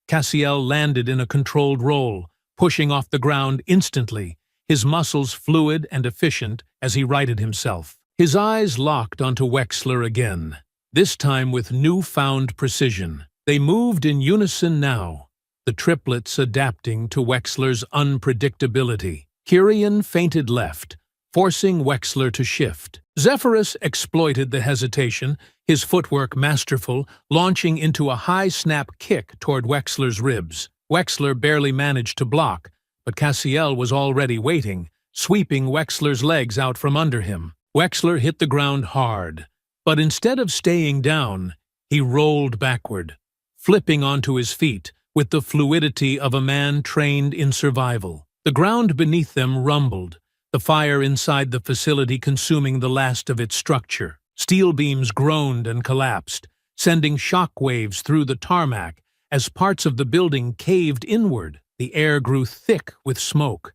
Cassiel landed in a controlled roll, pushing off the ground instantly, his muscles fluid and efficient as he righted himself. His eyes locked onto Wexler again, this time with newfound precision. They moved in unison now, the triplets adapting to Wexler's unpredictability. Kyrian feinted left, forcing Wexler to shift. Zephyrus exploited the hesitation, his footwork masterful, launching into a high snap kick toward Wexler's ribs. Wexler barely managed to block, but Cassiel was already waiting, sweeping Wexler's legs out from under him. Wexler hit the ground hard, but instead of staying down, he rolled backward, flipping onto his feet with the fluidity of a man trained in survival. The ground beneath them rumbled, the fire inside the facility consuming the last of its structure. Steel beams groaned and collapsed, sending shock waves through the tarmac as parts of the building caved inward. The air grew thick with smoke,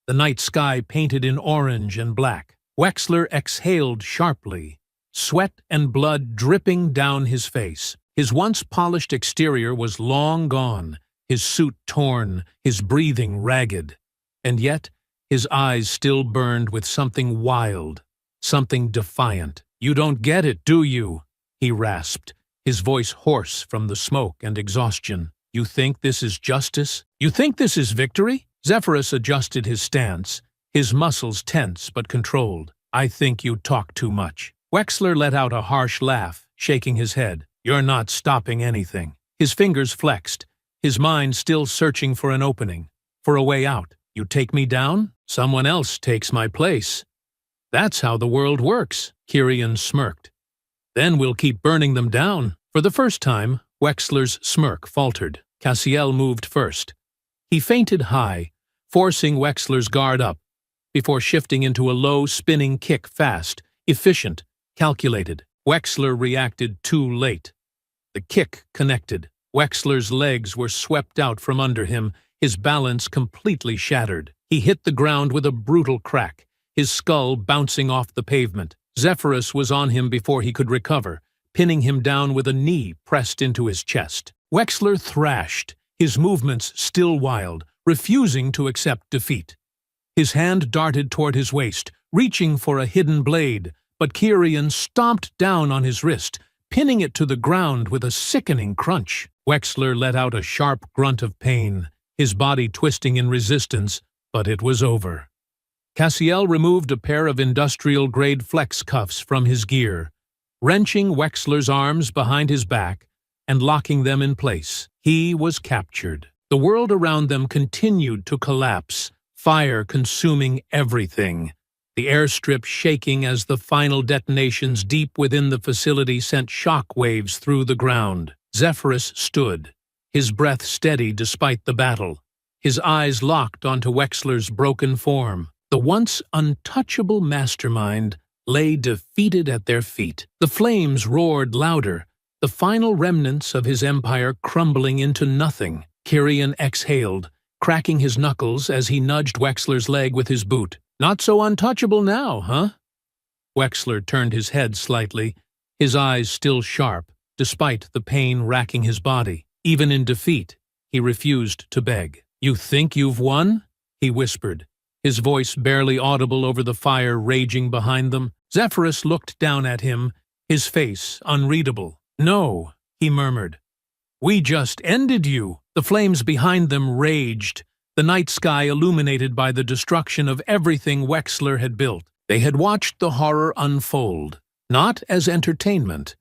the night sky painted in orange and black. Wexler exhaled sharply, sweat and blood dripping down his face. His once polished exterior was long gone, his suit torn, his breathing ragged. And yet, his eyes still burned with something wild, something defiant. "You don't get it, do you?" he rasped, his voice hoarse from the smoke and exhaustion. "You think this is justice? You think this is victory?" Zephyrus adjusted his stance, his muscles tense but controlled. "I think you talk too much." Wexler let out a harsh laugh, shaking his head. "You're not stopping anything." His fingers flexed, his mind still searching for an opening, for a way out. "You take me down? Someone else takes my place. That's how the world works," Kyrian smirked. "Then we'll keep burning them down." For the first time, Wexler's smirk faltered. Cassiel moved first. He feinted high, forcing Wexler's guard up, before shifting into a low, spinning kick fast, efficient, calculated. Wexler reacted too late. The kick connected. Wexler's legs were swept out from under him, his balance completely shattered. He hit the ground with a brutal crack, his skull bouncing off the pavement. Zephyrus was on him before he could recover, pinning him down with a knee pressed into his chest. Wexler thrashed, his movements still wild, refusing to accept defeat. His hand darted toward his waist, reaching for a hidden blade, but Kyrian stomped down on his wrist, pinning it to the ground with a sickening crunch. Wexler let out a sharp grunt of pain, his body twisting in resistance, but it was over. Cassiel removed a pair of industrial-grade flex cuffs from his gear, wrenching Wexler's arms behind his back and locking them in place. He was captured. The world around them continued to collapse, fire consuming everything, the airstrip shaking as the final detonations deep within the facility sent shock waves through the ground. Zephyrus stood, his breath steady despite the battle, his eyes locked onto Wexler's broken form. The once untouchable mastermind lay defeated at their feet. The flames roared louder, the final remnants of his empire crumbling into nothing. Kyrian exhaled, cracking his knuckles as he nudged Wexler's leg with his boot. "Not so untouchable now, huh?" Wexler turned his head slightly, his eyes still sharp, despite the pain racking his body. Even in defeat, he refused to beg. "You think you've won?" he whispered, his voice barely audible over the fire raging behind them. Zephyrus looked down at him, his face unreadable. "No," he murmured. "We just ended you." The flames behind them raged, the night sky illuminated by the destruction of everything Wexler had built. They had watched the horror unfold, not as entertainment,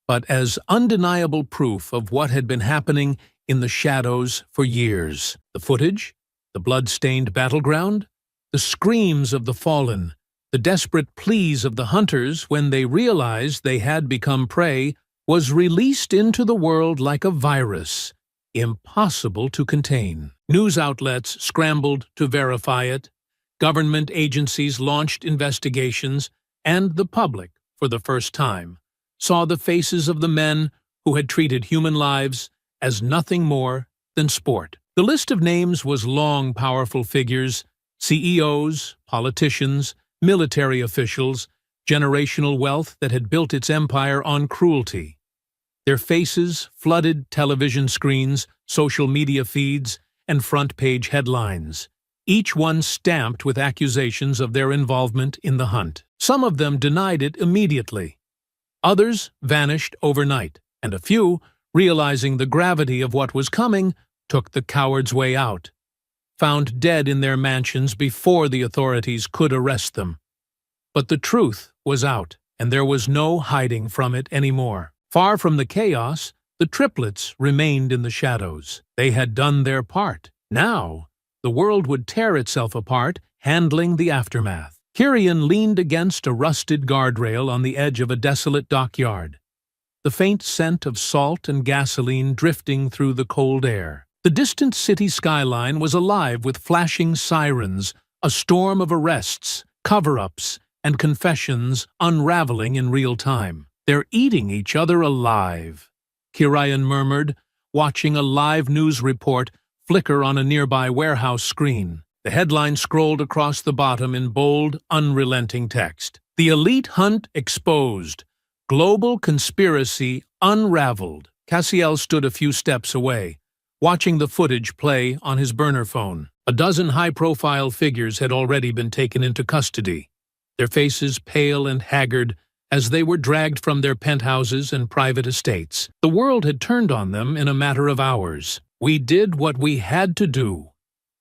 but as undeniable proof of what had been happening in the shadows for years. The footage, the blood-stained battleground, the screams of the fallen, the desperate pleas of the hunters when they realized they had become prey, was released into the world like a virus, impossible to contain. News outlets scrambled to verify it, government agencies launched investigations, and the public, for the first time, saw the faces of the men who had treated human lives as nothing more than sport. The list of names was long. Powerful figures, CEOs, politicians, military officials, generational wealth that had built its empire on cruelty. Their faces flooded television screens, social media feeds, and front-page headlines, each one stamped with accusations of their involvement in the hunt. Some of them denied it immediately. Others vanished overnight, and a few, realizing the gravity of what was coming, took the coward's way out, found dead in their mansions before the authorities could arrest them. But the truth was out, and there was no hiding from it anymore. Far from the chaos, the triplets remained in the shadows. They had done their part. Now, the world would tear itself apart, handling the aftermath. Kirian leaned against a rusted guardrail on the edge of a desolate dockyard, the faint scent of salt and gasoline drifting through the cold air. The distant city skyline was alive with flashing sirens, a storm of arrests, cover-ups, and confessions unraveling in real time. "They're eating each other alive," Kirian murmured, watching a live news report flicker on a nearby warehouse screen. The headline scrolled across the bottom in bold, unrelenting text. "The elite hunt exposed. Global conspiracy unraveled." Cassiel stood a few steps away, watching the footage play on his burner phone. A dozen high-profile figures had already been taken into custody, their faces pale and haggard as they were dragged from their penthouses and private estates. The world had turned on them in a matter of hours. "We did what we had to do,"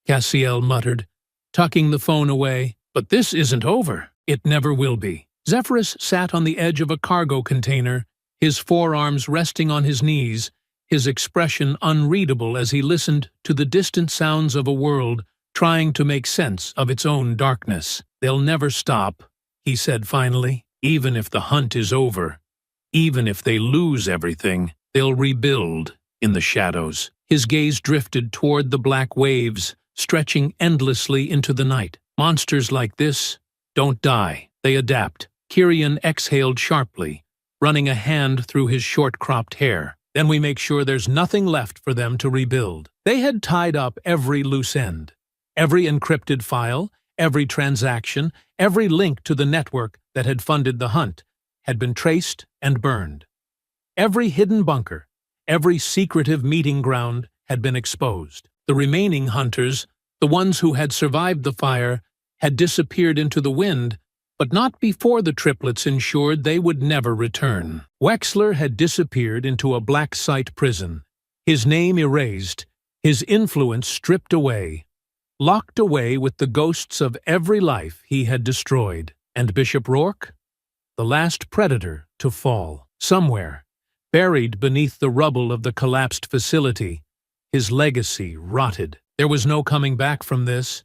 Cassiel muttered, tucking the phone away. "But this isn't over. It never will be." Zephyrus sat on the edge of a cargo container, his forearms resting on his knees, his expression unreadable as he listened to the distant sounds of a world trying to make sense of its own darkness. "They'll never stop," he said finally. "Even if the hunt is over, even if they lose everything, they'll rebuild in the shadows." His gaze drifted toward the black waves, stretching endlessly into the night. "Monsters like this don't die, they adapt." Kirian exhaled sharply, running a hand through his short-cropped hair. "Then we make sure there's nothing left for them to rebuild." They had tied up every loose end. Every encrypted file, every transaction, every link to the network that had funded the hunt had been traced and burned. Every hidden bunker, every secretive meeting ground had been exposed. The remaining hunters, the ones who had survived the fire, had disappeared into the wind, but not before the triplets ensured they would never return. Wexler had disappeared into a black site prison, his name erased, his influence stripped away, locked away with the ghosts of every life he had destroyed. And Bishop Rourke? The last predator to fall. Somewhere, buried beneath the rubble of the collapsed facility, his legacy rotted. There was no coming back from this,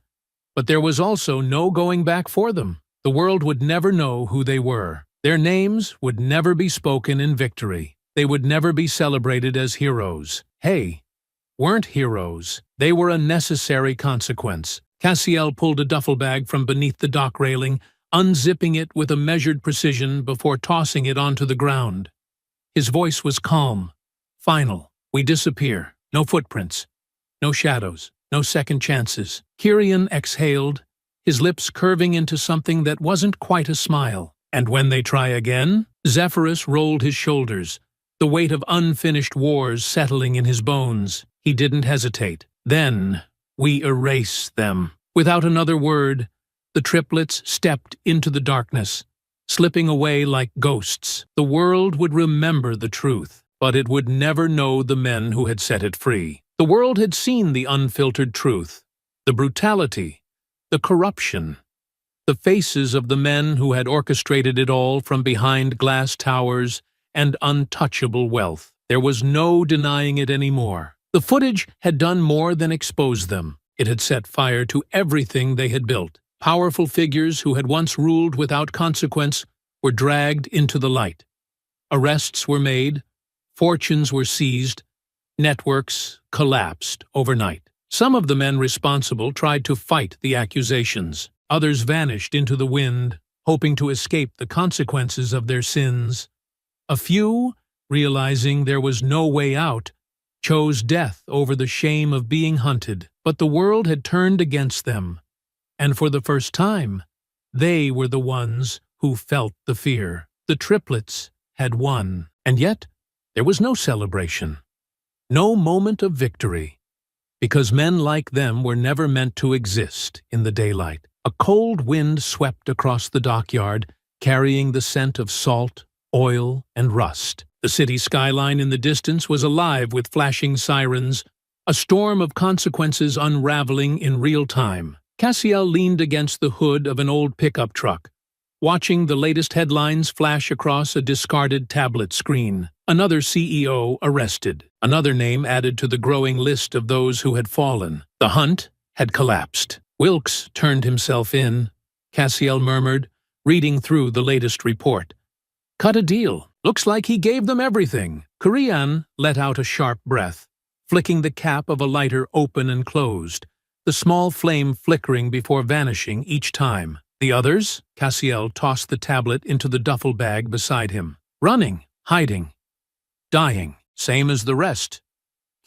but there was also no going back for them. The world would never know who they were. Their names would never be spoken in victory. They would never be celebrated as heroes. Hey, weren't heroes. They were a necessary consequence. Cassiel pulled a duffel bag from beneath the dock railing, unzipping it with a measured precision before tossing it onto the ground. His voice was calm, final. "We disappear. No footprints. No shadows. No second chances." Kirian exhaled, his lips curving into something that wasn't quite a smile. "And when they try again?" Zephyrus rolled his shoulders, the weight of unfinished wars settling in his bones. He didn't hesitate. "Then we erase them." Without another word, the triplets stepped into the darkness, slipping away like ghosts. The world would remember the truth, but it would never know the men who had set it free. The world had seen the unfiltered truth, the brutality, the corruption, the faces of the men who had orchestrated it all from behind glass towers and untouchable wealth. There was no denying it anymore. The footage had done more than expose them. It had set fire to everything they had built. Powerful figures who had once ruled without consequence were dragged into the light. Arrests were made, fortunes were seized, networks collapsed overnight. Some of the men responsible tried to fight the accusations. Others vanished into the wind, hoping to escape the consequences of their sins. A few, realizing there was no way out, chose death over the shame of being hunted. But the world had turned against them, and for the first time, they were the ones who felt the fear. The triplets had won, and yet there was no celebration, no moment of victory, because men like them were never meant to exist in the daylight. A cold wind swept across the dockyard, carrying the scent of salt, oil, and rust. The city skyline in the distance was alive with flashing sirens, a storm of consequences unraveling in real time. Cassiel leaned against the hood of an old pickup truck, watching the latest headlines flash across a discarded tablet screen. Another CEO arrested, another name added to the growing list of those who had fallen. The hunt had collapsed. Wilkes turned himself in, Cassiel murmured, reading through the latest report. Cut a deal. Looks like he gave them everything. Korean let out a sharp breath, flicking the cap of a lighter open and closed, the small flame flickering before vanishing each time. The others? Cassiel tossed the tablet into the duffel bag beside him. Running, hiding, dying, same as the rest.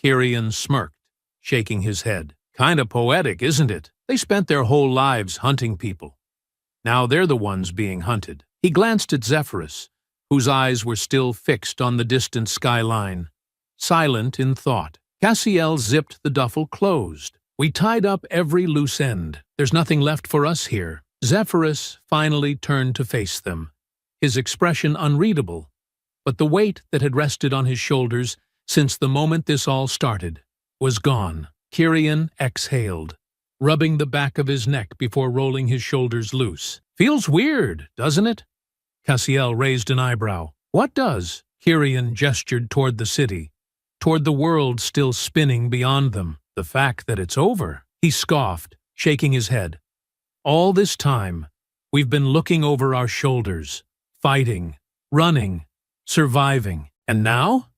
Korean smirked, shaking his head. Kinda poetic, isn't it? They spent their whole lives hunting people. Now they're the ones being hunted. He glanced at Zephyrus, whose eyes were still fixed on the distant skyline, silent in thought. Cassiel zipped the duffel closed. We tied up every loose end. There's nothing left for us here. Zephyrus finally turned to face them, his expression unreadable, but the weight that had rested on his shoulders since the moment this all started was gone. Korean exhaled, rubbing the back of his neck before rolling his shoulders loose. Feels weird, doesn't it? Cassiel raised an eyebrow. What does? Korean gestured toward the city, toward the world still spinning beyond them. The fact that it's over. He scoffed, shaking his head. All this time, we've been looking over our shoulders, fighting, running, surviving. And now?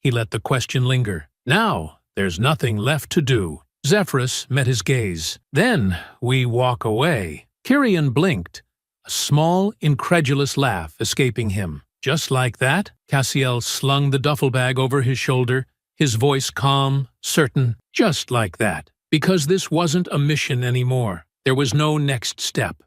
He let the question linger. Now, there's nothing left to do. Zephyrus met his gaze. Then we walk away. Korean blinked, a small, incredulous laugh escaping him. Just like that? Cassiel slung the duffel bag over his shoulder, his voice calm, certain. Just like that. Because this wasn't a mission anymore. There was no next step.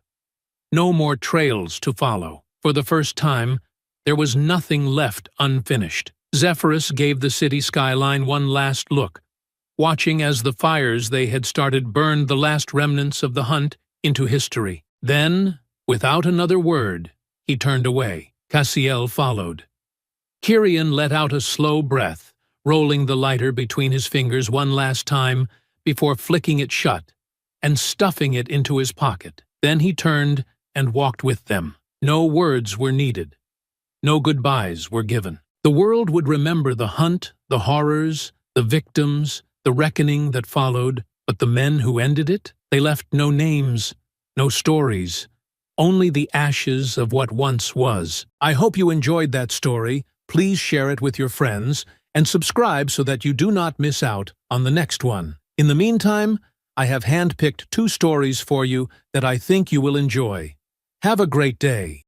No more trails to follow. For the first time, there was nothing left unfinished. Zephyrus gave the city skyline one last look, watching as the fires they had started burned the last remnants of the hunt into history. Then, without another word, he turned away. Cassiel followed. Korean let out a slow breath, rolling the lighter between his fingers one last time before flicking it shut and stuffing it into his pocket. Then he turned and walked with them. No words were needed. No goodbyes were given. The world would remember the hunt, the horrors, the victims, the reckoning that followed, but the men who ended it, they left no names, no stories, only the ashes of what once was. I hope you enjoyed that story. Please share it with your friends and subscribe so that you do not miss out on the next one. In the meantime, I have handpicked 2 stories for you that I think you will enjoy. Have a great day.